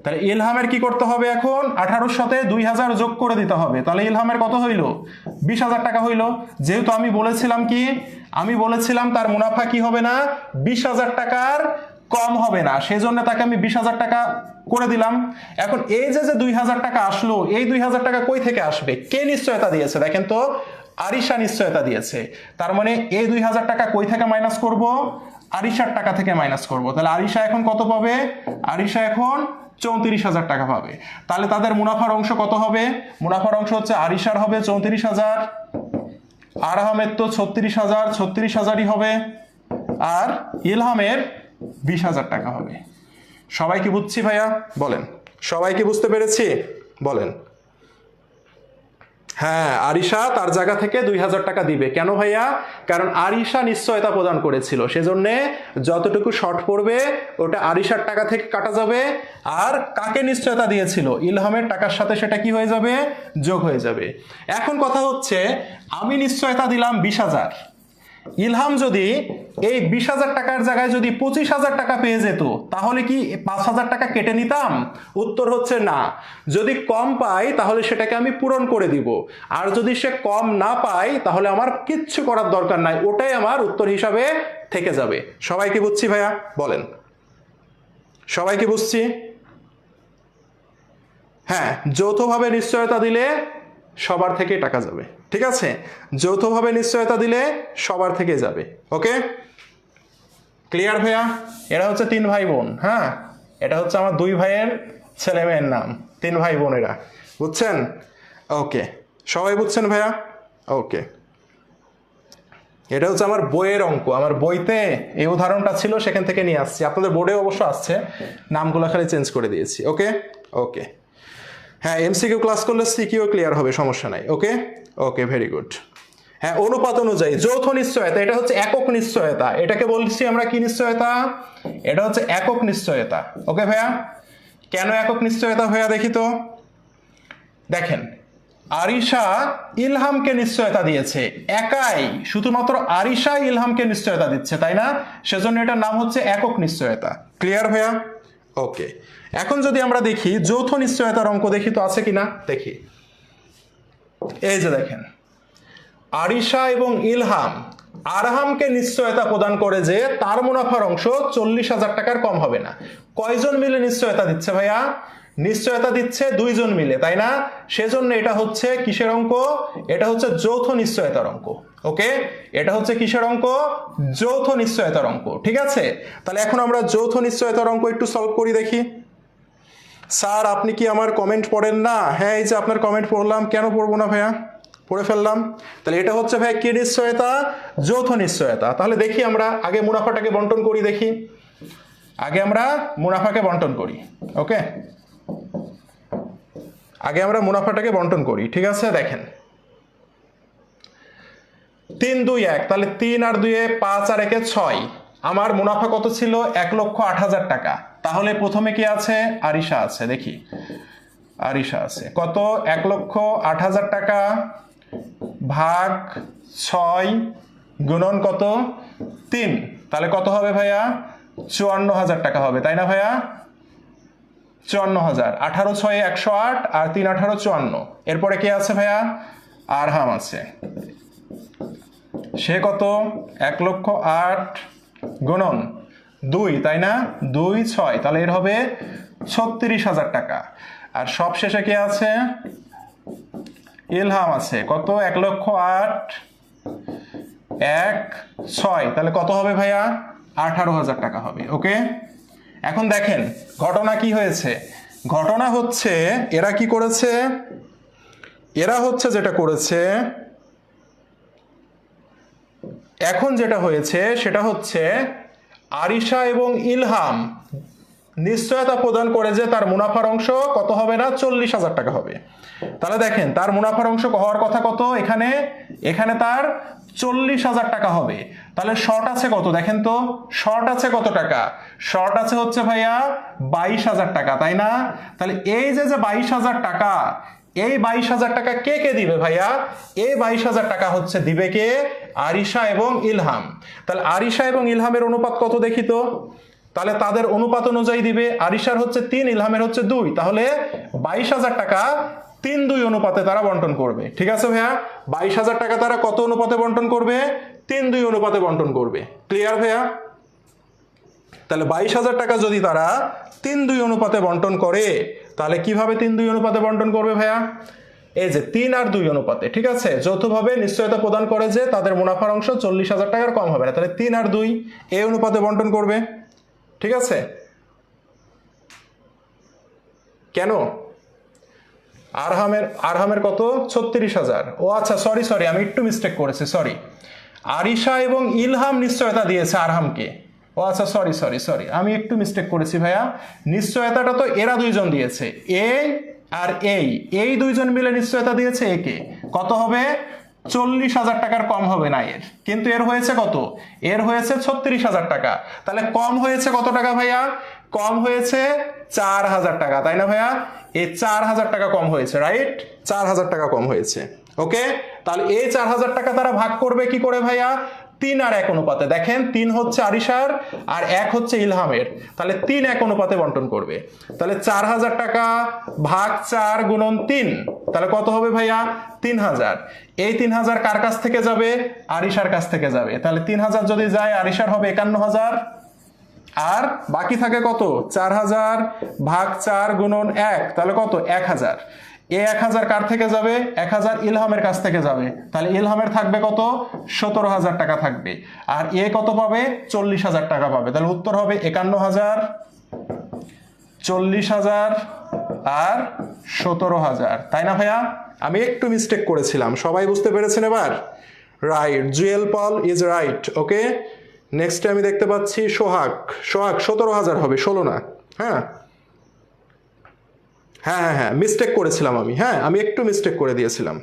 তাহলে ইলহামের কি করতে হবে এখন? 18-র সাথে 2,000 যোগ করে দিতে হবে, তাহলে ইলহামের কত হইল? 20,000 টাকা হইল। যেহেতু আমি বলেছিলাম কি, আমি বলেছিলাম তার মুনাফা কি হবে না? 20,000 টাকার কম হবে না, সেজন্য তাকে আমি 20,000 টাকা করে দিলাম। এখন এই যে 2,000 টাকা আসলো, এই 2,000 টাকা কই থেকে আসবে? কে নিশ্চয়তা দিয়েছে দেখেন তো? আরিশা নিশ্চয়তা দিয়েছে। তার মানে এই 2,000 টাকা কই থেকে মাইনাস করব? আরিশার টাকা থেকে মাইনাস করব। তাহলে আরিশা এখন কত পাবে? আরিশা এখন 34,000 টাকা পাবে। তাহলে তাদের মুনাফার অংশ কত হবে? মুনাফার অংশ হচ্ছে আরিশার হবে 34,000, আরহামের তো 36,000, 36,000ই হবে, আর ইলহামের 20,000 টাকা হবে। সবাই কি বুঝছি ভাইয়া? বলেন, সবাই কি বুঝতে পেরেছি? বলেন। হ্যাঁ, আরিশা তার জায়গা থেকে 2,000 টাকা দিবে। কেন ভাইয়া? কারণ আরিশা নিশ্চয়তা প্রদান করেছিল, সেজন্য যতটুকু শর্ট পড়বে ওটা আরিশার টাকা থেকে কাটা যাবে, আর কাকে নিশ্চয়তা দিয়েছিল? ইলহামের টাকার সাথে সেটা কি হয়ে যাবে? যোগ হয়ে যাবে। এখন কথা হচ্ছে, আমি নিশ্চয়তা দিলাম 20,000, ইলহাম যদি এই 20,000 টাকার জায়গায় যদি 25,000 টাকা পেয়ে যেত তাহলে কি 5,000 টাকা কেটে নিতাম? উত্তর হচ্ছে না। যদি কম পাই তাহলে সেটাকে আমি পূরণ করে দিব, আর যদি সে কম না পাই তাহলে আমার কিচ্ছু করার দরকার নাই, ওটাই আমার উত্তর হিসাবে থেকে যাবে। সবাই কি বুঝছি ভাইয়া? বলেন, সবাই কি বুঝছি? হ্যাঁ, যৌথভাবে নিশ্চয়তা দিলে সবার থেকে টাকা যাবে, ঠিক আছে? যৌথভাবে নিশ্চয়তা দিলে সবার থেকে যাবে। ওকে, ক্লিয়ার ভাইয়া? এরা হচ্ছে 3 ভাই বোন। হ্যাঁ, এটা হচ্ছে আমার 2 ভাইয়ের ছেলে মেয়ের নাম, 3 ভাই বোন এরা, বুঝছেন? ওকে, সবাই বুঝছেন ভাইয়া? ওকে, এটা হচ্ছে আমার বইয়ের অঙ্ক, আমার বইতে এই উদাহরণটা ছিল, সেখান থেকে নিয়ে আসছি। আপনাদের বোর্ডে অবশ্য আসছে, নামগুলো খালি চেঞ্জ করে দিয়েছি। ওকে ওকে, হ্যাঁ, এমসিকিউ ক্লাস করলে সিকিউ ক্লিয়ার হবে, সমস্যা নাই। ওকে ওকে, ভেরি গুড। হ্যাঁ, অনুপাত অনুযায়ী যৌথ নিশ্চয়তা, এটা হচ্ছে একক নিশ্চয়তা। এটাকে বলছি আমরা কি নিশ্চয়তা? এটা হচ্ছে একক নিশ্চয়তা। ওকে ভাইয়া, কেন একক নিশ্চয়তা ভাইয়া দেখি তো। দেখেন, আরিশা ইলহামকে নিশ্চয়তা দিয়েছে, একাই, শুধুমাত্র আরিশা ইলহামকে নিশ্চয়তা দিচ্ছে, তাই না? সেজন্য এটার নাম হচ্ছে একক নিশ্চয়তা। ক্লিয়ার ভাইয়া? ওকে, এখন যদি আমরা দেখি যৌথ নিশ্চয়তার অঙ্ক, দেখি তো আছে কিনা, দেখি। এই যে দেখেন, আরিশা এবং ইলহাম আরহামকে নিশ্চয়তা প্রদান করে যে তার মুনাফার অংশ 40,000 টাকার কম হবে না। কয়জন মিলে নিশ্চয়তা দিচ্ছে ভাইয়া? নিশ্চয়তা দিচ্ছে 2 জন মিলে, তাই না? সেজন্য এটা হচ্ছে কিসের অঙ্ক? এটা হচ্ছে যৌথ নিশ্চয়তার অঙ্ক। ওকে, এটা হচ্ছে কিসের অঙ্ক? যৌথ নিশ্চয়তার অঙ্ক, ঠিক আছে? তাহলে এখন আমরা যৌথ নিশ্চয়তার অঙ্ক একটু সলভ করি, দেখি। স্যার, আপনি কি আমার কমেন্ট পড়েন না? হ্যাঁ, এই যে আপনার কমেন্ট পড়লাম, কেন পড়বো না ভাইয়া? পড়ে ফেললাম। তাহলে এটা হচ্ছে ভাই কি নিশ্চয়তা? যৌথ নিশ্চয়তা। তাহলে দেখি আমরা আগে মুনাফাটাকে বন্টন করি, দেখি। আগে আমরা মুনাফাকে বন্টন করি। ওকে, আগে আমরা মুনাফাটাকে বন্টন করি, ঠিক আছে? দেখেন, 3 2 1, তাহলে 3 আর 2 5 আর 1 6। আমার মুনাফা কত ছিল? 1,08,000 টাকা। তাহলে প্রথমে কি আছে? আরিশা আছে, দেখি। আরিশা আছে কত? 1,08,000 টাকা ভাগ 6 গুণন কত? 3। তাহলে কত হবে ভাইয়া? 54,000 টাকা হবে, তাই না ভাইয়া? 54,000। 18 6 108 আর 3 18 54। এরপরে কে আছে ভাইয়া? আরহাম আছে, সে কত? 1,08,000 গুণন 2, তাই না? 2 6, তাহলে এর হবে 36,000 টাকা। আর সব শেষে কে আছে? ইলহাম আছে, কত? 1,08,000 1 6, তাহলে কত হবে ভাইয়া? 18,000 টাকা হবে। ওকে, এখন দেখেন ঘটনা কি হয়েছে। ঘটনা হচ্ছে এরা কি করেছে? এরা হচ্ছে যেটা করেছে, এখন যেটা হয়েছে সেটা হচ্ছে আরিশা এবং ইলহাম নিশ্চয়তা প্রদান করে যে তার মুনাফার অংশ কত হবে না? 40,000 টাকা হবে। তাহলে দেখেন, তার মুনাফার অংশ হওয়ার কথা কত? এখানে এখানে তার 40,000 টাকা হবে। তাহলে শর্ট আছে কত? দেখেন তো, শর্ট আছে কত টাকা? শর্ট আছে হচ্ছে ভাইয়া 22,000 টাকা, তাই না? তাহলে এই যে 22,000 টাকা, এই 22,000 টাকা কে কে দিবে ভাইয়া? এই 22,000 টাকা হচ্ছে দিবে কে? আরিশা এবং ইলহাম। তাহলে আরিশা এবং ইলহামের অনুপাত কত দেখি তো। তাহলে তাদের অনুপাত অনুযায়ী দিবে। আরিশার হচ্ছে 3, ইলহামের হচ্ছে 2। তাহলে 22,000 টাকা 3-2 অনুপাতে তারা বন্টন করবে, ঠিক আছে ভাইয়া? 22,000 টাকা তারা কত অনুপাতে বন্টন করবে? 3-2 অনুপাতে বন্টন করবে। ক্লিয়ার ভাইয়া? তাহলে 22,000 টাকা যদি তারা 3-2 অনুপাতে বন্টন করে, তাহলে কিভাবে 3-2 অনুপাতে বন্টন করবে ভাইয়া? এই যে 3 আর 2 অনুপাতে, ঠিক আছে? যৌথভাবে নিশ্চয়তা প্রদান করে যে তাদের মুনাফার অংশ 40,000 টাকার কম হবে না, তাহলে 3 আর 2 এই অনুপাতে বন্টন করবে, ঠিক আছে? কেন? আরহামের কত? 36,000। ও আচ্ছা, সরি, আমি একটু মিস্টেক করেছি, সরি। আরিশা এবং ইলহাম নিশ্চয়তা দিয়েছে আরহামকে। ও আচ্ছা, সরি, আমি একটু মিস্টেক করেছি ভাইয়া। নিশ্চয়তাটা তো এরা 2 জন দিয়েছে, এ আর এই 2 জন মিলে নিশ্চয়তা দিয়েছে একে। কত হবে? 40,000 টাকার কম হবে না এর, কিন্তু এর হয়েছে কত? এর হয়েছে 36,000 টাকা। তাহলে কম হয়েছে কত টাকা ভাইয়া? কম হয়েছে 4,000 টাকা, তাই না ভাইয়া? এই 4,000 টাকা কম হয়েছে, রাইট? 4,000 টাকা কম হয়েছে। ওকে, তাহলে এই 4,000 টাকা তারা ভাগ করবে কি করে ভাইয়া? 3 আর 1 অনুপাতে। দেখেন 3 হচ্ছে আরিশার আর 1 হচ্ছে ইলহামের, তাহলে 3 1 অনুপাতে বন্টন করবে। তাহলে 4000 টাকা ভাগ 4 গুণন 3, তাহলে কত হবে ভাইয়া? 3000। এই 3000 কার কাছ থেকে যাবে? আরিশার কাছ থেকে যাবে। তাহলে 3000 যদি যায় আরিশার হবে 51000, আর বাকি থাকে কত? 4000 ভাগ 4 গুণন 1, তাহলে কত? 1000। এই 1000 কার থেকে যাবে? 1000 ইলহামের কাছ থেকে যাবে। তাহলে ইলহামের থাকবে কত? 17000 টাকা থাকবে। আর এ কত পাবে? 40000 টাকা পাবে। তাহলে উত্তর হবে 51000, 40000 আর 17000, তাই না ভাইয়া? আমি একটু মিস্টেক করেছিলাম, সবাই বুঝতে পেরেছেন এবার? Right, Jewel Paul is right. Okay, নেক্সটে আমি দেখতে পাচ্ছি সোহাগ। সোহাগ 17000 হবে, 16 না। হ্যাঁ হ্যাঁ হ্যাঁ হ্যাঁ, মিস্টেক করেছিলাম আমি। হ্যাঁ, আমি একটু মিস্টেক করে দিয়েছিলাম,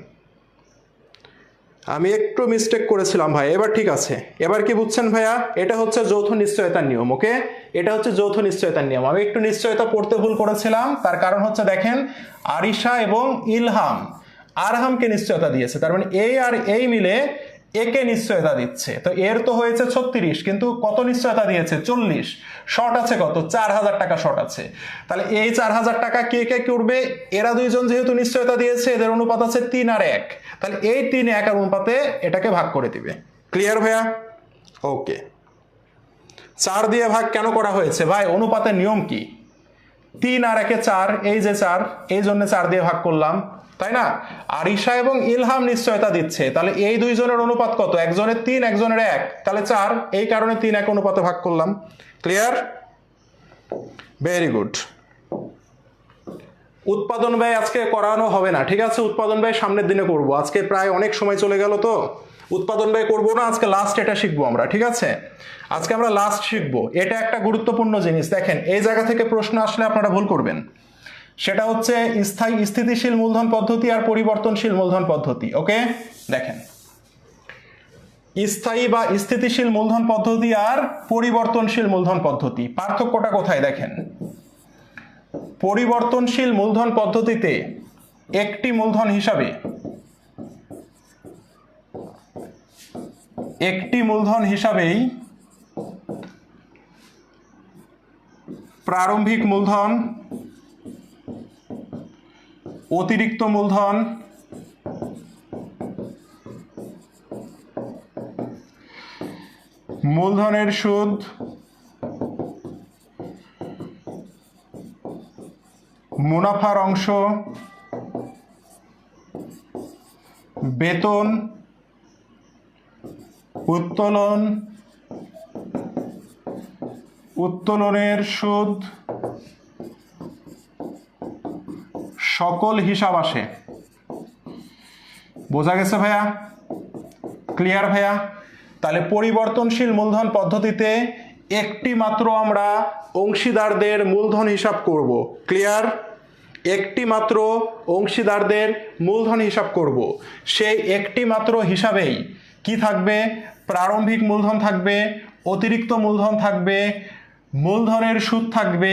আমি একটু মিস্টেক করেছিলাম ভাই। এবার ঠিক আছে, এবার কি বুঝছেন ভাইয়া? এটা হচ্ছে যৌথ নিশ্চয়তার নিয়ম। ওকে, এটা হচ্ছে যৌথ নিশ্চয়তার নিয়ম। আমি একটু নিশ্চয়তা পড়তে ভুল করেছিলাম, তার কারণ হচ্ছে দেখেন আরিশা এবং ইলহাম আরহামকে নিশ্চয়তা দিয়েছে, তার মানে এই আর এই মিলে একে নিশ্চয়তা দিচ্ছে। তো এর তো হয়েছে 36, কিন্তু কত নিশ্চয়তা দিয়েছে? 40। শর্ট আছে কত? 4000 টাকা শর্ট আছে। তাহলে এই 4000 টাকা কে কে করবে? এরা দুইজন যেহেতু নিশ্চয়তা দিয়েছে, এদের অনুপাত আছে 3 আর 1, তাহলে এই 3 1 অনুপাতে এটাকে ভাগ করে দিবে। ক্লিয়ার ভাইয়া? ওকে, 4 দিয়ে ভাগ কেন করা হয়েছে ভাই? অনুপাতের নিয়ম কি? 3 আর 1 4, এই যে 4, এই জন্য 4 দিয়ে ভাগ করলাম, তাই না? আরিশা এবং ইলহাম নিশ্চয়তা দিচ্ছে, তাহলে এই দুইজনের অনুপাত কত? একজনের 3 একজনের 1, তাহলে 4, এই কারণে 3 1 অনুপাতে ভাগ করলাম। ক্লিয়ার? Very good. উৎপাদন ব্যয় আজকে করানো হবে না, ঠিক আছে? উৎপাদন ব্যয় সামনের দিনে করব, আজকে প্রায় অনেক সময় চলে গেল, তো উৎপাদন ব্যয় করব না আজকে। লাস্ট এটা শিখবো আমরা, ঠিক আছে? আজকে আমরা লাস্ট শিখবো। এটা একটা গুরুত্বপূর্ণ জিনিস। দেখেন এই জায়গা থেকে প্রশ্ন আসলে আপনারা ভুল করবেন, সেটা হচ্ছে স্থায়ী স্থিতিশীল মূলধন পদ্ধতি আর পরিবর্তনশীল মূলধন পদ্ধতি। ওকে, দেখেন স্থায়ী বা স্থিতিশীল মূলধন পদ্ধতি আর পরিবর্তনশীল মূলধন পদ্ধতি, পার্থক্যটা কোথায় দেখেন? পরিবর্তনশীল মূলধন পদ্ধতিতে একটি মূলধন হিসাবেই প্রারম্ভিক মূলধন, অতিরিক্ত মূলধন, মূলধনের সুদ, মুনাফার অংশ, বেতন, উত্তোলন, উত্তোলনের সুদ, সকল হিসাব আসে। বোঝা গেছে ভাইয়া? ক্লিয়ার ভাইয়া? তাহলে পরিবর্তনশীল মূলধন পদ্ধতিতে একটি মাত্র আমরা অংশীদারদের মূলধন হিসাব করব। ক্লিয়ার? একটি মাত্র অংশীদারদের মূলধন হিসাব করব। সেই একটি মাত্র হিসাবেই কি থাকবে? প্রারম্ভিক মূলধন থাকবে, অতিরিক্ত মূলধন থাকবে, মূলধনের সুদ থাকবে,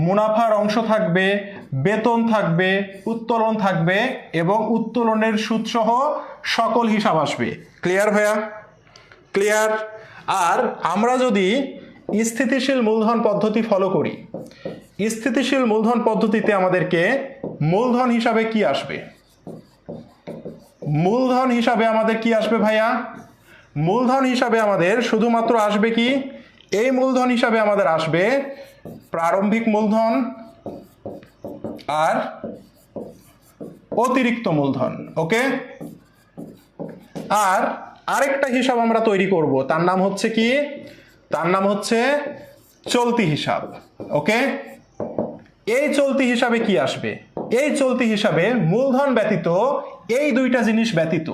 মুনাফার অংশ থাকবে, বেতন থাকবে, উত্তোলন থাকবে এবং উত্তোলনের সুদ সহ সকল হিসাব আসবে। ক্লিয়ার ভাইয়া? ক্লিয়ার? আর আমরা যদি স্থিতিশীল মূলধন পদ্ধতি ফলো করি, স্থিতিশীল মূলধন পদ্ধতিতে আমাদেরকে মূলধন হিসাবে কি আসবে? মূলধন হিসাবে আমাদের কি আসবে ভাইয়া? মূলধন হিসাবে আমাদের শুধুমাত্র আসবে কি? এই মূলধন হিসাবে আমাদের আসবে প্রারম্ভিক মূলধন আর অতিরিক্ত মূলধন। ওকে, আর আরেকটা হিসাব আমরা তৈরি করব, তার নাম হচ্ছে কি? তার নাম হচ্ছে চলতি হিসাব। ওকে, এই চলতি হিসাবে কি আসবে? এই চলতি হিসাবে মূলধন ব্যতীত এই দুইটা জিনিস ব্যতীত,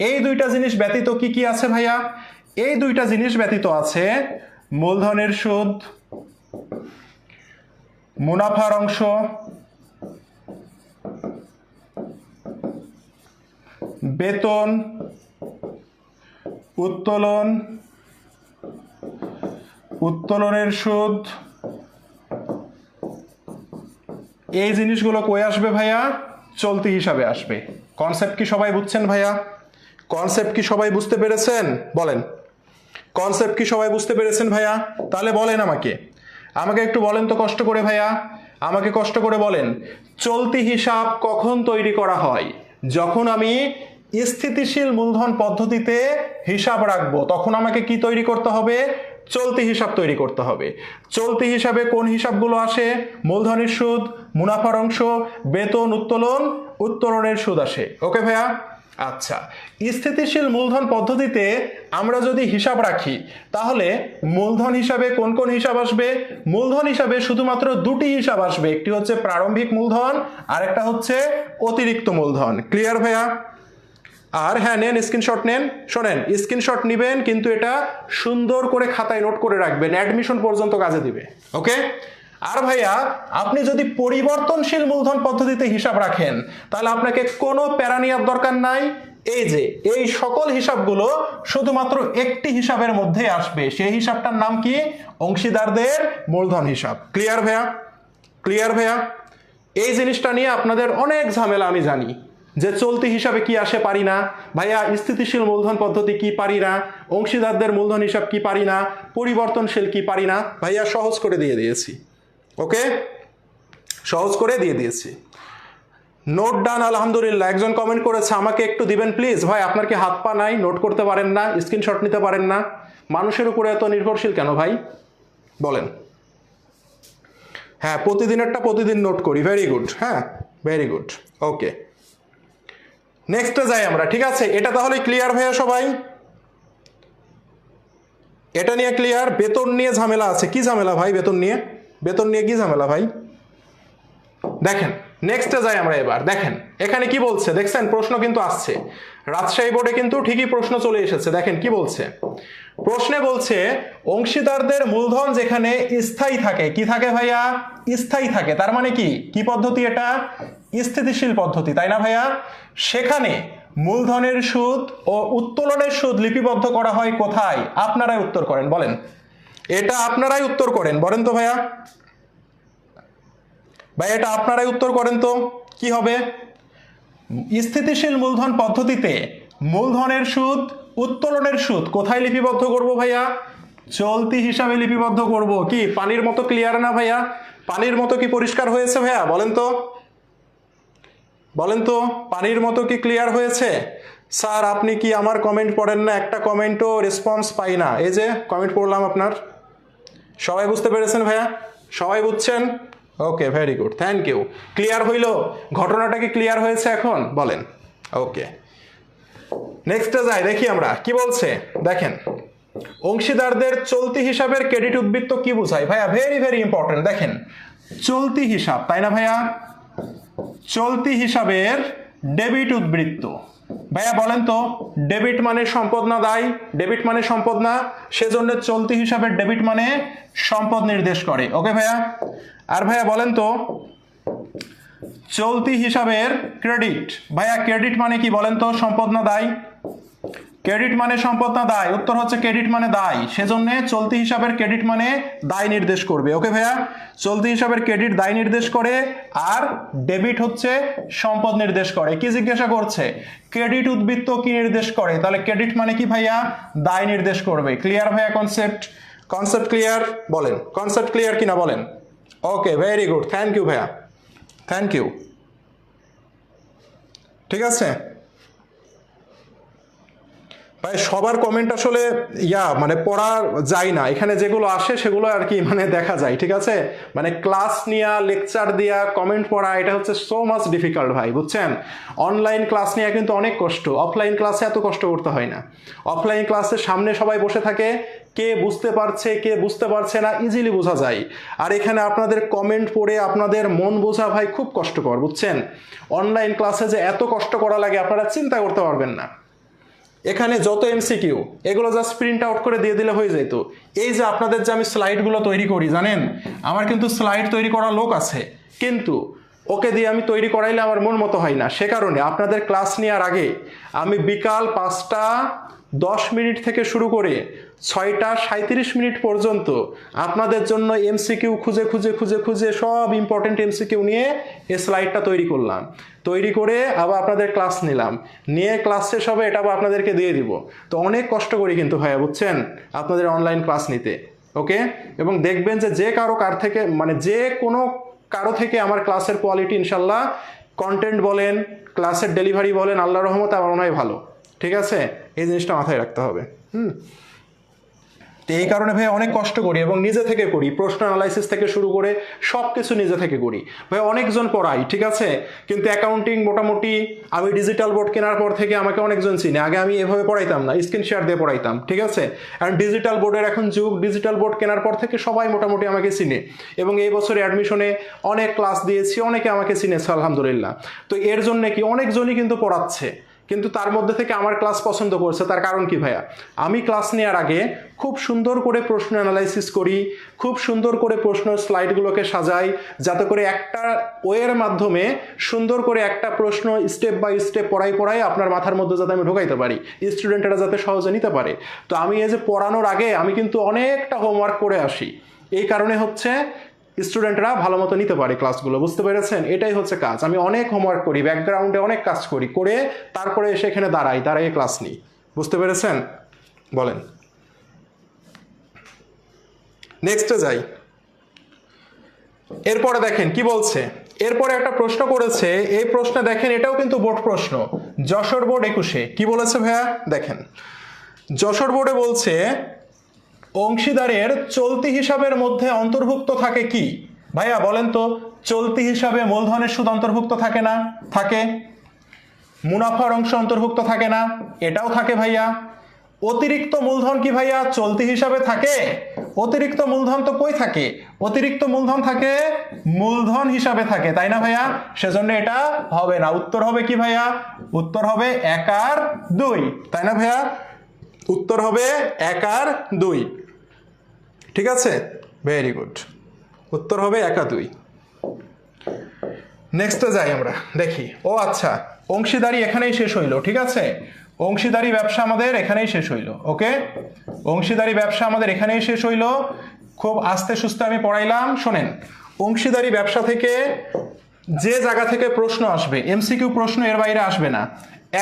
এই দুইটা জিনিস ব্যতীত কি কি আছে ভাইয়া? এই দুইটা জিনিস ব্যতীত আছে মূলধনের সুদ, মুনাফার অংশ, বেতন, উত্তোলন, উত্তোলনের সুদ। এই জিনিসগুলো কই আসবে ভাইয়া? চলতি হিসাবে আসবে। কনসেপ্ট কি সবাই বুঝছেন ভাইয়া? কনসেপ্ট কি সবাই বুঝতে পেরেছেন? বলেন। কনসেপ্ট কি সবাই বুঝতে পেরেছেন ভাইয়া? তাহলে বলেন আমাকে একটু বলেন তো কষ্ট করে ভাইয়া, আমাকে কষ্ট করে বলেন, চলতি হিসাব কখন তৈরি করা হয়? যখন আমি স্থিতিশীল মূলধন পদ্ধতিতে হিসাব রাখবো তখন আমাকে কি তৈরি করতে হবে? চলতি হিসাব তৈরি করতে হবে। চলতি হিসাবে কোন হিসাবগুলো আসে? মূলধনের সুদ, মুনাফার অংশ, বেতন, উত্তোলনের সুদ আসে। ওকে ভাইয়া? আচ্ছা, স্থিতিশীল মূলধন পদ্ধতিতে আমরা যদি হিসাব রাখি তাহলে মূলধন হিসাবে কোন কোন হিসাব আসবে? মূলধন হিসাবে শুধুমাত্র দুটি হিসাব আসবে, একটি হচ্ছে প্রারম্ভিক মূলধন আর একটা হচ্ছে অতিরিক্ত মূলধন। ক্লিয়ার ভাইয়া? আর হ্যাঁ, নেন স্ক্রিনশট নেন। শোনেন, স্ক্রিনশট নেবেন কিন্তু এটা সুন্দর করে খাতায় নোট করে রাখবেন, অ্যাডমিশন পর্যন্ত কাজে দিবে। ওকে? আর ভাইয়া, আপনি যদি পরিবর্তনশীল মূলধন পদ্ধতিতে হিসাব রাখেন তাহলে আপনাকে কোনো প্যারা নেওয়ার দরকার নাই। এই যে এই সকল হিসাবগুলো শুধুমাত্র একটি হিসাবের মধ্যে আসবে, সেই হিসাবটার নাম কি? অংশীদারদের মূলধন হিসাব। ক্লিয়ার ভাইয়া? ক্লিয়ার ভাইয়া? এই জিনিসটা নিয়ে আপনাদের অনেক ঝামেলা আমি জানি, যে চলতি হিসাবে কি আসে পারি না ভাইয়া, স্থিতিশীল মূলধন পদ্ধতি কি পারি না, অংশীদারদের মূলধন হিসাব কি পারি না, পরিবর্তনশীল কি পারি না। ভাইয়া সহজ করে দিয়ে দিয়েছি। ওকে, সহজ করে দিয়ে দিয়েছি। নোট ডান আলহামদুলিল্লাহ। একজন কমেন্ট করেছে আমাকে একটু দিবেন প্লিজ। ভাই আপনার কি হাত পা নাই? নোট করতে পারেন না? স্ক্রিনশট নিতে পারেন না? মানুষের উপরে এত নির্ভরশীল কেন ভাই? বলেন। হ্যাঁ, প্রতিদিনেরটা প্রতিদিন নোট করি। Very good. হ্যাঁ, ভেরি গুড। ওকে, নেক্সটে যাই আমরা। ঠিক আছে, এটা তাহলে ক্লিয়ার ভাইয়া সবাই? এটা নিয়ে ক্লিয়ার? বেতন নিয়ে ঝামেলা আছে। কি ঝামেলা ভাই বেতন নিয়ে? বেতন নিয়ে কি ঝামেলা ভাই? দেখেন, নেক্সটে যাই আমরা এবার। দেখেন এখানে কি বলছে, দেখছেন প্রশ্ন কিন্তু আসছে। রাজশাহী বোর্ডে কিন্তু ঠিকই প্রশ্ন চলে এসেছে। দেখেন কি বলছে প্রশ্নে, বলছে অংশীদারদের মূলধন যেখানে স্থায়ী থাকে। কি থাকে ভাইয়া? স্থায়ী থাকে। তার মানে কি কি পদ্ধতি এটা? স্থিতিশীল পদ্ধতি, তাই না ভাইয়া? সেখানে মূলধনের সুদ ও উত্তোলনের সুদ লিপিবদ্ধ করা হয় কোথায়? আপনারাই উত্তর করেন, বলেন। এটা আপনারাই উত্তর করেন, বলেন তো ভাইয়া। ভাই এটা আপনারাই উত্তর করেন তো কি হবে? স্থিতিশীল মূলধন পদ্ধতিতে মূলধনের সুদ, উত্তোলনের সুদ কোথায় লিপিবদ্ধ করব ভাইয়া? চলতি হিসাবে লিপিবদ্ধ করব। কি পানির মতো ক্লিয়ার না ভাইয়া? পানির মতো কি পরিষ্কার হয়েছে ভাইয়া? বলেন তো, বলেন তো, পানির মতো কি ক্লিয়ার হয়েছে? স্যার আপনি কি আমার কমেন্ট পড়েন না? একটা কমেন্টও রেসপন্স পাই না। এই যে কমেন্ট পড়লাম আপনার। সবাই বুঝতে পেরেছেন ভাইয়া? সবাই বুঝছেন? Okay, very good, thank you. Clear হইল? ঘটনাটা কি ক্লিয়ার হয়েছে এখন? বলেন। ওকে, নেক্সটে যাই, দেখি আমরা কি বলছে। দেখেন, অংশীদারদের চলতি হিসাবের ক্রেডিট উদ্বৃত্ত কি বোঝায় ভাইয়া? Very very important. দেখেন, চলতি হিসাব, তাই না ভাইয়া? চলতি হিসাবের ডেবিট উদ্বৃত্ত। ভাইয়া বলেন তো, ডেবিট মানে সম্পদ না দায়? ডেবিট মানে সম্পদ না, সেজন্য চলতি হিসাবের ডেবিট মানে সম্পদ নির্দেশ করে। ওকে ভাইয়া? আর ভাইয়া বলেন তো, চলতি হিসাবের ক্রেডিট, ভাইয়া ক্রেডিট মানে কি বলেন তো? সম্পদ না দায়? ক্রেডিট মানে সম্পদ না দায়? উত্তর হচ্ছে ক্রেডিট মানে দায়, সেজন্য চলতি হিসাবের ক্রেডিট মানে দায় নির্দেশ করবে। ওকে ভাইয়া? চলতি হিসাবের ক্রেডিট দায় নির্দেশ করে আর ডেবিট হচ্ছে সম্পদ নির্দেশ করে। কি জিজ্ঞাসা করছে? ক্রেডিট উদ্বৃত্ত কি নির্দেশ করে? তাহলে ক্রেডিট মানে কি ভাইয়া? দায় নির্দেশ করবে। ক্লিয়ার ভাইয়া? Concept clear? বলেন কনসেপ্ট ক্লিয়ার কিনা বলেন। ওকে, ভেরি গুড, থ্যাংক ইউ ভাইয়া, থ্যাংক ইউ। ঠিক আছে ভাই, সবার কমেন্ট আসলে মানে পড়া যায় না, এখানে যেগুলো আসে সেগুলো আর কি মানে দেখা যায়। ঠিক আছে, মানে ক্লাস নিয়া, লেকচার দিয়া কমেন্ট পড়া, এটা হচ্ছে সো মাচ ডিফিকাল্ট ভাই, বুঝছেন? অনলাইন ক্লাস নিয়ে কিন্তু অনেক কষ্ট, অফলাইন ক্লাসে এত কষ্ট করতে হয় না। অফলাইন ক্লাসে সামনে সবাই বসে থাকে, কে বুঝতে পারছে কে বুঝতে পারছে না ইজিলি বোঝা যায়। আর এখানে আপনাদের কমেন্ট পড়ে আপনাদের মন বোঝা ভাই খুব কষ্টকর, বুঝছেন? অনলাইন ক্লাসে যে এত কষ্ট করা লাগে আপনারা চিন্তা করতে পারবেন না। এখানে যত এমসিকিউ এগুলো জাস্ট প্রিন্ট আউট করে দিয়ে দিলে হয়ে যেত। এই যে আপনাদের যে আমি স্লাইডগুলো তৈরি করি, জানেন আমার কিন্তু স্লাইড তৈরি করা লোক আছে, কিন্তু ওকে দিয়ে আমি তৈরি করাইলে আমার মন মতো হয় না। সে কারণে আপনাদের ক্লাস নেওয়ার আগে আমি বিকাল 5টা 10 মিনিট থেকে শুরু করে 6টা 37 মিনিট পর্যন্ত আপনাদের জন্য এমসিকিউ খুঁজে খুঁজে খুঁজে খুঁজে সব ইম্পর্টেন্ট এমসিকিউ নিয়ে এই স্লাইডটা তৈরি করলাম, তৈরি করে আবার আপনাদের ক্লাস নিলাম, নিয়ে ক্লাস শেষ হবে এটা আবার আপনাদেরকে দিয়ে দিব। তো অনেক কষ্ট করি কিন্তু ভাইয়া, বুঝছেন, আপনাদের অনলাইন ক্লাস নিতে। ওকে, এবং দেখবেন যে কোনো কারো থেকে আমার ক্লাসের কোয়ালিটি ইনশাল্লাহ, কন্টেন্ট বলেন, ক্লাসের ডেলিভারি বলেন, আল্লাহর রহমতে আমার মনে হয় ভালো। ঠিক আছে, এই জিনিসটা মাথায় রাখতে হবে। তো এই কারণে ভাই অনেক কষ্ট করি এবং নিজে থেকে করি, প্রশ্ন অ্যানালাইসিস থেকে শুরু করে সব কিছু নিজে থেকে করি ভাই। অনেকজন পড়াই, ঠিক আছে, কিন্তু অ্যাকাউন্টিং মোটামুটি আমি ডিজিটাল বোর্ড কেনার পর থেকে আমাকে অনেকজন চিনে। আগে আমি এভাবে পড়াইতাম না, স্ক্রিন শেয়ার দিয়ে পড়াইতাম, ঠিক আছে। কারণ ডিজিটাল বোর্ডের এখন যুগ, ডিজিটাল বোর্ড কেনার পর থেকে সবাই মোটামুটি আমাকে চিনে এবং এই বছরে অ্যাডমিশনে অনেক ক্লাস দিয়েছি, অনেকে আমাকে চিনেছে আলহামদুলিল্লাহ। তো এর জন্য কি অনেকজনই কিন্তু পড়াচ্ছে, কিন্তু তার মধ্যে থেকে আমার ক্লাস পছন্দ করছে। তার কারণ কি ভাইয়া, আমি ক্লাস নেওয়ার আগে খুব সুন্দর করে প্রশ্ন অ্যানালাইসিস করি, খুব সুন্দর করে প্রশ্ন স্লাইডগুলোকে সাজাই, যাতে করে একটা ওয়ের মাধ্যমে সুন্দর করে একটা প্রশ্ন স্টেপ বাই স্টেপ পড়াই আপনার মাথার মধ্যে যাতে আমি ঢোকাইতে পারি, স্টুডেন্টরা যাতে সহজে নিতে পারে। তো আমি এই যে পড়ানোর আগে আমি কিন্তু অনেকটা হোমওয়ার্ক করে আসি, এই কারণে হচ্ছে স্টুডেন্টরা ভালো মতো নিতে পারে ক্লাসগুলো, বুঝতে পেরেছেন? এটাই হচ্ছে কাজ। আমি অনেক হোমওয়ার্ক করি, ব্যাকগ্রাউন্ডে অনেক কাজ করি, করে তারপরে এসে এখানে দাঁড়াই ক্লাস নিই, বুঝতে পেরেছেন? বলেন, নেক্সটে যাই। এরপরে দেখেন কি বলছে, এরপরে একটা প্রশ্ন করেছে, এই প্রশ্নে দেখেন এটাও কিন্তু বোর্ড প্রশ্ন, যশোর বোর্ড 21-এ কি বলেছে ভাইয়া দেখেন। যশোর বোর্ডে বলছে অংশীদারের চলতি হিসাবের মধ্যে অন্তর্ভুক্ত থাকে কি? ভাইয়া বলেন তো, চলতি হিসাবে মূলধনের সুদ অন্তর্ভুক্ত থাকে না? থাকে। মুনাফার অংশ অন্তর্ভুক্ত থাকে না? এটাও থাকে ভাইয়া। অতিরিক্ত মূলধন কি ভাইয়া চলতি হিসাবে থাকে? অতিরিক্ত মূলধন তো কই থাকে? অতিরিক্ত মূলধন থাকে মূলধন হিসাবে থাকে, তাই না ভাইয়া? সেজন্য এটা হবে না। উত্তর হবে কি ভাইয়া? উত্তর হবে 1 আর 2, তাই না ভাইয়া? উত্তর হবে 1 আর 2, ঠিক আছে, ভেরি গুড, উত্তর হবে 1 আর 2। নেক্সটে যাই আমরা, দেখি। ও আচ্ছা, অংশীদারি এখানেই শেষ হইল, ঠিক আছে, অংশীদারি ব্যবসা আমাদের এখানেই শেষ হইল। ওকে, অংশীদারি ব্যবসা আমাদের এখানেই শেষ হইল। খুব আস্তে সুস্তে আমি পড়াইলাম, শোনেন। অংশীদারি ব্যবসা থেকে যে জায়গা থেকে প্রশ্ন আসবে, এমসিকিউ প্রশ্ন এর বাইরে আসবে না।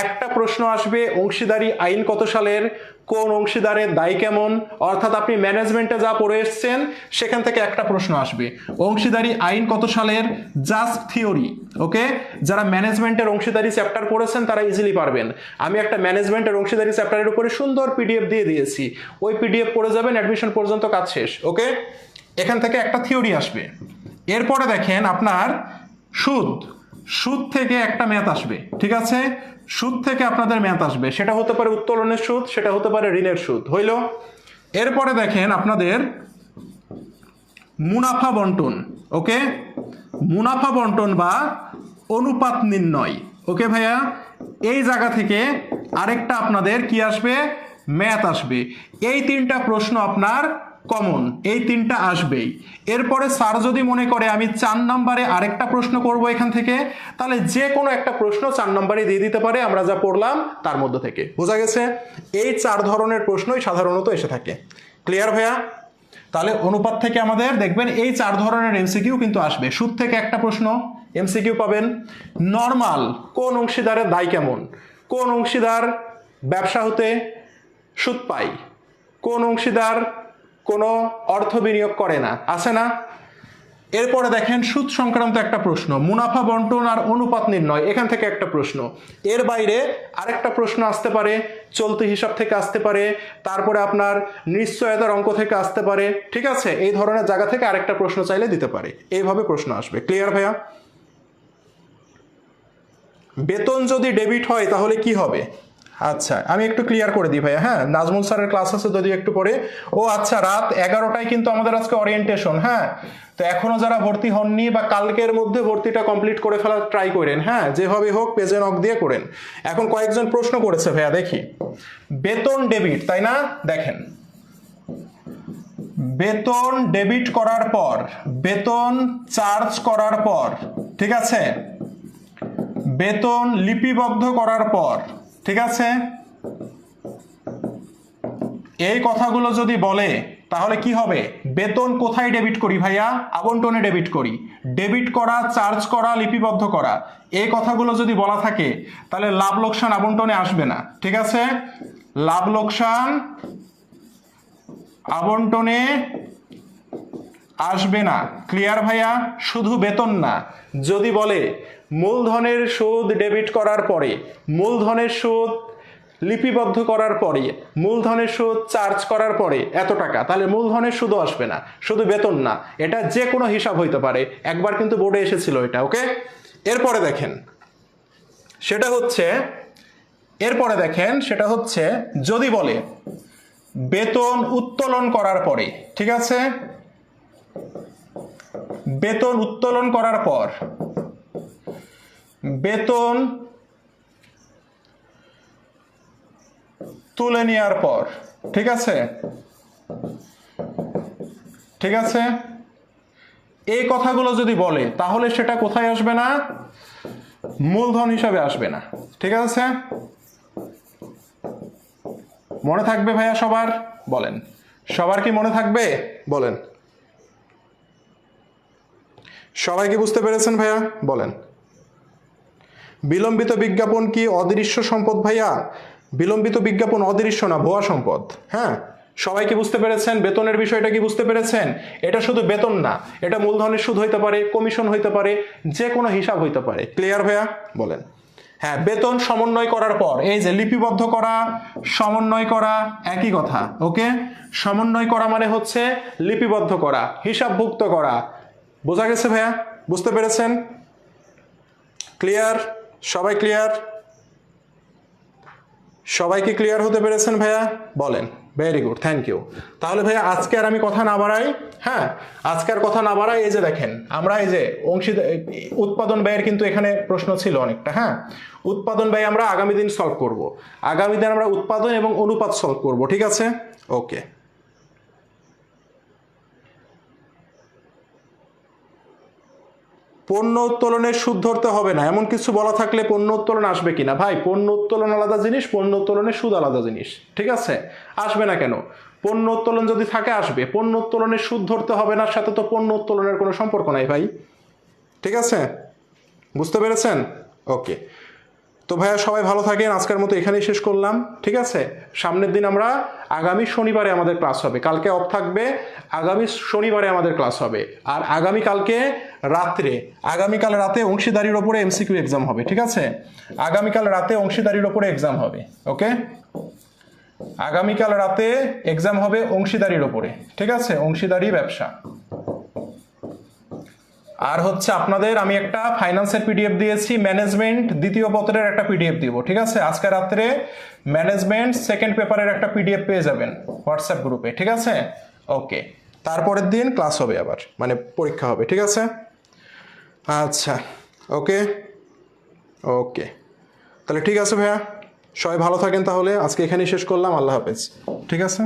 একটা প্রশ্ন আসবে, অংশীদারি আইন কত সালের, কোন অংশীদারের দায় কেমন, অর্থাৎ আপনি ম্যানেজমেন্টে যা পড়ে এসছেন সেখান থেকে একটা প্রশ্ন আসবে, অংশীদারি আইন কত সালের, জাস্ট থিওরি। ওকে, যারা ম্যানেজমেন্টের অংশীদারি চ্যাপ্টার পড়েছেন তারা ইজিলি পারবেন। আমি একটা ম্যানেজমেন্টের অংশীদারি চ্যাপ্টারের উপরে সুন্দর পিডিএফ দিয়ে দিয়েছি, ওই পিডিএফ পড়ে যাবেন, অ্যাডমিশন পর্যন্ত কাজ শেষ। ওকে, এখান থেকে একটা থিওরি আসবে। এরপরে দেখেন আপনার সুদ থেকে একটা ম্যাথ আসবে, ঠিক আছে, সুদ থেকে আপনাদের ম্যাথ আসবে, সেটা হতে পারে উত্তোলনের সুদ, সেটা হতে পারে ঋণের সুদ, হইল। এরপরে দেখেন আপনাদের মুনাফা বন্টন। ওকে, মুনাফা বন্টন বা অনুপাত নির্ণয়। ওকে ভাইয়া, এই জায়গা থেকে আরেকটা আপনাদের কি আসবে, ম্যাথ আসবে। এই 3টা প্রশ্ন আপনার কমন, এই 3টা আসবেই। এরপরে স্যার যদি মনে করে আমি 4 নম্বরে আরেকটা প্রশ্ন করব এখান থেকে, তাহলে যে কোনো একটা প্রশ্ন 4 নম্বরে দিয়ে দিতে পারে আমরা যা পড়লাম তার মধ্যে থেকে। বোঝা গেছে? এই 4 ধরনের প্রশ্নই সাধারণত এসে থাকে। ক্লিয়ার ভাইয়া? তাহলে অনুপাত থেকে আমাদের দেখবেন এই 4 ধরনের এমসিকিউ কিন্তু আসবে। সুদ থেকে একটা প্রশ্ন এমসিকিউ পাবেন। নরমাল, কোন অংশীদারের দায় কেমন, কোন অংশীদার ব্যবসা হতে সুদ পায়, কোন অংশীদার কোনো অর্থ বিনিয়োগ করে না, আছে না? এরপরে দেখেন সুদ সংক্রান্ত একটা প্রশ্ন, মুনাফা বন্টন আর অনুপাত নির্ণয়, এখান থেকে একটা প্রশ্ন। এর বাইরে আরেকটা প্রশ্ন আসতে পারে, চলতি হিসাব থেকে আসতে পারে, তারপরে আপনার নিশ্চয়তার অঙ্ক থেকে আসতে পারে, ঠিক আছে, এই ধরনের জায়গা থেকে আরেকটা প্রশ্ন চাইলে দিতে পারে। এইভাবে প্রশ্ন আসবে। ক্লিয়ার ভাইয়া? বেতন যদি ডেবিট হয় তাহলে কি হবে? আচ্ছা, আমি একটু ক্লিয়ার করে দিই ভাইয়া। হ্যাঁ, নাজমুল স্যারের ক্লাস আছে যদি একটু পরে। ও আচ্ছা, রাত 11টায় কিন্তু আমাদের আজকে ওরিয়েন্টেশন। হ্যাঁ, তো এখনো যারা ভর্তি হননি বা কালকের মধ্যে ভর্তিটা কমপ্লিট করে ফেলার ট্রাই করেন। হ্যাঁ, যেভাবে হোক পেজে নক দিয়ে করেন। এখন কয়েকজন প্রশ্ন করেছে ভাইয়া, দেখি। বেতন ডেবিট, তাই না? দেখেন, বেতন ডেবিট করার পর, বেতন চার্জ করার পর, ঠিক আছে, বেতন লিপিবদ্ধ করার পর, ঠিক আছে, এই কথাগুলো যদি বলে তাহলে কি হবে? বেতন কোথায় ডেবিট করি ভাইয়া? আবন্টনে ডেবিট করি। ডেবিট করা, চার্জ করা, লিপিবদ্ধ করা, এই কথাগুলো যদি বলা থাকে তাহলে লাভ লোকসান আবন্টনে আসবে না। ঠিক আছে, লাভ লোকসান আবন্টনে আসবে না। ক্লিয়ার ভাইয়া? শুধু বেতন না, যদি বলে মূলধনের সুদ ডেবিট করার পরে, মূলধনের সুদ লিপিবদ্ধ করার পরে, মূলধনের সুদ চার্জ করার পরে এত টাকা, তাহলে মূলধনের সুদও আসবে না। শুধু বেতন না, এটা যে কোনো হিসাব হইতে পারে। একবার কিন্তু বোর্ডে এসেছিল এটা। ওকে, এরপরে দেখেন সেটা হচ্ছে যদি বলে বেতন উত্তোলন করার পরে, ঠিক আছে, বেতন উত্তোলন করার পর, বেতন তুলে নেওয়ার পর, ঠিক আছে, ঠিক আছে, এই কথাগুলো যদি বলে তাহলে সেটা কোথায় আসবে না? মূলধন হিসাবে আসবে না। ঠিক আছে, মনে থাকবে ভাইয়া সবার? বলেন, সবার কি মনে থাকবে? বলেন, সবাই কি বুঝতে পেরেছেন ভাইয়া? বলেন। বিলম্বিত বিজ্ঞাপন কি অদৃশ্য সম্পদ ভাইয়া? বিলম্বিত বিজ্ঞাপন অদৃশ্য না, ভুয়া সম্পদ। হ্যাঁ, সবাই কি বুঝতে পেরেছেন? বেতনের বিষয়টা কি বুঝতে পেরেছেন? এটা শুধু বেতন না, এটা মূলধনের সুদ হইতে পারে, কমিশন হইতে পারে, যে কোনো হিসাব হইতে পারে। ক্লিয়ার ভাইয়া? বলেন। হ্যাঁ, বেতন সমন্বয় করার পর, এই যে লিপিবদ্ধ করা, সমন্বয় করা একই কথা। ওকে, সমন্বয় করা মানে হচ্ছে লিপিবদ্ধ করা, হিসাবভুক্ত করা। বোঝা গেছে ভাইয়া? বুঝতে পেরেছেন? ক্লিয়ার? সবাই ক্লিয়ার? সবাই কি ক্লিয়ার হতে পেরেছেন ভাইয়া? বলেন। Very good, thank you. তাহলে ভাইয়া আজকে আর আমি কথা না বাড়াই। হ্যাঁ, আজকে আর কথা না বাড়াই। এই যে দেখেন, আমরা এই যে উৎপাদন ব্যয়ের কিন্তু এখানে প্রশ্ন ছিল অনেকটা। হ্যাঁ, উৎপাদন ব্যয় আমরা আগামী দিন সলভ করব। আগামী দিন আমরা উৎপাদন এবং অনুপাত সলভ করব। ঠিক আছে, ওকে। পণ্য উত্তোলনের সুদ ধরতে হবে না, এমন কিছু বলা থাকলে পণ্য উত্তোলন আসবে কিনা? ভাই, পণ্য উত্তোলন আলাদা জিনিস, পণ্য উত্তোলনের সুদ আলাদা জিনিস। ঠিক আছে, আসবে না কেন? পণ্য উত্তোলন যদি থাকে আসবে। পণ্য উত্তোলনের সুদ ধরতে হবে না সাথে তো পণ্য উত্তোলনের কোনো সম্পর্ক নাই ভাই। ঠিক আছে, বুঝতে পেরেছেন? ওকে, তো ভাইয়া সবাই ভালো থাকেন। আজকের মতো এখানেই শেষ করলাম। ঠিক আছে, সামনের দিন আমরা আগামী শনিবারে আমাদের ক্লাস হবে। কালকে অফ থাকবে, আগামী শনিবারে আমাদের ক্লাস হবে। আর আগামীকাল রাতে অংশীদারির ওপরে এমসিকিউ এক্সাম হবে। ঠিক আছে, আগামীকাল রাতে অংশীদারির ওপরে এক্সাম হবে। ওকে, আগামীকাল রাতে এক্সাম হবে অংশীদারির ওপরে। ঠিক আছে, অংশীদারি ব্যবসা। আর হচ্ছে আপনাদের আমি একটা ফাইন্যান্সের পিডিএফ দিয়েছি, ম্যানেজমেন্ট দ্বিতীয় পত্রের একটা পিডিএফ দিব। ঠিক আছে, আজকে রাত্রে ম্যানেজমেন্ট সেকেন্ড পেপারের একটা পিডিএফ পেয়ে যাবেন হোয়াটসঅ্যাপ গ্রুপে। ঠিক আছে, ওকে। তারপরের দিন ক্লাস হবে আবার, মানে পরীক্ষা হবে। ঠিক আছে, আচ্ছা, ওকে ওকে। তাহলে ঠিক আছে ভাইয়া, সবাই ভালো থাকেন। তাহলে আজকে এখানেই শেষ করলাম। আল্লাহ হাফেজ। ঠিক আছে।